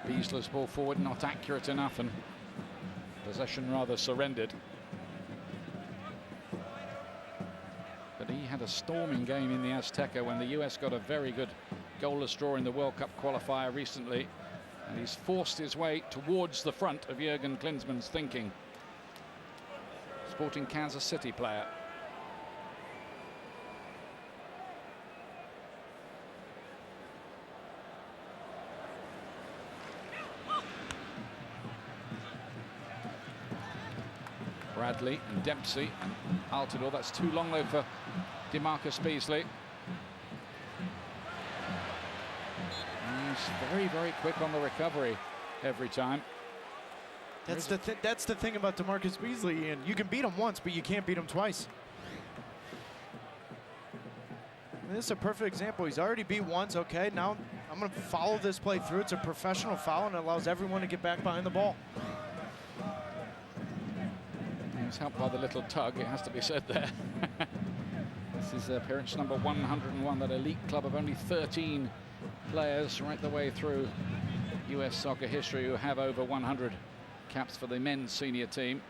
[SPEAKER 4] Beasler's ball forward, not accurate enough, and possession rather surrendered. But he had a storming game in the Azteca when the US got a very good goalless draw in the World Cup qualifier recently. And he's forced his way towards the front of Jurgen Klinsmann's thinking. Sporting Kansas City player. Bradley and Dempsey and Altidore. That's too long though for DeMarcus Beasley. He's very, very quick on the recovery every time.
[SPEAKER 20] That's the thing about DeMarcus Beasley, and you can beat him once, but you can't beat him twice. And this is a perfect example. He's already beat once. Okay, now I'm going to follow this play through. It's a professional foul, and it allows everyone to get back behind the ball.
[SPEAKER 4] He was helped by the little tug, it has to be said there. This is appearance number 101, that elite club of only 13 players right the way through US soccer history who have over 100 caps for the men's senior team.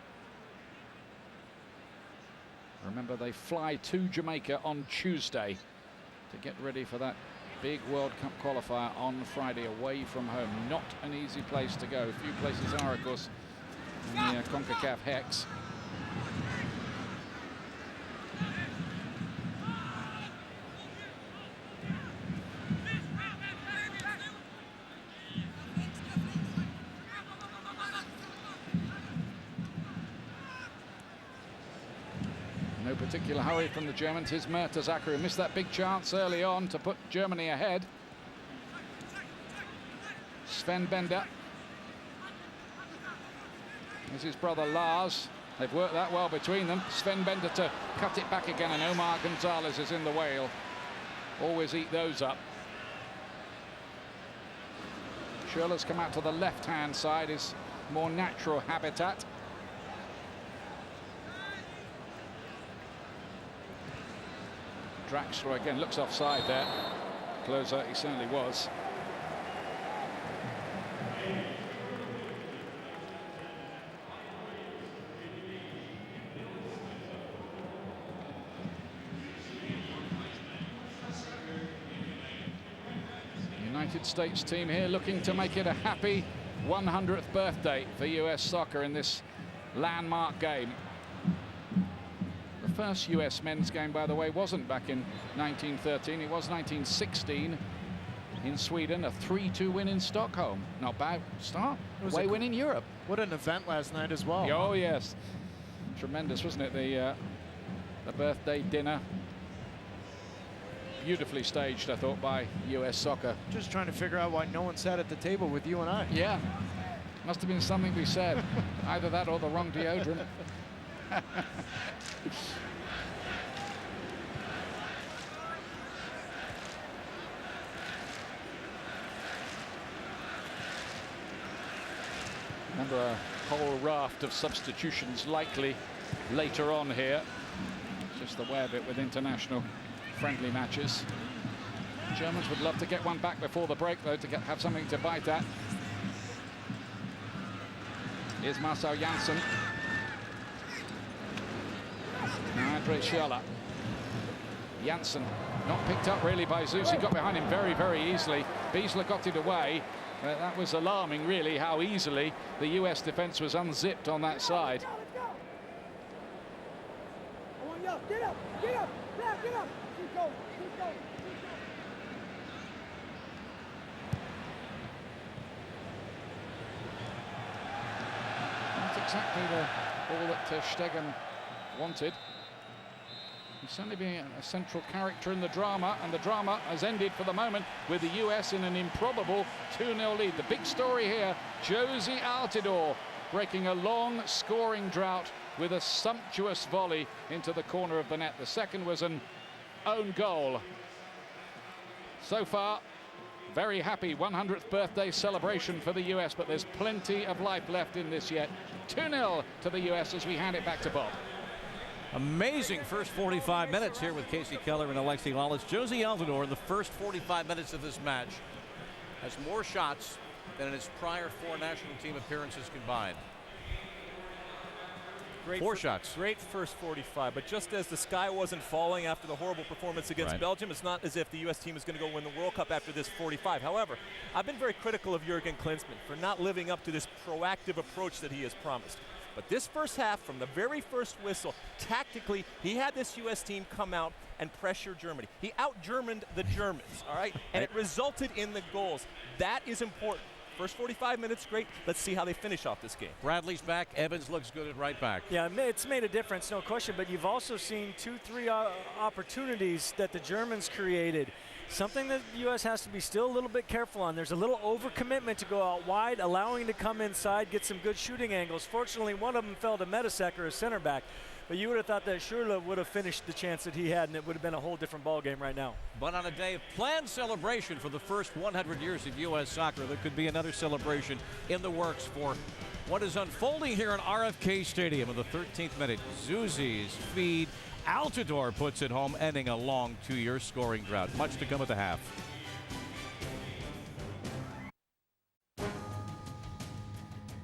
[SPEAKER 4] Remember, they fly to Jamaica on Tuesday to get ready for that big World Cup qualifier on Friday away from home. Not an easy place to go. Few places are, of course, in the CONCACAF hex. No particular hurry from the Germans. Here's Mertesacker, who missed that big chance early on to put Germany ahead. Sven Bender. Here's his brother Lars. They've worked that well between them. Sven Bender to cut it back again, and Omar Gonzalez is in the whale. Always eat those up. Schürrle's come out to the left-hand side, his more natural habitat. Draxler again looks offside there. Closer, he certainly was. United States team here looking to make it a happy 100th birthday for US soccer in this landmark game. The first US men's game, by the way, wasn't back in 1913. It was 1916 in Sweden, a 3-2 win in Stockholm. Not bad start. Away win in Europe.
[SPEAKER 20] What an event last night as well.
[SPEAKER 4] Oh, yes. Tremendous, wasn't it? The birthday dinner. Beautifully staged, I thought, by US soccer.
[SPEAKER 20] Just trying to figure out why no one sat at the table with you and I.
[SPEAKER 4] Yeah. Must have been something we said. Either that or the wrong deodorant. Remember, a whole raft of substitutions likely later on here. Just the way of it with international friendly matches. Germans would love to get one back before the break, though, to have something to bite at. Here's Marcel Janssen. Now Andre Schürrle. Janssen not picked up really by Zeus. He got behind him very, very easily. Beasler got it away. That was alarming, really, how easily the US defense was unzipped on that side.
[SPEAKER 11] Get up, get up, get up. Keep going, keep going.
[SPEAKER 4] Not exactly the ball that Ter Stegen wanted. He's certainly being a central character in the drama, and the drama has ended for the moment with the US in an improbable 2-0 lead. The big story here, Josie Altidore breaking a long scoring drought with a sumptuous volley into the corner of the net. The second was an own goal. So far, very happy 100th birthday celebration for the US, but there's plenty of life left in this yet. 2-0 to the US as we hand it back to Bob.
[SPEAKER 1] Amazing first 45 minutes here with Casey Keller and Alexi Lalas. Josie Altidore in the first 45 minutes of this match has more shots than in his prior 4 national team appearances combined. Four shots.
[SPEAKER 2] Great first 45, but just as the sky wasn't falling after the horrible performance against Belgium, it's not as if the U.S. team is going to go win the World Cup after this 45. However, I've been very critical of Jurgen Klinsmann for not living up to this proactive approach that he has promised. But this first half, from the very first whistle, tactically, he had this U.S. team come out and pressure Germany. He out-Germaned the Germans, all right? And it resulted in the goals. That is important First 45 minutes, great. Let's see how they finish off this game.
[SPEAKER 1] Bradley's back. Evans looks good at right back.
[SPEAKER 3] Yeah, it's made a difference, no question, but you've also seen 2-3 opportunities that the Germans created. Something that the U.S. has to be still a little bit careful on. There's a little overcommitment to go out wide, allowing to come inside, get some good shooting angles. Fortunately, one of them fell to Mertesacker, a center back. But you would have thought that Schürrle would have finished the chance that he had, and it would have been a whole different ball game right now.
[SPEAKER 1] But on a day of planned celebration for the first 100 years of U.S. soccer, there could be another celebration in the works for what is unfolding here in RFK Stadium in the 13th minute. Zuzi's feed. Altidore puts it home, ending a long 2-year scoring drought. Much to come at the half.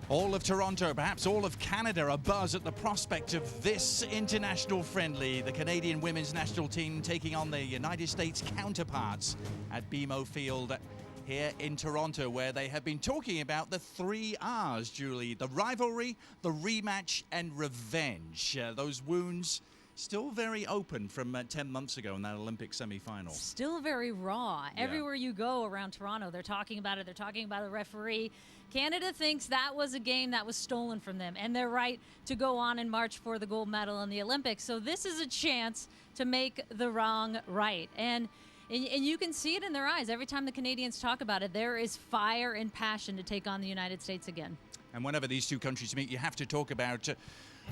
[SPEAKER 21] All of Toronto, perhaps all of Canada, are abuzz at the prospect of this international friendly. The Canadian women's national team taking on their United States counterparts at BMO Field here in Toronto, where they have been talking about the 3 R's, Julie. The rivalry, the rematch, and revenge. Those wounds still very open from 10 months ago in that Olympic semifinal.
[SPEAKER 22] Still very raw.
[SPEAKER 21] Yeah.
[SPEAKER 22] Everywhere you go around Toronto, they're talking about it. They're talking about the referee. Canada thinks that was a game that was stolen from them, and they're right to go on and march for the gold medal in the Olympics. So this is a chance to make the wrong right. And you can see it in their eyes. Every time the Canadians talk about it, there is fire and passion to take on the United States again.
[SPEAKER 21] And whenever these two countries meet, you have to talk about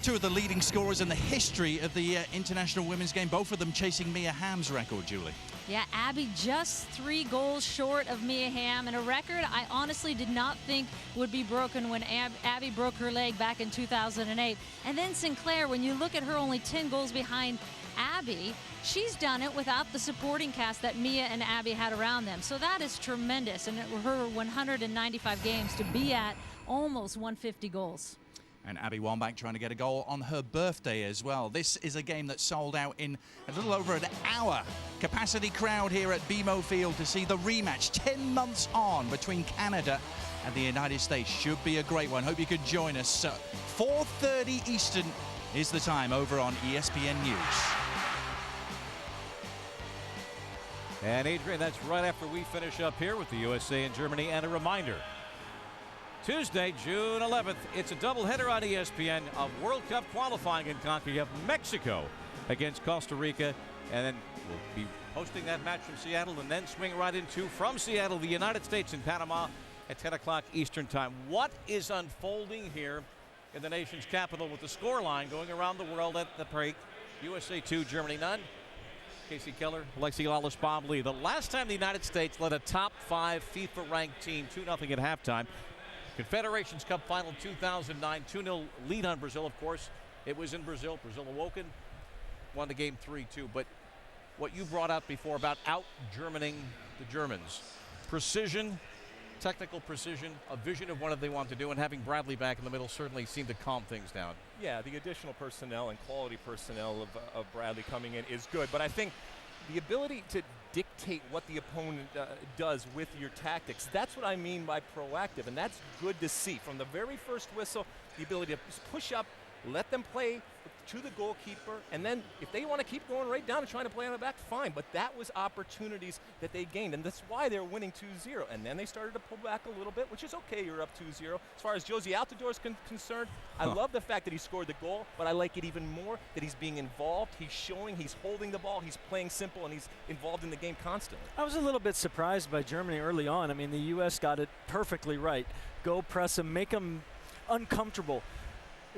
[SPEAKER 21] two of the leading scorers in the history of the international women's game, both of them chasing Mia Hamm's record, Julie.
[SPEAKER 22] Yeah, Abby just 3 goals short of Mia Hamm, and a record I honestly did not think would be broken when Abby broke her leg back in 2008. And then Sinclair, when you look at her only 10 goals behind Abby, she's done it without the supporting cast that Mia and Abby had around them. So that is tremendous, and her 195 games to be at almost 150 goals.
[SPEAKER 21] And Abby Wambach trying to get a goal on her birthday as well. This is a game that sold out in a little over an hour. Capacity crowd here at BMO Field to see the rematch 10 months on between Canada and the United States. Should be a great one. Hope you could join us. 4:30 Eastern is the time over on ESPN News.
[SPEAKER 1] And Adrian, that's right after we finish up here with the USA and Germany. And a reminder, Tuesday, June 11th, it's a doubleheader on ESPN of World Cup qualifying in CONCACAF. Mexico against Costa Rica, and then we'll be hosting that match from Seattle, and then swing right into, from Seattle, the United States and Panama at 10 o'clock Eastern time. What is unfolding here in the nation's capital with the scoreline going around the world at the break? USA 2, Germany none. Casey Keller, Lexi Lawless, Bob Lee. The last time the United States led a top 5 FIFA-ranked team 2-0 at halftime. Confederations Cup final 2009, 2-0 lead on Brazil, of course. It was in Brazil. Brazil awoken, won the game 3-2. But what you brought up before about out-Germaning the Germans. Precision, technical precision, a vision of what they want to do, and having Bradley back in the middle certainly seemed to calm things down.
[SPEAKER 2] Yeah, the additional personnel and quality personnel of Bradley coming in is good, but I think the ability to dictate what the opponent does with your tactics, that's what I mean by proactive, and that's good to see. From the very first whistle, the ability to push up, let them play to the goalkeeper, and then if they want to keep going right down and trying to play on the back, fine, but that was opportunities that they gained, and that's why they're winning 2-0, and then they started to pull back a little bit, which is okay, you're up 2-0. As far as Josie Altidore is concerned, I love the fact that he scored the goal, but I like it even more that he's being involved, he's showing, he's holding the ball, he's playing simple, and he's involved in the game constantly.
[SPEAKER 3] I was a little bit surprised by Germany early on. I mean, the U.S. got it perfectly right. Go press them, make them uncomfortable.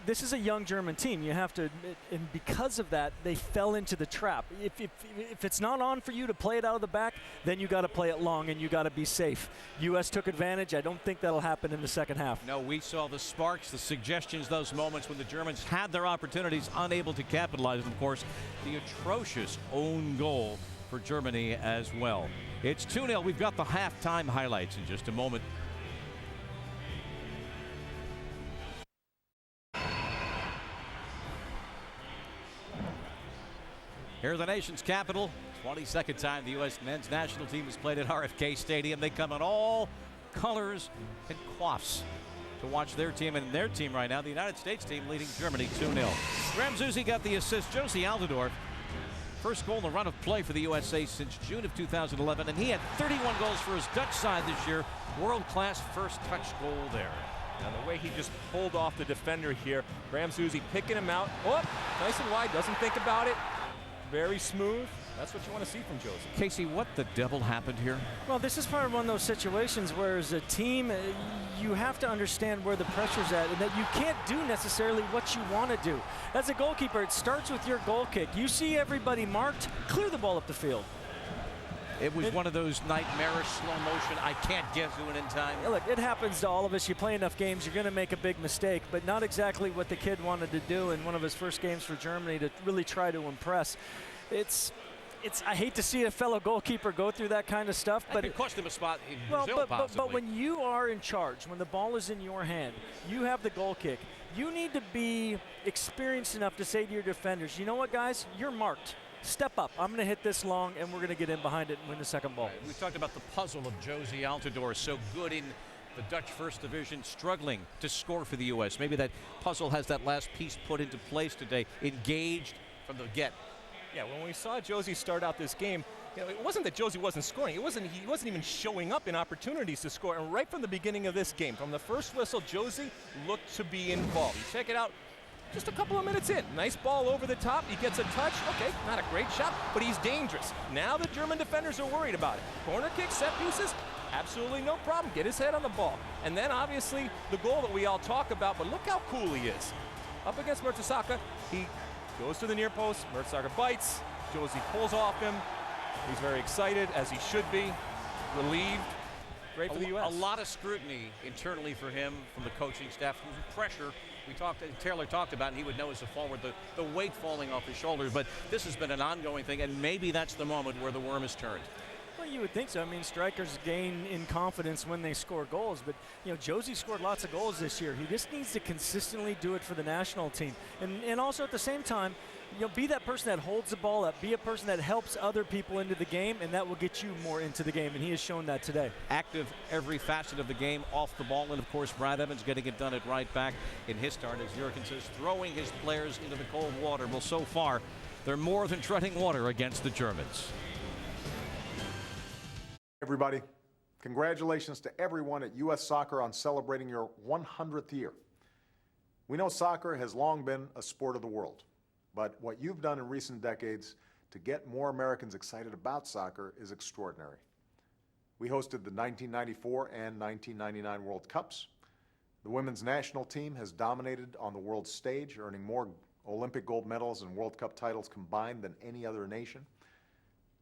[SPEAKER 3] This is a young German team. You have to admit, and because of that, they fell into the trap. If it's not on for you to play it out of the back, then you got to play it long and you got to be safe. U.S. took advantage. I don't think that'll happen in the second half.
[SPEAKER 1] No, we saw the sparks, the suggestions, those moments when the Germans had their opportunities, unable to capitalize. And of course, the atrocious own goal for Germany as well. It's 2-0. We've got the halftime highlights in just a moment. Here in the nation's capital, 22nd time the U.S. men's national team has played at RFK Stadium. They come in all colors and coiffs to watch their team, and their team right now, the United States team, leading Germany 2-0. Graham Zusi got the assist. Josie Altidore, First goal in the run of play for the USA since June of 2011, and he had 31 goals for his Dutch side this year. World-class first touch goal there.
[SPEAKER 2] And the way he just pulled off the defender here, Graham Zusi picking him out. Oh, nice and wide, doesn't think about it. Very smooth. That's what you want to see from Josie.
[SPEAKER 1] Casey, what the devil happened here?
[SPEAKER 3] Well, this is probably one of those situations where as a team, you have to understand where the pressure's at and that you can't do necessarily what you want to do. As a goalkeeper, it starts with your goal kick. You see everybody marked, clear the ball up the field.
[SPEAKER 1] It was one of those nightmarish slow motion, I can't get to it in time.
[SPEAKER 3] Yeah, look, it happens to all of us. You play enough games, you're going to make a big mistake, but not exactly what the kid wanted to do in one of his first games for Germany to really try to impress. I hate to see a fellow goalkeeper go through that kind of stuff, but
[SPEAKER 1] it cost him a spot in
[SPEAKER 3] Brazil,
[SPEAKER 1] possibly.
[SPEAKER 3] But when you are in charge, when the ball is in your hand, you have the goal kick. You need to be experienced enough to say to your defenders, you know what, guys, you're marked. Step up. I'm going to hit this long, and we're going to get in behind it and win the second ball.
[SPEAKER 1] We talked about the puzzle of Josie Altidore, so good in the Dutch First Division, struggling to score for the U.S. Maybe that puzzle has that last piece put into place today, engaged from the get.
[SPEAKER 2] Yeah, when we saw Josie start out this game, it wasn't that Josie wasn't scoring. He wasn't even showing up in opportunities to score. And right from the beginning of this game, from the first whistle, Josie looked to be involved. You check it out. Just a couple of minutes in. Nice ball over the top. He gets a touch. Okay, not a great shot, but he's dangerous. Now the German defenders are worried about it. Corner kicks, set pieces, absolutely no problem. Get his head on the ball. And then obviously the goal that we all talk about, but look how cool he is. Up against Mertesacker, he goes to the near post. Mertesacker bites. Josie pulls off him. He's very excited, as he should be. Relieved. Great for the U.S.
[SPEAKER 1] A lot of scrutiny internally for him from the coaching staff. Pressure. Taylor talked about, and he would know as a forward, the weight falling off his shoulders. But this has been an ongoing thing, and maybe that's the moment where the worm is turned.
[SPEAKER 3] Well, you would think so. I mean, strikers gain in confidence when they score goals. But, you know, Josie scored lots of goals this year. He just needs to consistently do it for the national team. And also at the same time, you know, be that person that holds the ball up. Be a person that helps other people into the game, and that will get you more into the game. And he has shown that today.
[SPEAKER 1] Active every facet of the game, off the ball. And, of course, Brad Evans getting it done at right back in his start, as Jurgen says, throwing his players into the cold water. Well, so far, they're more than treading water against the Germans.
[SPEAKER 7] Everybody, congratulations to everyone at U.S. Soccer on celebrating your 100th year. We know soccer has long been a sport of the world, but what you've done in recent decades to get more Americans excited about soccer is extraordinary. We hosted the 1994 and 1999 World Cups. The women's national team has dominated on the world stage, earning more Olympic gold medals and World Cup titles combined than any other nation.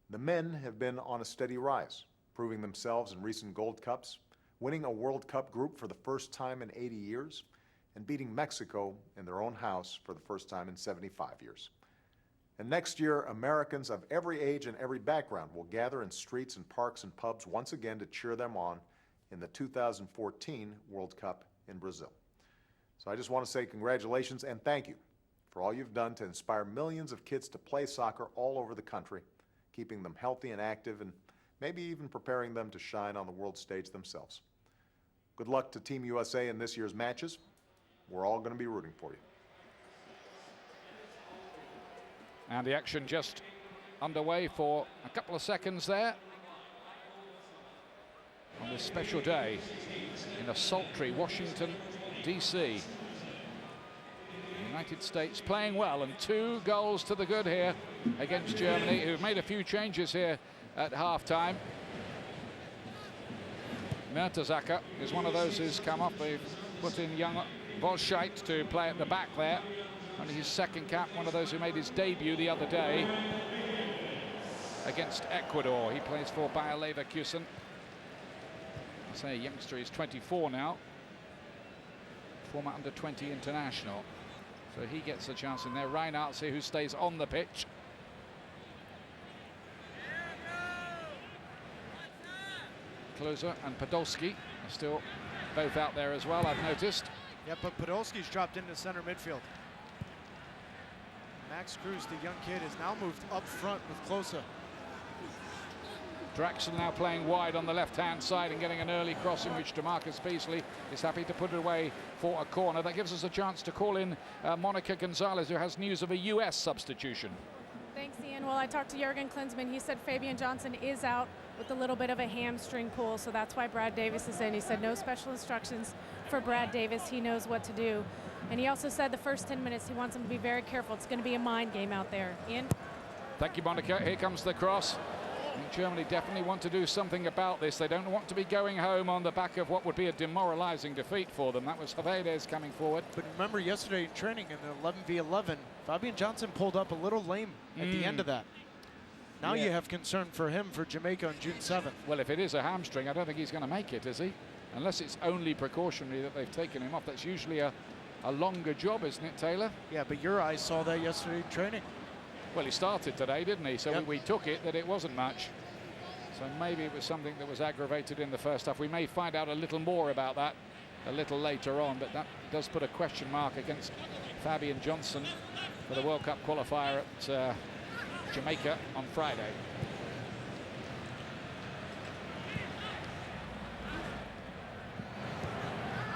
[SPEAKER 7] The men have been on a steady rise, proving themselves in recent Gold Cups, winning a World Cup group for the first time in 80 years, and beating Mexico in their own house for the first time in 75 years. And next year, Americans of every age and every background will gather in streets and parks and pubs once again to cheer them on in the 2014 World Cup in Brazil. So I just want to say congratulations and thank you for all you've done to inspire millions of kids to play soccer all over the country, keeping them healthy and active, and maybe even preparing them to shine on the world stage themselves. Good luck to Team USA in this year's matches. We're all going to be rooting for you.
[SPEAKER 4] And the action just underway for a couple of seconds there on this special day in a sultry Washington, D.C. United States playing well, and 2 goals to the good here against Germany, who've made a few changes here at halftime. Mertesacker is one of those who's come up. They've put in young Volscheit to play at the back there. Only his second cap, one of those who made his debut the other day against Ecuador. He plays for Bayer Leverkusen. I say a youngster, he's 24 now. Former under-20 international. So he gets a chance in there. Reinhardt, who stays on the pitch. Klose and Podolski are still both out there as well, I've noticed.
[SPEAKER 5] Yeah, but Podolski's dropped into center midfield. Max Cruz, the young kid, has now moved up front with Klose.
[SPEAKER 4] Draxler now playing wide on the left-hand side and getting an early crossing, which DeMarcus Beasley is happy to put it away for a corner. That gives us a chance to call in Monica Gonzalez, who has news of a U.S. substitution.
[SPEAKER 6] Thanks, Thanks, Ian. Well, I talked to Jurgen Klinsmann. He said Fabian Johnson is out with a little bit of a hamstring pull, so that's why Brad Davis is in. He said no special instructions for Brad Davis. He knows what to do. And he also said the first 10 minutes he wants him to be very careful. It's going to be a mind game out there. Ian?
[SPEAKER 4] Thank you, Monica. Here comes the cross. I think Germany definitely want to do something about this. They don't want to be going home on the back of what would be a demoralizing defeat for them. That was Javedes coming forward.
[SPEAKER 20] But remember yesterday in training in the 11v11, Fabian Johnson pulled up a little lame at the end of that. Now you have concern for him for Jamaica on June 7th.
[SPEAKER 4] Well, if it is a hamstring, I don't think he's going to make it, is he? Unless it's only precautionary that they've taken him off. That's usually a longer job, isn't it, Taylor?
[SPEAKER 20] Yeah, but your eyes saw that yesterday in training.
[SPEAKER 4] Well, he started today, didn't he? So we took it that it wasn't much. So maybe it was something that was aggravated in the first half. We may find out a little more about that a little later on, but that does put a question mark against Fabian Johnson for the World Cup qualifier at Jamaica on Friday.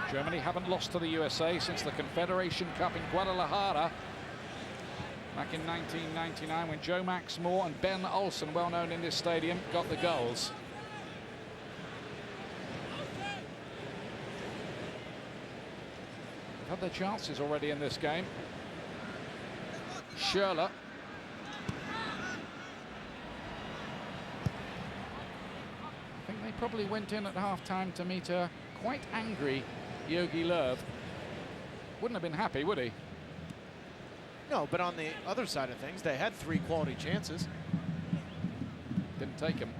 [SPEAKER 4] Germany haven't lost to the USA since the Confederation Cup in Guadalajara back in 1999 when Joe Max Moore and Ben Olsen, well known in this stadium, got the goals. They've had their chances already in this game. Schürrle. I think they probably went in at half-time to meet a quite angry Jogi Löw. Wouldn't have been happy, would he?
[SPEAKER 20] No, but on the other side of things, they had 3 quality chances.
[SPEAKER 4] Didn't take them.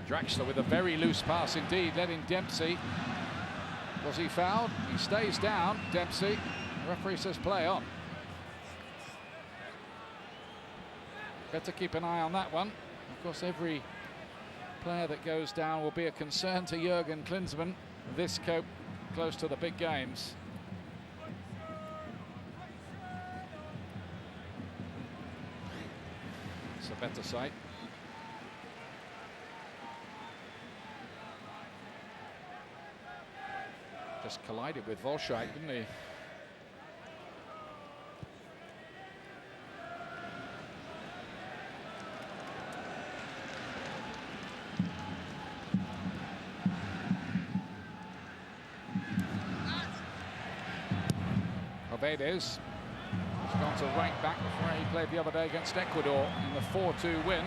[SPEAKER 4] Draxler with a very loose pass indeed, led in Dempsey. Was he fouled? He stays down, Dempsey. The referee says play on. Better keep an eye on that one. Of course, every player that goes down will be a concern to Jurgen Klinsmann this close to the big games. It's a better sight. Just collided with Volscheit, didn't he? Javedes has gone to right back before he played the other day against Ecuador in the 4-2 win.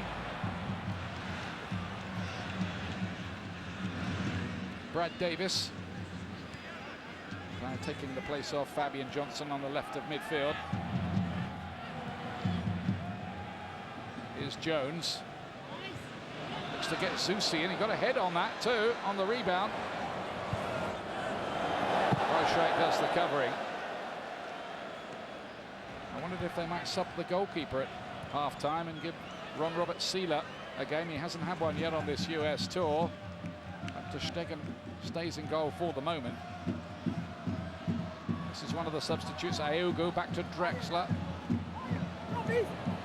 [SPEAKER 4] Brad Davis taking the place of Fabian Johnson on the left of midfield. Here's Jones. Looks to get Zusi, and he got a head on that too, on the rebound. Volscheit does the covering. I wondered if they might sub the goalkeeper at half-time and give Ron Robert Seeler a game. He hasn't had one yet on this US tour. Ter Stegen stays in goal for the moment. This is one of the substitutes. Aogo back to Draxler.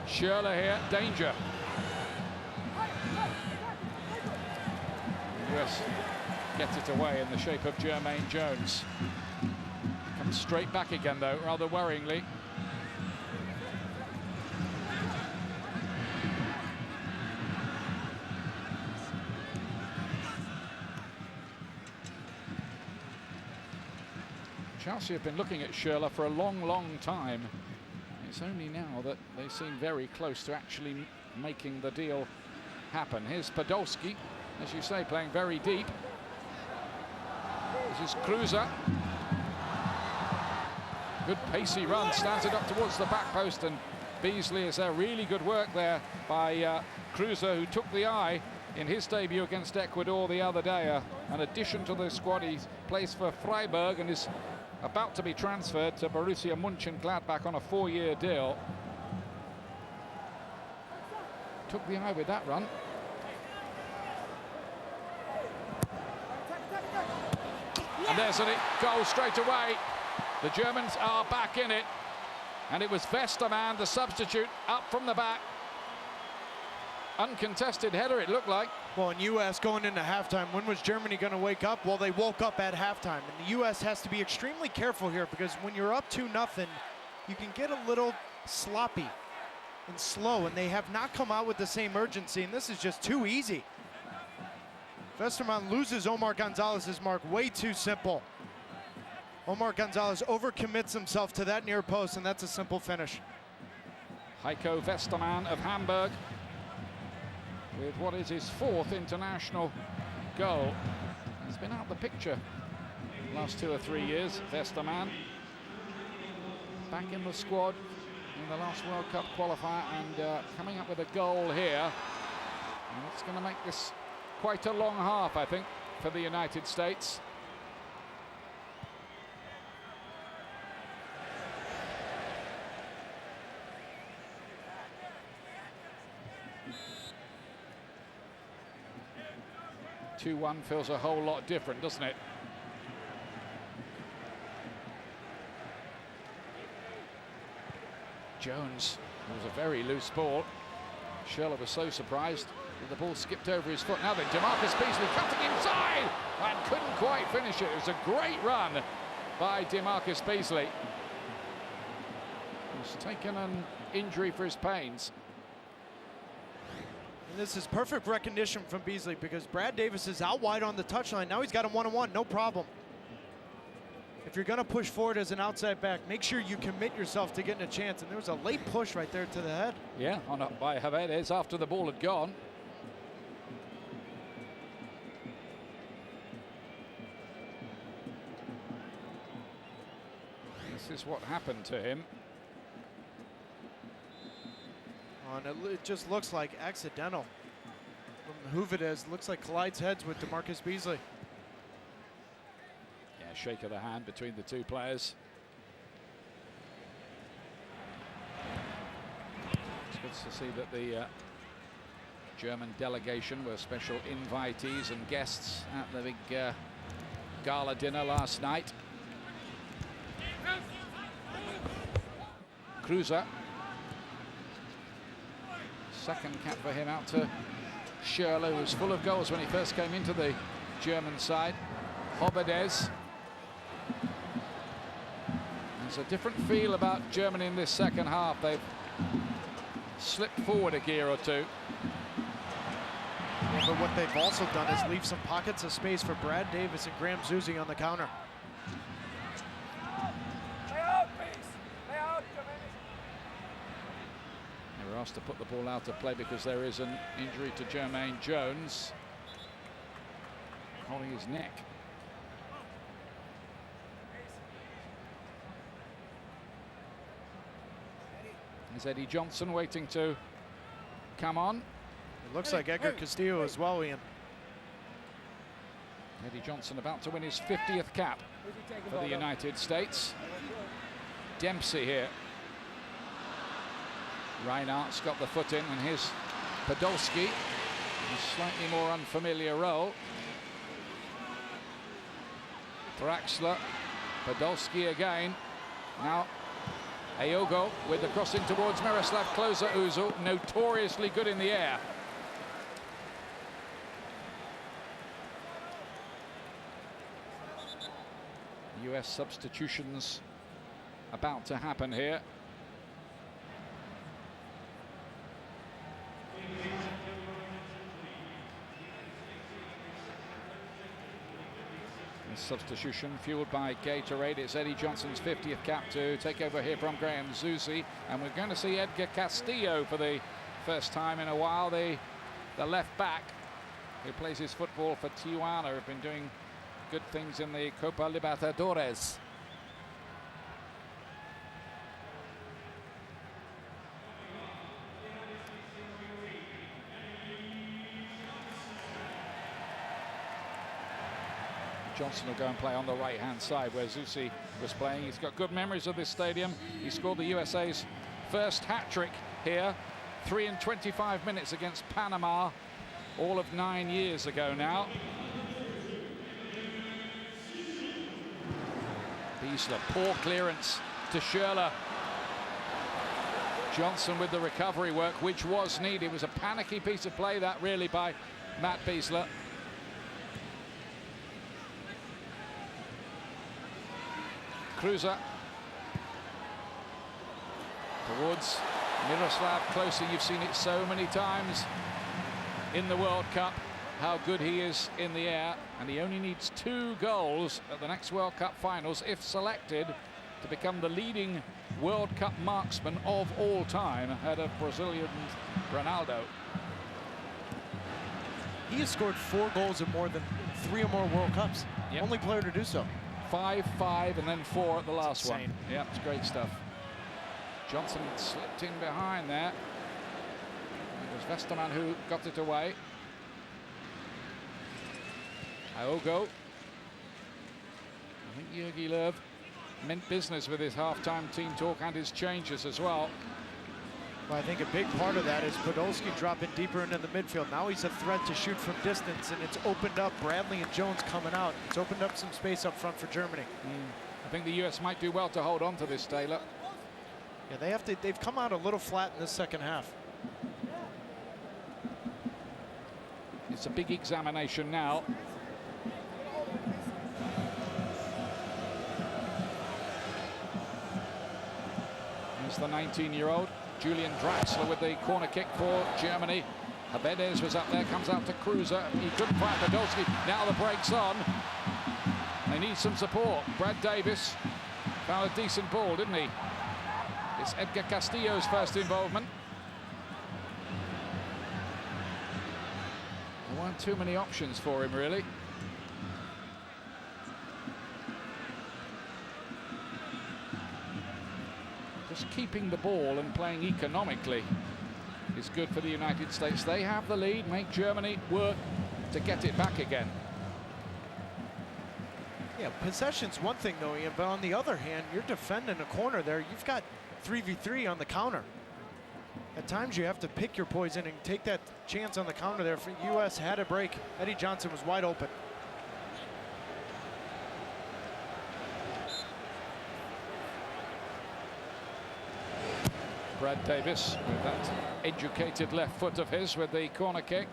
[SPEAKER 4] Schürrle here, danger. US gets it away in the shape of Jermaine Jones. Comes straight back again though, rather worryingly. Chelsea have been looking at Schürrle for a long, long time. It's only now that they seem very close to actually making the deal happen. Here's Podolski, as you say, playing very deep. This is Kruse. Good pacey run, stands it up towards the back post, and Beasley is there. Really good work there by Kruse, who took the eye in his debut against Ecuador the other day. An addition to the squad. He plays for Freiburg and is about to be transferred to Borussia Mönchengladbach on a 4-year deal. Took the eye with that run. And there's a goal straight away. The Germans are back in it. And it was Westermann, the substitute, up from the back. Uncontested header, it looked like.
[SPEAKER 20] Well, in U.S. going into halftime, when was Germany going to wake up? Well, they woke up at halftime. And the U.S. has to be extremely careful here because when you're up 2-0, you can get a little sloppy and slow, and they have not come out with the same urgency, and this is just too easy. Westerman loses Omar Gonzalez's mark, way too simple. Omar Gonzalez overcommits himself to that near post, and that's a simple finish.
[SPEAKER 4] Heiko Westerman of Hamburg with what is his 4th international goal. He's been out the picture the last 2 or 3 years, Westerman. Back in the squad in the last World Cup qualifier, and coming up with a goal here. And it's going to make this quite a long half, I think, for the United States. (2-1) feels a whole lot different, doesn't it? Jones, it was a very loose ball. Schürrle was so surprised that the ball skipped over his foot. Now then, DeMarcus Beasley cutting inside and couldn't quite finish it. It was a great run by DeMarcus Beasley. He's taken an injury for his pains.
[SPEAKER 20] And this is perfect recognition from Beasley, because Brad Davis is out wide on the touchline. Now he's got him one-on-one, no problem. If you're going to push forward as an outside back, make sure you commit yourself to getting a chance. And there was a late push right there to the head.
[SPEAKER 4] Yeah, by Javedes after the ball had gone. This is what happened to him.
[SPEAKER 20] Oh, and it just looks like accidental. From Javedes, looks like collides heads with DeMarcus Beasley.
[SPEAKER 4] Yeah, shake of the hand between the two players. It's good to see that the German delegation were special invitees and guests at the big gala dinner last night. Kruse. Second cap for him, out to Schürrle, who was full of goals when he first came into the German side. Javedes. There's a different feel about Germany in this second half. They've slipped forward a gear or two.
[SPEAKER 20] Yeah, but what they've also done is leave some pockets of space for Brad Davis and Graham Zusi on the counter.
[SPEAKER 4] They were asked to put the ball out of play because there is an injury to Jermaine Jones, holding his neck. Is Eddie Johnson waiting to come on?
[SPEAKER 20] It looks like Edgar Castillo as well, Ian.
[SPEAKER 4] Eddie Johnson about to win his 50th cap for the United States. Dempsey here. Reinhardt's got the foot in, and here's Podolski, a slightly more unfamiliar role. Draxler, Podolski again. Now Ayogo with the crossing towards Miroslav Klose, who's notoriously good in the air. US substitutions about to happen here. Substitution fueled by Gatorade. It's Eddie Johnson's 50th cap to take over here from Graham Zusi, and we're going to see Edgar Castillo for the first time in a while, the left back who plays his football for Tijuana, have been doing good things in the Copa Libertadores. Johnson will go and play on the right-hand side where Zusi was playing. He's got good memories of this stadium. He scored the USA's first hat-trick here, 3 in 25 minutes against Panama, all of 9 years ago now. Beasley, poor clearance to Schürrle. Johnson with the recovery work, which was needed. It was a panicky piece of play, that really, by Matt Beasley. Kruse. towards Miroslav Klose. You've seen it so many times in the World Cup, how good he is in the air, and he only needs 2 goals at the next World Cup finals, if selected, to become the leading World Cup marksman of all time, ahead of Brazilian Ronaldo.
[SPEAKER 20] He has scored 4 goals in more than 3 or more World Cups.
[SPEAKER 4] Yep.
[SPEAKER 20] Only player to do so.
[SPEAKER 4] 5, 5, and then 4 at the last one.
[SPEAKER 20] insane.
[SPEAKER 4] Yeah, it's great stuff. Johnson slipped in behind there. It was Westerman who got it away. Aogo. I think Jürgi Löw meant business with his halftime team talk and his changes as well.
[SPEAKER 20] Well, I think a big part of that is Podolski dropping deeper into the midfield. Now he's a threat to shoot from distance, and it's opened up Bradley and Jones coming out. It's opened up some space up front for Germany.
[SPEAKER 4] I think the US might do well to hold on to this, Taylor.
[SPEAKER 20] Yeah, they've come out a little flat in this second half.
[SPEAKER 4] It's a big examination now. Here's the 19-year-old. Julian Draxler with the corner kick for Germany. Abedes was up there, comes out to Cruiser. He couldn't find Podolski. Now the break's on. They need some support. Brad Davis found a decent ball, didn't he? It's Edgar Castillo's first involvement. There weren't too many options for him, really. Just keeping the ball and playing economically is good for the United States. They have the lead, make Germany work to get it back again.
[SPEAKER 20] Yeah, possession's one thing, though, Ian, but on the other hand, you're defending a corner there. You've got 3v3 on the counter. At times, you have to pick your poison and take that chance on the counter there. For U.S. had a break. Eddie Johnson was wide open.
[SPEAKER 4] Brad Davis with that educated left foot of his with the corner kick.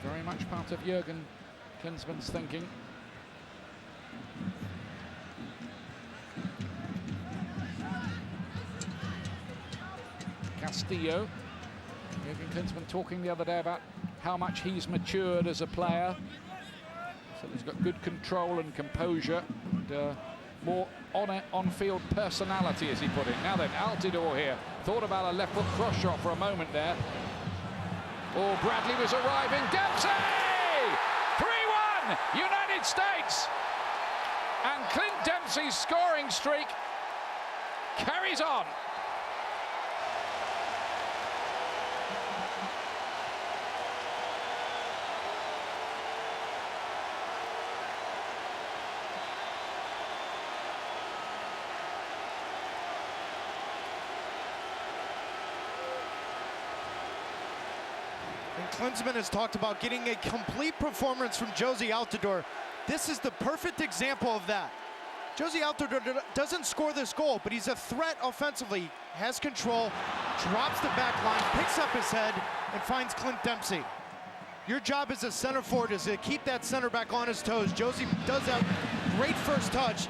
[SPEAKER 4] Very much part of Jurgen Klinsmann's thinking. Castillo. Jurgen Klinsmann talking the other day about how much he's matured as a player. So he's got good control and composure, and more on-field personality, as he put it. Now then, Altidore here. Thought about a left foot cross shot for a moment there. Oh, Bradley was arriving. Dempsey! 3-1, United States! And Clint Dempsey's scoring streak carries on.
[SPEAKER 20] Klinsmann has talked about getting a complete performance from Jozy Altidore. This is the perfect example of that. Jozy Altidore doesn't score this goal, but he's a threat offensively. Has control, drops the back line, picks up his head, and finds Clint Dempsey. Your job as a center forward is to keep that center back on his toes. Jozy does that great first touch,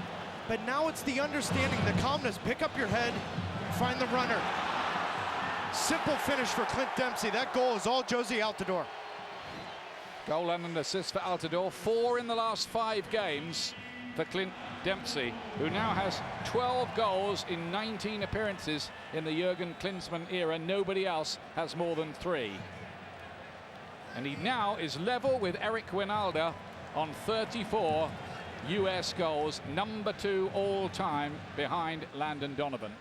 [SPEAKER 20] but now it's the understanding, the calmness. Pick up your head and find the runner. Simple finish for Clint Dempsey. That goal is all Jozy Altidore.
[SPEAKER 4] Goal and an assist for Altidore. 4 in the last 5 games for Clint Dempsey, who now has 12 goals in 19 appearances in the Jurgen Klinsmann era. Nobody else has more than 3. And he now is level with Eric Wijnaldum on 34 US goals, number 2 all time behind Landon Donovan.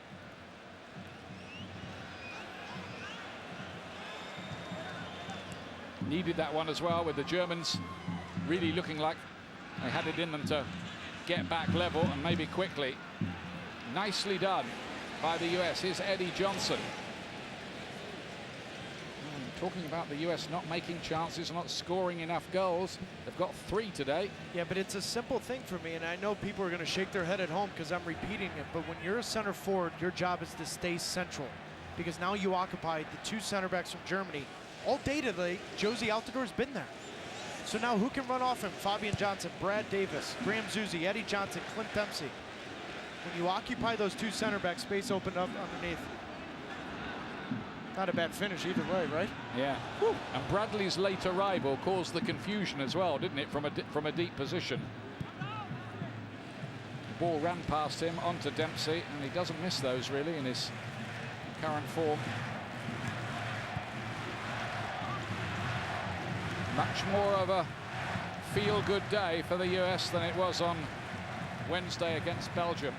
[SPEAKER 4] Needed that one as well, with the Germans really looking like they had it in them to get back level, and maybe quickly. Nicely done by the US. Here's Eddie Johnson. Talking about the US not making chances, not scoring enough goals. They've got 3 today.
[SPEAKER 20] Yeah, but it's a simple thing for me, and I know people are going to shake their head at home because I'm repeating it, but when you're a center forward, your job is to stay central, because now you occupy the 2 center backs from Germany. All day today, Jozy Altidore's been there. So now who can run off him? Fabian Johnson, Brad Davis, Graham Zusi, Eddie Johnson, Clint Dempsey. When you occupy those two center backs, space opened up underneath. Not a bad finish either way, right?
[SPEAKER 4] Yeah. Woo. And Bradley's late arrival caused the confusion as well, didn't it, from a deep position. The ball ran past him onto Dempsey, and he doesn't miss those really in his current form. Much more of a feel-good day for the US than it was on Wednesday against Belgium.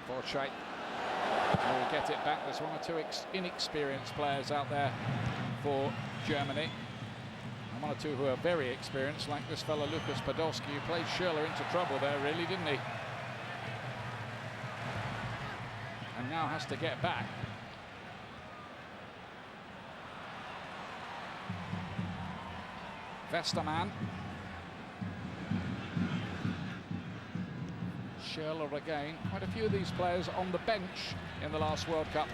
[SPEAKER 4] Borchait will get it back. There's one or two inexperienced players out there for Germany. And one or two who are very experienced, like this fellow Lukas Podolski, who played Schürrle into trouble there, really, didn't he? And now has to get back. Westermann. Schürrle again. Quite a few of these players on the bench in the last World Cup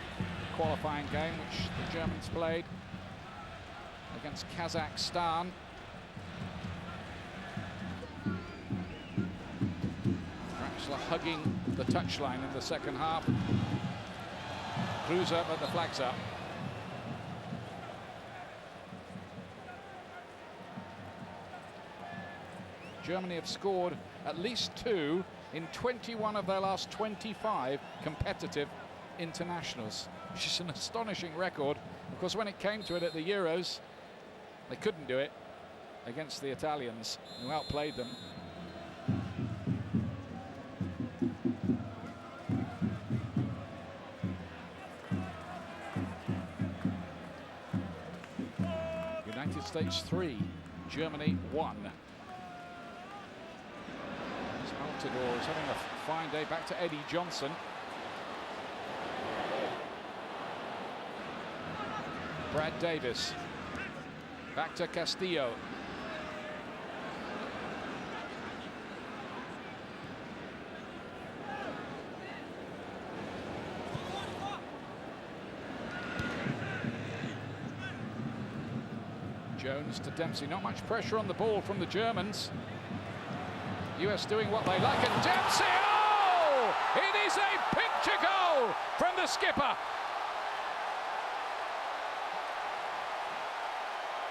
[SPEAKER 4] qualifying game, which the Germans played against Kazakhstan. Draxler hugging the touchline in the second half. Kruse, but the flag's up. Germany have scored at least 2 in 21 of their last 25 competitive internationals, which is an astonishing record. Of course, when it came to it at the Euros, they couldn't do it against the Italians, who outplayed them. United States 3, Germany 1. Altidore is having a fine day. Back to Eddie Johnson. Brad Davis. Back to Castillo. Jones to Dempsey. Not much pressure on the ball from the Germans. US doing what they like, and Dempsey, oh! It is a picture goal from the skipper.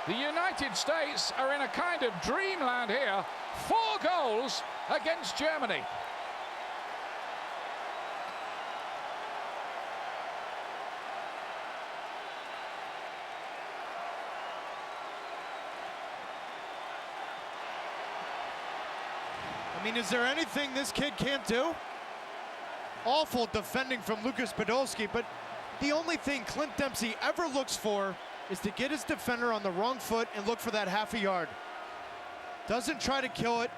[SPEAKER 4] The United States are in a kind of dreamland here. 4 goals against Germany.
[SPEAKER 20] I mean, is there anything this kid can't do? Awful defending from Lukas Podolski, but the only thing Clint Dempsey ever looks for is to get his defender on the wrong foot and look for that half a yard. Doesn't try to kill it.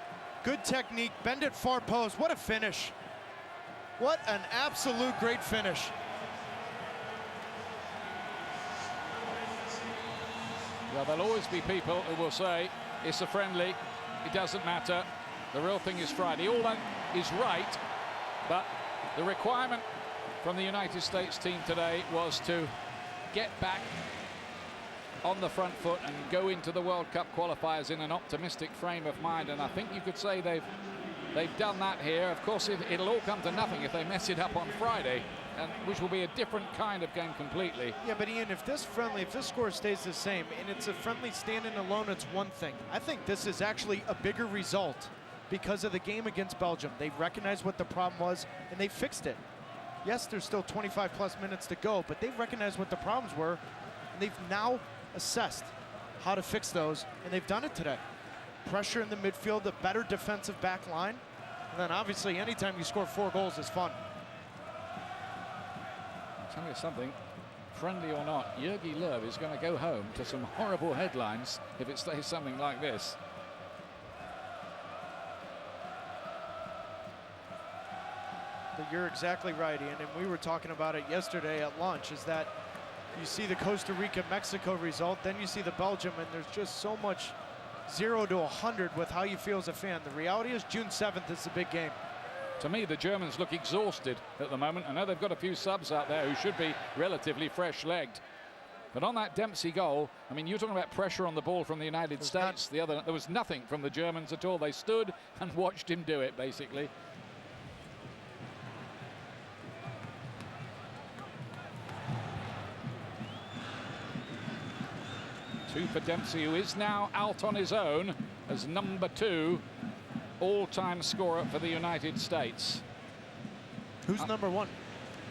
[SPEAKER 20] Good technique, bend it far post. What a finish. What an absolute great finish.
[SPEAKER 4] Well, there'll always be people who will say it's a friendly, it doesn't matter. The real thing is Friday. All that is right, but the requirement from the United States team today was to get back on the front foot and go into the World Cup qualifiers in an optimistic frame of mind, and I think you could say they've done that here. Of course, it'll all come to nothing if they mess it up on Friday, and which will be a different kind of game completely.
[SPEAKER 20] Yeah, but Ian, if this score stays the same and it's a friendly standing alone, it's one thing. I think this is actually a bigger result because of the game against Belgium. They recognized what the problem was and they fixed it. Yes, there's still 25 plus minutes to go, but they've recognized what the problems were and they've now assessed how to fix those, and they've done it today. Pressure in the midfield, a better defensive back line, and then obviously anytime you score 4 goals is fun.
[SPEAKER 4] I'll tell you something, friendly or not, Jürgen Löw is going to go home to some horrible headlines if it stays something like this.
[SPEAKER 20] But you're exactly right, Ian, and we were talking about it yesterday at lunch, is that you see the Costa Rica-Mexico result, then you see the Belgium, and there's just so much 0 to 100 with how you feel as a fan. The reality is June 7th is the big game.
[SPEAKER 4] To me, the Germans look exhausted at the moment. I know they've got a few subs out there who should be relatively fresh-legged. But on that Dempsey goal, I mean, you're talking about pressure on the ball from the United States. There was nothing from the Germans at all. They stood and watched him do it, basically. Two for Dempsey, who is now out on his own as #2 all-time scorer for the United States.
[SPEAKER 20] Who's number 1?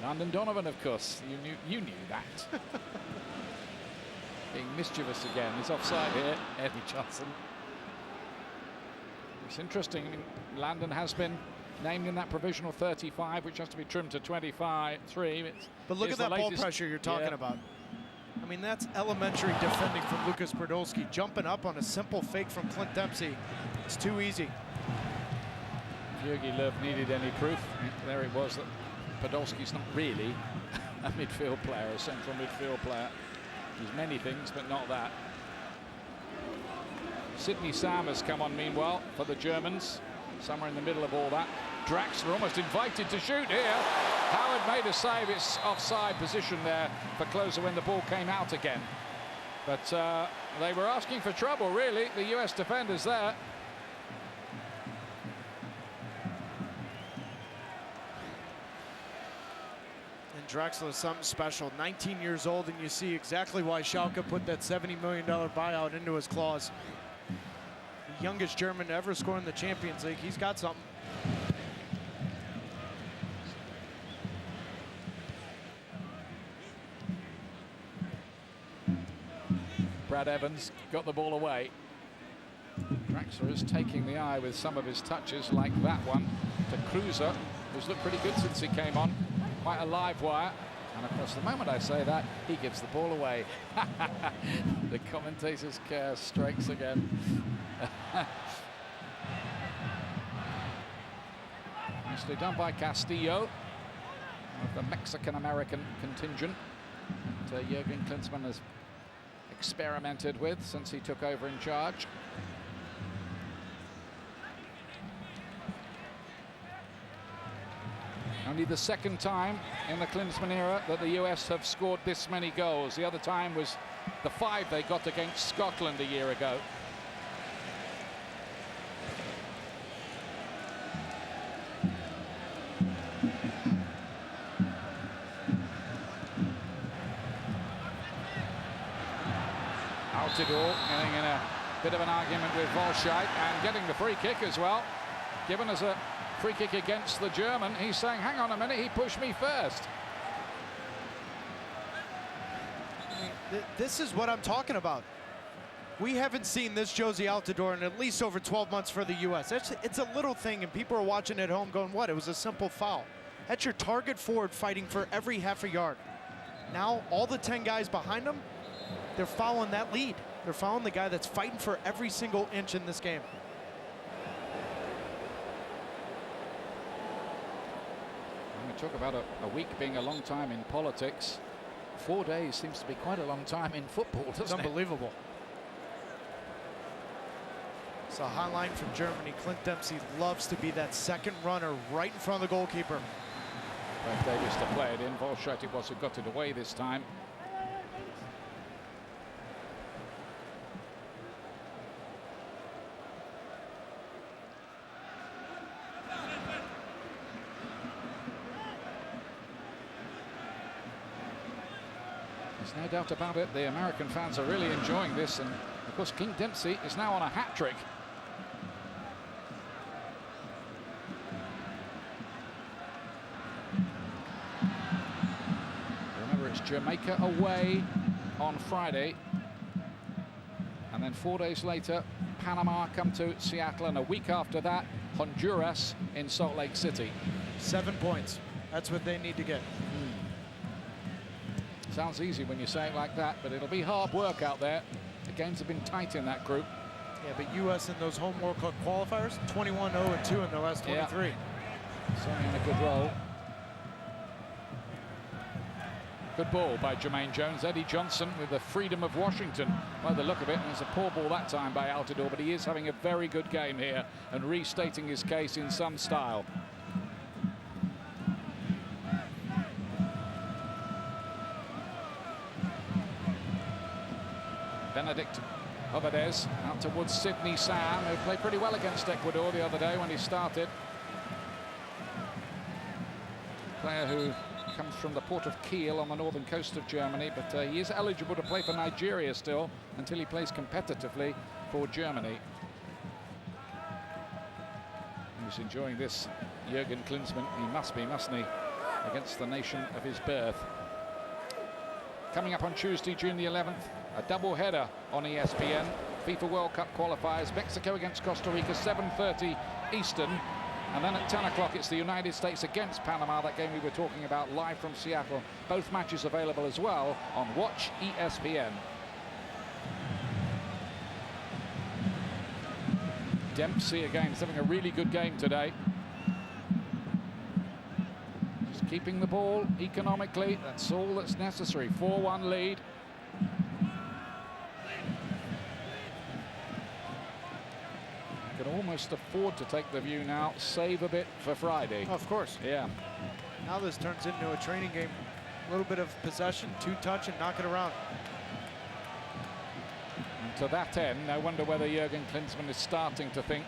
[SPEAKER 4] Landon Donovan, of course. You knew that. Being mischievous again. He's offside here, Eddie Johnson. It's interesting. I mean, Landon has been named in that provisional 35, which has to be trimmed to 23.
[SPEAKER 20] But look at that ball pressure you're talking about. I mean, that's elementary defending from Lucas Podolski. Jumping up on a simple fake from Clint Dempsey. It's too easy.
[SPEAKER 4] If Jogi Löw needed any proof, there it was that Podolski's not really a midfield player, a central midfield player. He's many things, but not that. Sidney Sam has come on, meanwhile, for the Germans. Somewhere in the middle of all that. Draxler almost invited to shoot here. Howard made a save. It's offside position there for Klose when the ball came out again. But they were asking for trouble, really, the US defenders there.
[SPEAKER 20] Draxler is something special, 19 years old, and you see exactly why Schalke put that $70 million buyout into his clause. The youngest German to ever score in the Champions League. He's got something.
[SPEAKER 4] Brad Evans got the ball away. Draxler is taking the eye with some of his touches, like that one to Kruse, who's looked pretty good since he came on. Quite a live wire, and of course the moment I say that, he gives the ball away. The commentator's care strikes again. Nicely done by Castillo of the Mexican-American contingent that Jurgen Klinsmann has experimented with since he took over in charge. Only the second time in the Klinsmann era that the US have scored this many goals. The other time was the 5 they got against Scotland a year ago. Altidore getting in a bit of an argument with Volscheid and getting the free kick as well. Given as a free kick against the German, he's saying, hang on a minute, he pushed me first.
[SPEAKER 20] This is what I'm talking about. We haven't seen this Jozy Altidore in at least over 12 months for the U.S. It's a little thing, and people are watching at home going, what? It was a simple foul. That's your target forward fighting for every half a yard. Now, all the 10 guys behind him, they're following that lead. They're following the guy that's fighting for every single inch in this game.
[SPEAKER 4] Talk about a week being a long time in politics. 4 days seems to be quite a long time in football, doesn't it?
[SPEAKER 20] It's unbelievable. It's a high line from Germany. Clint Dempsey loves to be that second runner right in front of the goalkeeper.
[SPEAKER 4] Brad Davis to play it in. Volscheid it was who got it away this time. There's no doubt about it. The American fans are really enjoying this, and of course Clint Dempsey is now on a hat-trick. Remember, it's Jamaica away on Friday, and then 4 days later Panama come to Seattle, and a week after that Honduras in Salt Lake City.
[SPEAKER 20] 7 points. That's what they need to get.
[SPEAKER 4] Sounds easy when you say it like that, but it'll be hard work out there. The games have been tight in that group.
[SPEAKER 20] Yeah, but U.S. in those home World Cup qualifiers, 21-0-2 in their last 23.
[SPEAKER 4] Yeah. Certainly in a good role. Good ball by Jermaine Jones. Eddie Johnson with the freedom of Washington by the look of it. And it's a poor ball that time by Altidore, but he is having a very good game here and restating his case in some style. Benedict Hovades out towards Sydney Sam, who played pretty well against Ecuador the other day when he started. Player who comes from the port of Kiel on the northern coast of Germany, but he is eligible to play for Nigeria still until he plays competitively for Germany. He's enjoying this, Jurgen Klinsmann. He must be, mustn't he, against the nation of his birth. Coming up on Tuesday, June the 11th, a double-header on ESPN. FIFA World Cup qualifiers, Mexico against Costa Rica, 7:30 Eastern. And then at 10 o'clock, it's the United States against Panama, that game we were talking about, live from Seattle. Both matches available as well on Watch ESPN. Dempsey again, is having a really good game today. Just keeping the ball economically, that's all that's necessary. 4-1 lead. Can almost afford to take the view now, save a bit for Friday.
[SPEAKER 20] Of course.
[SPEAKER 4] Yeah.
[SPEAKER 20] Now this turns into a training game. A little bit of possession, 2-touch, and knock it around.
[SPEAKER 4] And to that end, no wonder whether Jurgen Klinsmann is starting to think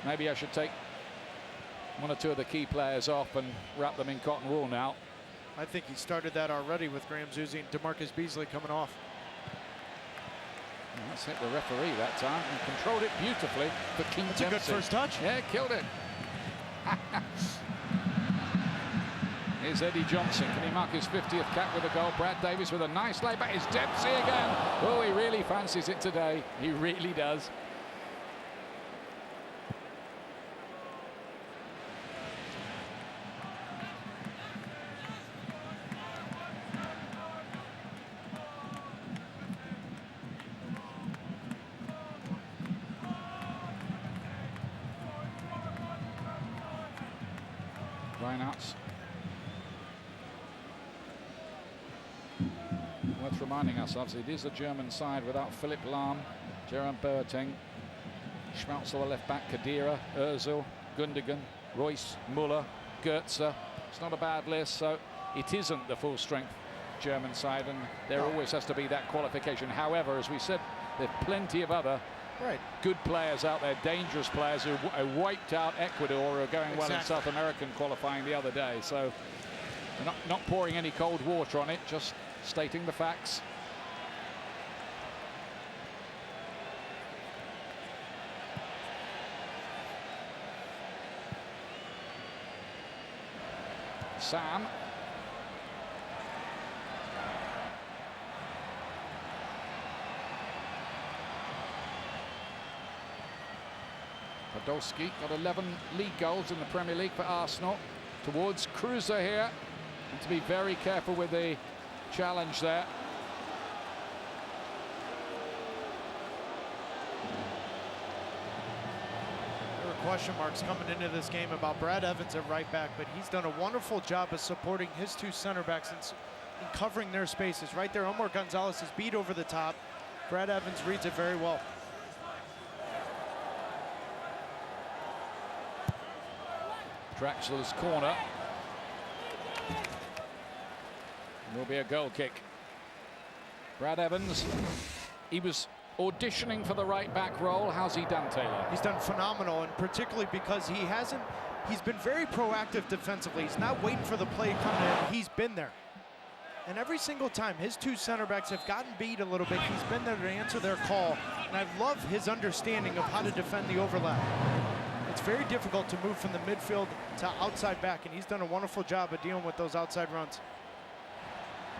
[SPEAKER 4] maybe I should take one or two of the key players off and wrap them in cotton wool now.
[SPEAKER 20] I think he started that already with Graham Zusi and DeMarcus Beasley coming off.
[SPEAKER 4] That's hit the referee that time and controlled it beautifully for King
[SPEAKER 20] That's
[SPEAKER 4] Dempsey.
[SPEAKER 20] a good first touch.
[SPEAKER 4] Yeah, killed it. Here's Eddie Johnson. Can he mark his 50th cap with a goal? Brad Davis with a nice layback. It's Dempsey again. Oh, he really fancies it today. He really does. Reinhardt. Worth reminding ourselves, it is a German side without Philipp Lahm, Jerome Boateng, Schmaltz on the left back, Khedira, Özil, Gundogan, Royce, Muller, Goetze. It's not a bad list, so it isn't the full strength German side, and there always has to be that qualification. However, as we said, there are plenty of other good players out there, dangerous players who wiped out Ecuador, who are going well in South American qualifying the other day. So not pouring any cold water on it, just stating the facts. Sam. Podolski got 11 league goals in the Premier League for Arsenal. Towards Cruiser here. And to be very careful with the challenge there.
[SPEAKER 20] There were question marks coming into this game about Brad Evans at right back, but he's done a wonderful job of supporting his two center backs and covering their spaces. Right there, Omar Gonzalez is beat over the top. Brad Evans reads it very well.
[SPEAKER 4] Draxler's corner. Will be a goal kick. Brad Evans, he was auditioning for the right back role. How's he done, Taylor?
[SPEAKER 20] He's done phenomenal, and particularly because he's been very proactive defensively. He's not waiting for the play to come in. He's been there. And every single time his two center backs have gotten beat a little bit, he's been there to answer their call. And I love his understanding of how to defend the overlap. It's very difficult to move from the midfield to outside back, and he's done a wonderful job of dealing with those outside runs.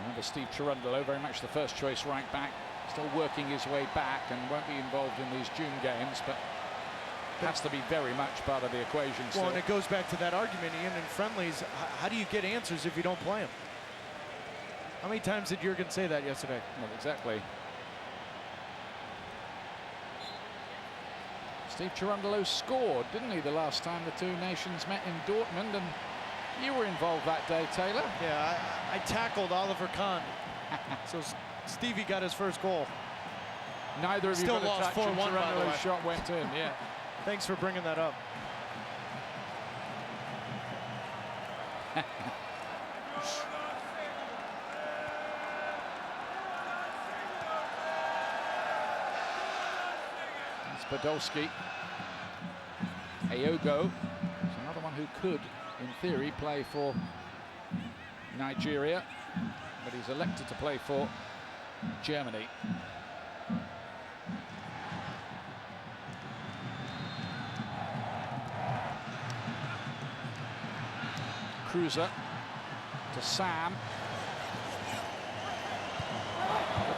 [SPEAKER 4] Remember Steve Cherundolo, very much the first choice right back, still working his way back and won't be involved in these June games, but has to be very much part of the equation still.
[SPEAKER 20] Well, and it goes back to that argument, Ian, in friendlies, how do you get answers if you don't play them? How many times did Jurgen say that yesterday?
[SPEAKER 4] Well, exactly. Steve Cherundolo scored, didn't he, the last time the two nations met in Dortmund, and you were involved that day, Taylor.
[SPEAKER 20] Yeah, I tackled Oliver Kahn. So Stevie got his first goal.
[SPEAKER 4] Neither of you
[SPEAKER 20] still
[SPEAKER 4] got a
[SPEAKER 20] lost
[SPEAKER 4] touch,
[SPEAKER 20] 4-1, by the way.
[SPEAKER 4] shot went in, yeah.
[SPEAKER 20] Thanks for bringing that up.
[SPEAKER 4] It's Podolski. Ayogo is another one who could, in theory, play for Nigeria, but he's elected to play for Germany. Cruiser to Sam.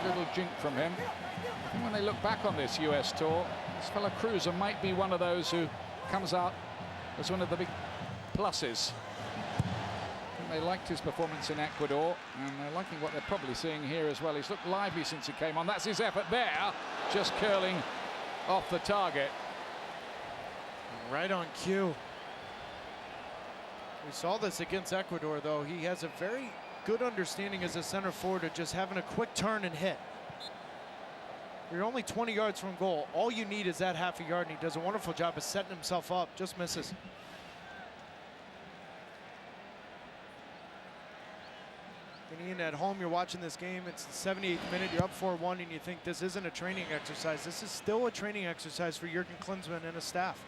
[SPEAKER 4] A little jink from him. I think when they look back on this US tour, this fella Cruiser might be one of those who comes out as one of the big pluses. I think they liked his performance in Ecuador, and they're liking what they're probably seeing here as well. He's looked lively since he came on. That's his effort there, just curling off the target.
[SPEAKER 20] Right on cue. We saw this against Ecuador, though. He has a very good understanding as a center forward of just having a quick turn and hit. You're only 20 yards from goal. All you need is that half a yard, and he does a wonderful job of setting himself up. Just misses. And Ian, at home, you're watching this game. It's the 78th minute. You're up 4-1, and you think this isn't a training exercise. This is still a training exercise for Jurgen Klinsmann and his staff.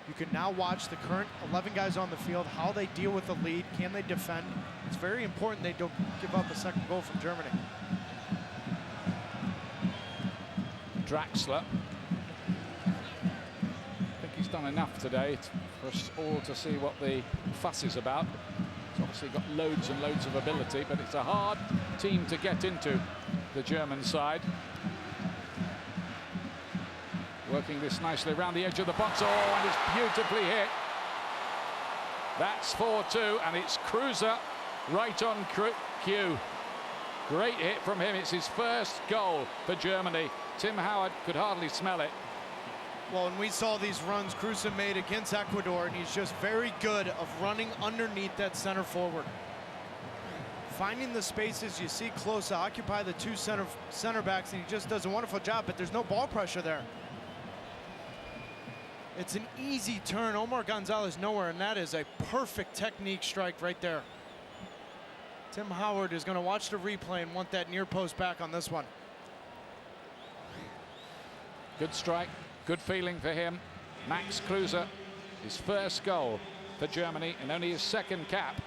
[SPEAKER 20] You can now watch the current 11 guys on the field, how they deal with the lead. Can they defend? It's very important they don't give up a second goal from Germany.
[SPEAKER 4] Draxler. I think he's done enough today for us all to see what the fuss is about. He's obviously got loads and loads of ability, but it's a hard team to get into, the German side. Working this nicely around the edge of the box. Oh, and it's beautifully hit. That's 4-2, and it's Cruiser right on cue. Great hit from him. It's his first goal for Germany. Tim Howard could hardly smell it.
[SPEAKER 20] Well, and we saw these runs Cruiser made against Ecuador, and he's just very good of running underneath that center forward. Finding the spaces you see close to occupy the two center backs, and he just does a wonderful job, but there's no ball pressure there. It's an easy turn. Omar Gonzalez nowhere, and that is a perfect technique strike right there. Tim Howard is going to watch the replay and want that near post back on this one.
[SPEAKER 4] Good strike, good feeling for him. Max Kruse, his first goal for Germany and only his second cap.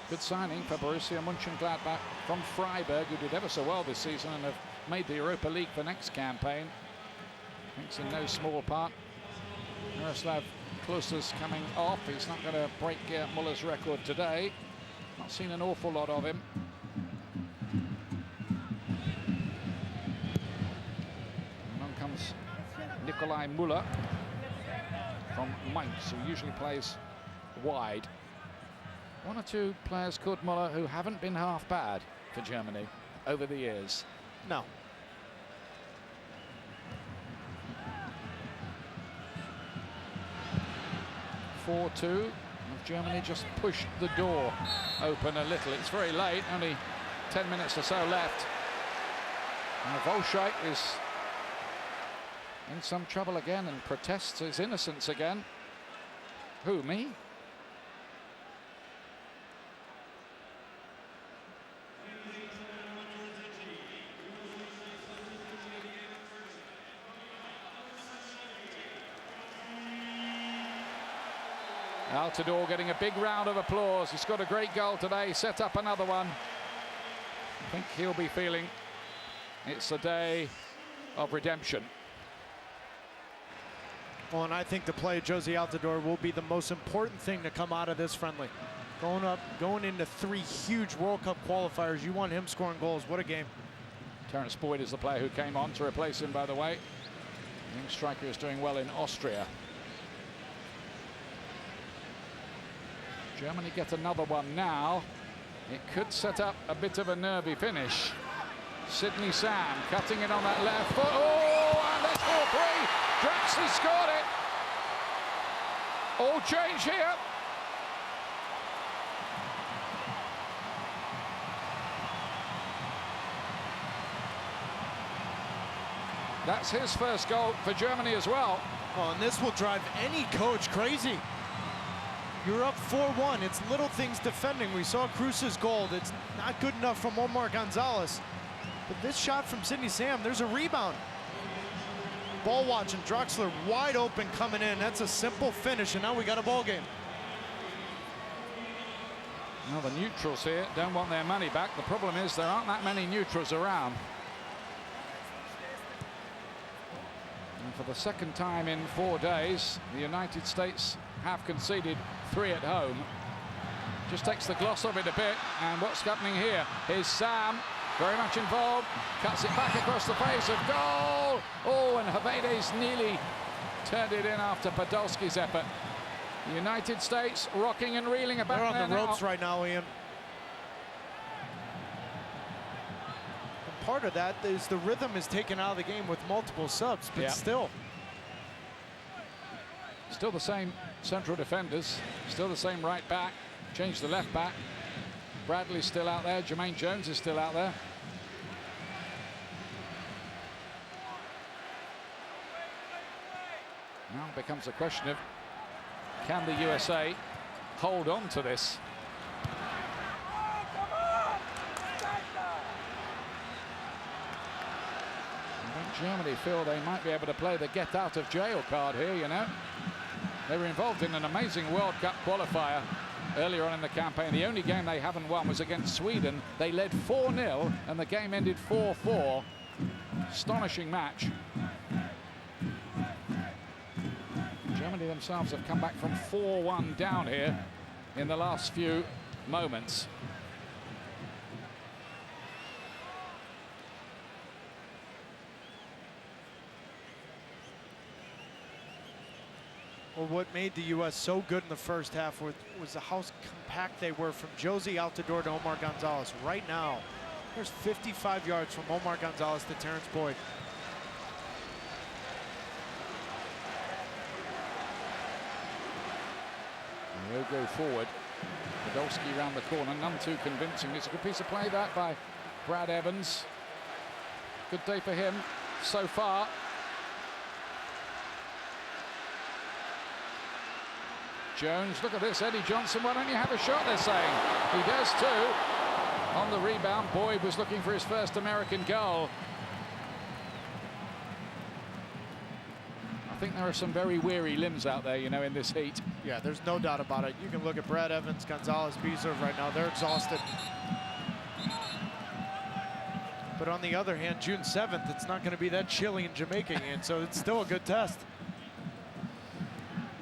[SPEAKER 4] Good signing for Borussia Mönchengladbach from Freiburg, who did ever so well this season and have made the Europa League for next campaign. Thanks in no small part. Miroslav Klose's coming off. He's not going to break Gerd Muller's record today. Not seen an awful lot of him. And on comes Nikolai Müller from Mainz, who usually plays wide. One or two players called Müller who haven't been half bad for Germany over the years.
[SPEAKER 20] No.
[SPEAKER 4] Germany just pushed the door open a little. It's very late, only 10 minutes or so left. Now Volscheit is in some trouble again and protests his innocence again. Who, me? Altidore getting a big round of applause. He scored a great goal today, set up another one. I think he'll be feeling it's a day of redemption.
[SPEAKER 20] Well, and I think the play of Jozy Altidore will be the most important thing to come out of this friendly. Going into 3 huge World Cup qualifiers, you want him scoring goals. What a game.
[SPEAKER 4] Terence Boyd is the player who came on to replace him, by the way. The young striker is doing well in Austria. Germany get another one now. It could set up a bit of a nervy finish. Sidney Sam cutting it on that left foot. Oh, and it's 4-3. Draxler scored it. All change here. That's his first goal for Germany as well.
[SPEAKER 20] Oh, and this will drive any coach crazy. You're up 4-1. It's little things defending. We saw Cruse's goal. That's not good enough from Omar Gonzalez. But this shot from Sidney Sam, there's a rebound. ball watch, and Draxler wide open coming in. That's a simple finish, and now we got a ball game.
[SPEAKER 4] Well, the neutrals here don't want their money back. The problem is there aren't that many neutrals around. And for the second time in 4 days, the United States have conceded 3 at home. Just takes the gloss off it a bit, and what's happening here? Here's Sam, very much involved, cuts it back across the face of goal. Oh, and Havedes nearly turned it in after Podolski's effort. The United States rocking and reeling about.
[SPEAKER 20] They're on the ropes
[SPEAKER 4] now.
[SPEAKER 20] right now, Ian. And part of that is the rhythm is taken out of the game with multiple subs, but still.
[SPEAKER 4] Still the same central defenders, still the same right back. Changed the left back. Bradley's still out there. Jermaine Jones is still out there. Now it becomes a question of, can the USA hold on to this? I think Germany feel they might be able to play the get out of jail card here, you know. They were involved in an amazing World Cup qualifier earlier on in the campaign. The only game they haven't won was against Sweden. They led 4-0 and the game ended 4-4. Astonishing match. Germany themselves have come back from 4-1 down here in the last few moments.
[SPEAKER 20] Well, what made the U.S. so good in the first half was how compact they were from Josie Altidore to Omar Gonzalez. Right now, there's 55 yards from Omar Gonzalez to Terrence Boyd.
[SPEAKER 4] And he'll go forward. Podolski round the corner, none too convincing. It's a good piece of play that by Brad Evans. Good day for him so far. Jones, look at this, Eddie Johnson, why don't you have a shot, they're saying. He does too. On the rebound, Boyd was looking for his first American goal. I think there are some very weary limbs out there, you know, in this heat.
[SPEAKER 20] Yeah, there's no doubt about it. You can look at Brad Evans, Gonzalez, Beezer right now. They're exhausted. But on the other hand, June 7th, it's not going to be that chilly in Jamaica, and so it's still a good test.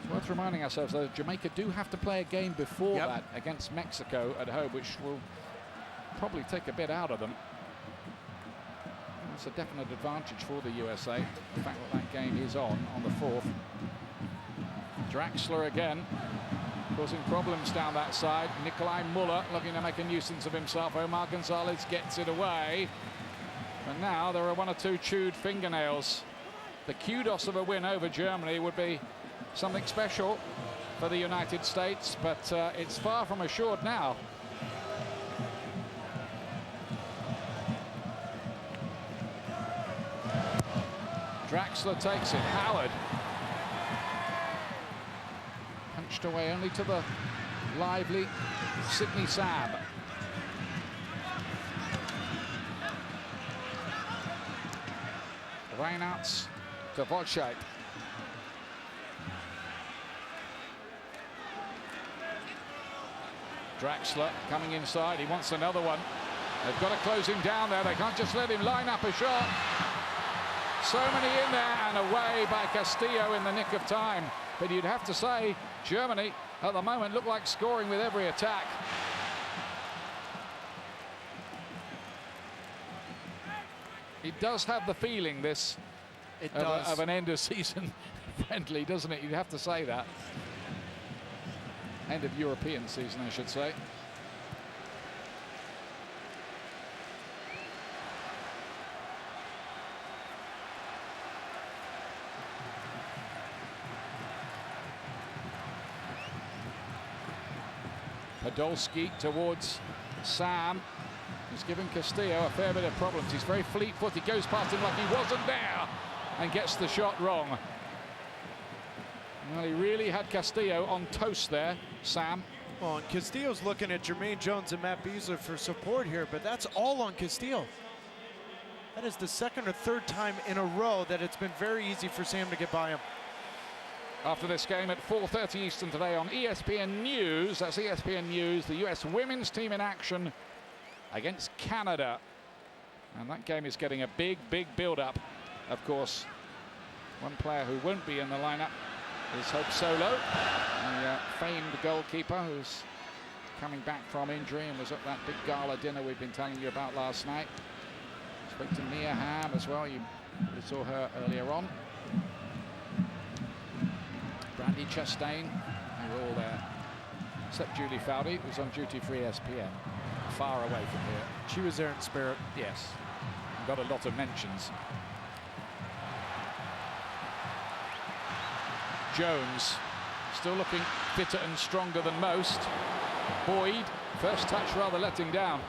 [SPEAKER 4] It's worth reminding ourselves that Jamaica do have to play a game before that against Mexico at home, which will probably take a bit out of them. That's a definite advantage for the USA, the fact that that game is on the 4th. Draxler again, causing problems down that side. Nikolai Muller looking to make a nuisance of himself. Omar Gonzalez gets it away. And now there are 1 or 2 chewed fingernails. The kudos of a win over Germany would be something special for the United States, but it's far from assured now. Draxler takes it. Howard punched away only to the lively Sydney Sam. Reinhardt to Wojciech. Draxler coming inside. He wants another one. They've got to close him down there. They can't just let him line up a shot. So many in there and away by Castillo in the nick of time. But you'd have to say Germany at the moment look like scoring with every attack. It does have the feeling, this, of an end of season friendly, doesn't it? You'd have to say that. End of European season, I should say. Podolski towards Sam. He's giving Castillo a fair bit of problems. He's very fleet-footed. He goes past him like he wasn't there and gets the shot wrong. Well, he really had Castillo on toast there, Sam.
[SPEAKER 20] Well, and Castillo's looking at Jermaine Jones and Matt Beasley for support here, but that's all on Castillo. That is the second or third time in a row that it's been very easy for Sam to get by him.
[SPEAKER 4] After this game at 4:30 Eastern today on ESPN News, that's ESPN News, the US women's team in action against Canada. And that game is getting a big, big build-up. Of course, one player who won't be in the lineup is Hope Solo, the famed goalkeeper who's coming back from injury and was at that big gala dinner we've been telling you about last night. Spoke to Mia Hamm as well. You saw her earlier on. Brandy Chastain, they were all there, except Julie Foudy, who's on duty for ESPN, far away from here.
[SPEAKER 20] She was there in spirit.
[SPEAKER 4] Yes, got a lot of mentions. Jones, still looking fitter and stronger than most. Boyd, first touch rather let him down.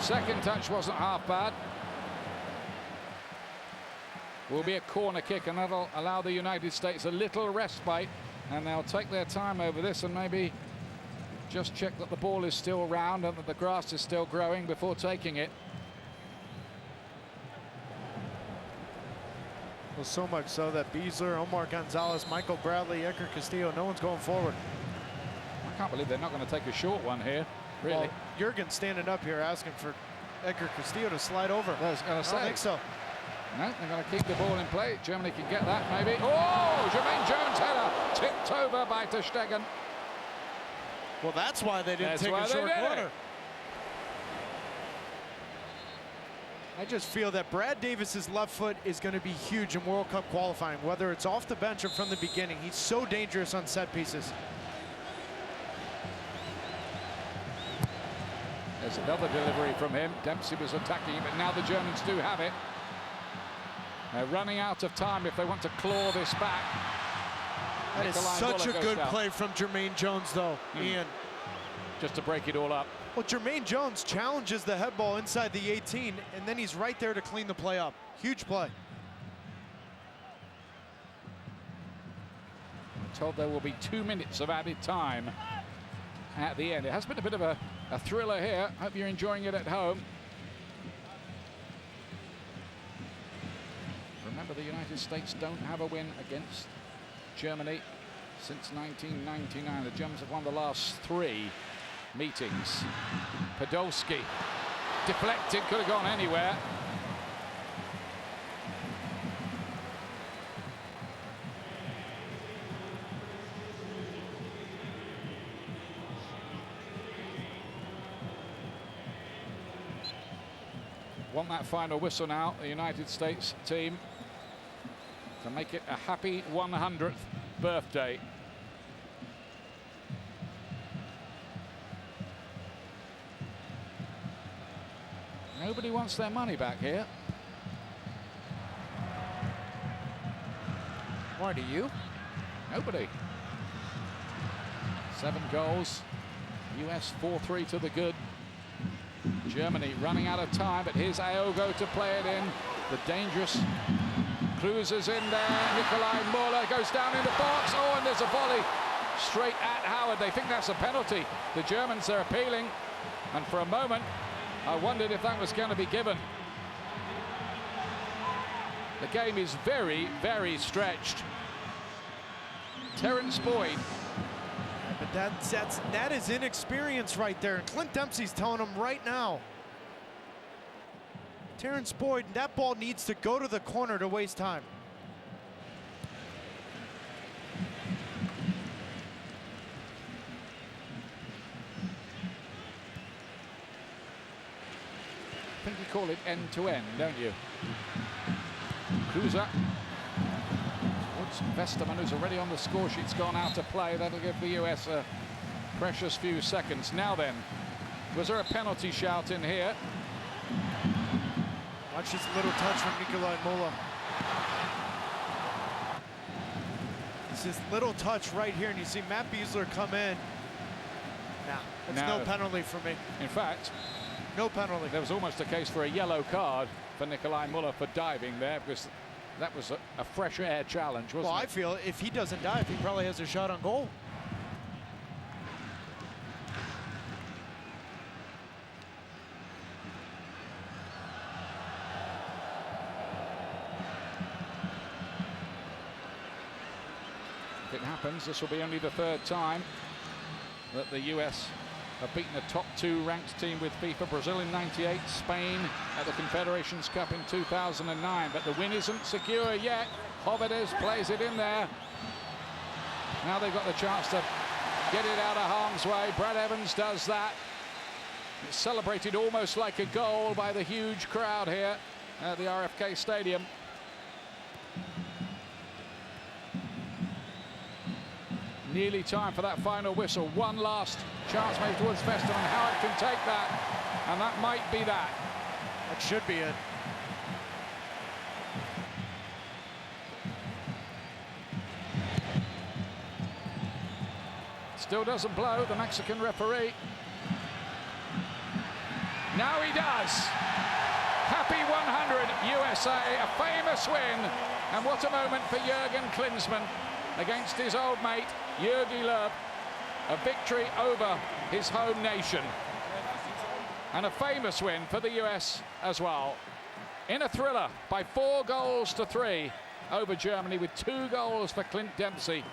[SPEAKER 4] Second touch wasn't half bad. Will be a corner kick, and that'll allow the United States a little respite, and they'll take their time over this and maybe just check that the ball is still round and that the grass is still growing before taking it.
[SPEAKER 20] Well, so much so that Beasler, Omar Gonzalez, Michael Bradley, Edgar Castillo, no one's going forward.
[SPEAKER 4] I can't believe they're not going to take a short one here, really.
[SPEAKER 20] Well, Jurgen's standing up here asking for Edgar Castillo to slide over.
[SPEAKER 4] I was going to say.
[SPEAKER 20] I don't think so.
[SPEAKER 4] No, they're going to keep the ball in play. Germany can get that, maybe. Oh, Jermaine Jones header tipped over by ter Stegen.
[SPEAKER 20] Well, that's why they didn't take a short corner. I just feel that Brad Davis's left foot is going to be huge in World Cup qualifying, whether it's off the bench or from the beginning. He's so dangerous on set pieces.
[SPEAKER 4] There's another delivery from him. Dempsey was attacking, but now the Germans do have it. They're running out of time if they want to claw this back.
[SPEAKER 20] That is such a good play from Jermaine Jones, though, Ian.
[SPEAKER 4] Just to break it all up.
[SPEAKER 20] Well, Jermaine Jones challenges the head ball inside the 18, and then he's right there to clean the play up. Huge play.
[SPEAKER 4] I'm told there will be 2 minutes of added time at the end. It has been a bit of a thriller here. Hope you're enjoying it at home. Remember, the United States don't have a win against Germany since 1999. The Germans have won the last 3 meetings. Podolski deflected, could have gone anywhere. Want that final whistle now, the United States team, to make it a happy 100th birthday. Nobody wants their money back here.
[SPEAKER 20] Why do you?
[SPEAKER 4] Nobody. 7 goals. US 4-3 to the good. Germany running out of time, but here's Aogo to play it in. The dangerous Cruiser's in there. Nikolai Muller goes down in the box. Oh, and there's a volley straight at Howard. They think that's a penalty. The Germans are appealing, and for a moment I wondered if that was going to be given. The game is very, very stretched. Terrence Boyd.
[SPEAKER 20] But that is inexperience right there. And Clint Dempsey's telling him right now. Terrence Boyd, that ball needs to go to the corner to waste time.
[SPEAKER 4] I think you call it end-to-end, don't you? Cruiser. Vesterman, who's already on the score sheet's gone out to play. That'll give the US a precious few seconds. Now then, was there a penalty shout in here?
[SPEAKER 20] Watch this little touch from Nikolai Muller. It's this little touch right here, and you see Matt Beasler come in. Nah, that's no penalty for me.
[SPEAKER 4] In fact,
[SPEAKER 20] no penalty.
[SPEAKER 4] There was almost a case for a yellow card for Nikolai Muller for diving there, because that was a fresh air challenge, wasn't it?
[SPEAKER 20] Well, I feel if he doesn't dive, he probably has a shot on goal.
[SPEAKER 4] If it happens, this will be only the third time that the US have beaten a top 2 ranked team with FIFA. Brazil in '98, Spain at the Confederations Cup in 2009. But the win isn't secure yet. Hovedes plays it in there. Now they've got the chance to get it out of harm's way. Brad Evans does that. It's celebrated almost like a goal by the huge crowd here at the RFK Stadium. Nearly time for that final whistle. One last chance maybe towards Veston, and Howard can take that, and that might be that.
[SPEAKER 20] That should be it.
[SPEAKER 4] Still doesn't blow, the Mexican referee. Now he does. Happy 100 USA, a famous win. And what a moment for Jürgen Klinsmann against his old mate, Jürgen Löw. A victory over his home nation. And a famous win for the US as well. In a thriller by 4 goals to 3 over Germany, with 2 goals for Clint Dempsey.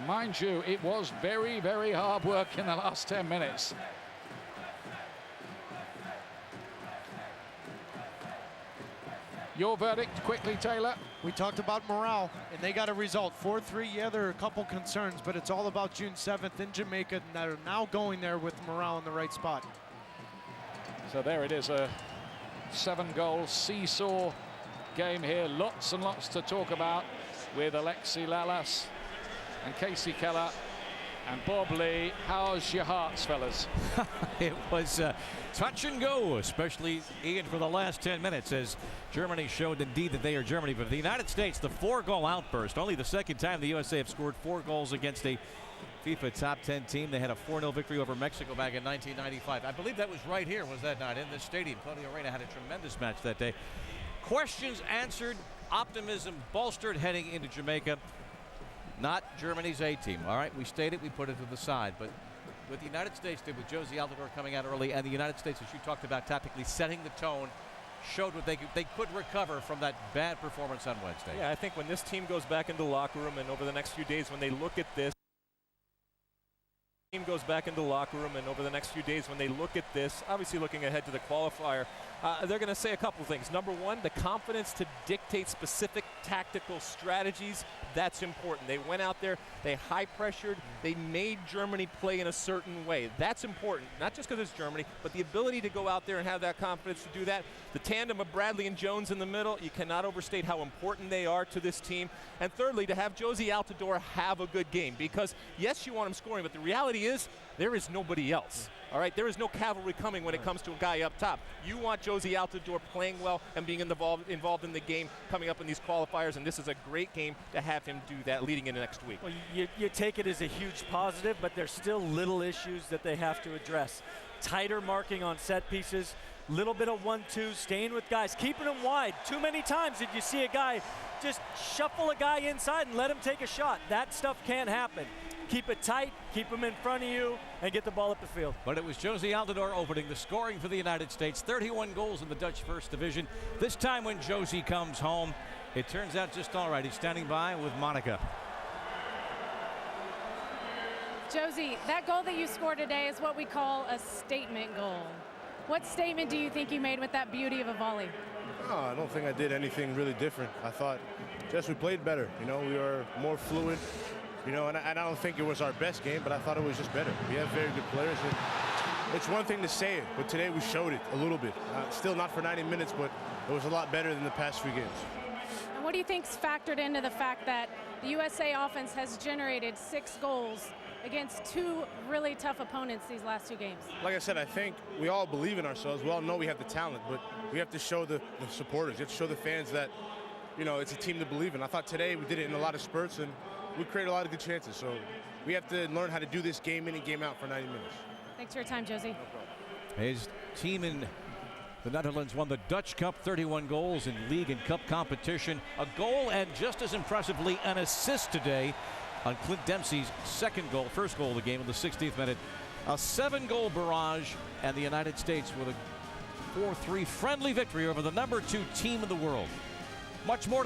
[SPEAKER 4] Mind you, it was very, very hard work in the last 10 minutes. Your verdict, quickly, Taylor.
[SPEAKER 20] We talked about morale, and they got a result. 4-3, yeah, there are a couple concerns, but it's all about June 7th in Jamaica, and they're now going there with morale in the right spot.
[SPEAKER 4] So there it is, a 7-goal seesaw game here. Lots and lots to talk about with Alexi Lalas and Casey Keller and Bob Lee. How's your hearts, fellas?
[SPEAKER 1] It was touch and go, especially, Ian, for the last 10 minutes, as Germany showed indeed that they are Germany. But the United States, the 4-goal outburst, only the second time the USA have scored 4 goals against a FIFA top 10 team. They had a 4-0 victory over Mexico back in 1995. I believe that was right here, was that not, in this stadium? Claudio Reyna had a tremendous match that day. Questions answered, optimism bolstered heading into Jamaica. Not Germany's A team. All right, we stated, we put it to the side, but what the United States did with Josie Altidore coming out early, and the United States, as you talked about, tactically setting the tone, showed what they could recover from that bad performance on Wednesday.
[SPEAKER 2] Yeah, I think when this team goes back into the locker room, and over the next few days when they look at this, obviously looking ahead to the qualifier, they're going to say a couple things. Number one, the confidence to dictate specific tactical strategies. That's important. They went out there, they high pressured, they made Germany play in a certain way. That's important, not just because it's Germany, but the ability to go out there and have that confidence to do that. The tandem of Bradley and Jones in the middle, you cannot overstate how important they are to this team. And thirdly, to have Josie Altidore have a good game, because yes, you want him scoring, but the reality is there is nobody else. All right, there is no cavalry coming when it comes to a guy up top. You want Josie Altidore playing well and being involved in the game coming up in these qualifiers, and this is a great game to have him do that leading into next week.
[SPEAKER 3] Well, you take it as a huge positive, but there's still little issues that they have to address. Tighter marking on set pieces, little bit of 1-2, staying with guys, keeping them wide. Too many times did you see a guy just shuffle a guy inside and let him take a shot. That stuff can't happen. Keep it tight, keep them in front of you, and get the ball up the field.
[SPEAKER 1] But it was Josie Altidore opening the scoring for the United States. 31 goals in the Dutch First Division. This time when Josie comes home, it turns out just all right. He's standing by with Monica.
[SPEAKER 6] Josie, that goal that you scored today is what we call a statement goal. What statement do you think you made with that beauty of a volley?
[SPEAKER 9] No, I don't think I did anything really different. I thought just we played better. You know, we were more fluid. You know, and I don't think it was our best game, but I thought it was just better. We have very good players, and it's one thing to say it, but today we showed it a little bit. Still not for 90 minutes, but it was a lot better than the past few games.
[SPEAKER 6] And what do you think's factored into the fact that the USA offense has generated 6 goals against 2 really tough opponents these last 2 games?
[SPEAKER 9] Like I said, I think we all believe in ourselves. We all know we have the talent, but we have to show the supporters. You have to show the fans that, you know, it's a team to believe in. I thought today we did it in a lot of spurts, and we create a lot of good chances. So we have to learn how to do this game in and game out for 90 minutes.
[SPEAKER 6] Thanks for your time, Josie.
[SPEAKER 1] His team in the Netherlands won the Dutch Cup, 31 goals in league and cup competition. A goal, and just as impressively, an assist today on Clint Dempsey's first goal of the game in the 16th minute. A 7-goal barrage, and the United States with a 4-3 friendly victory over the #2 team in the world. Much more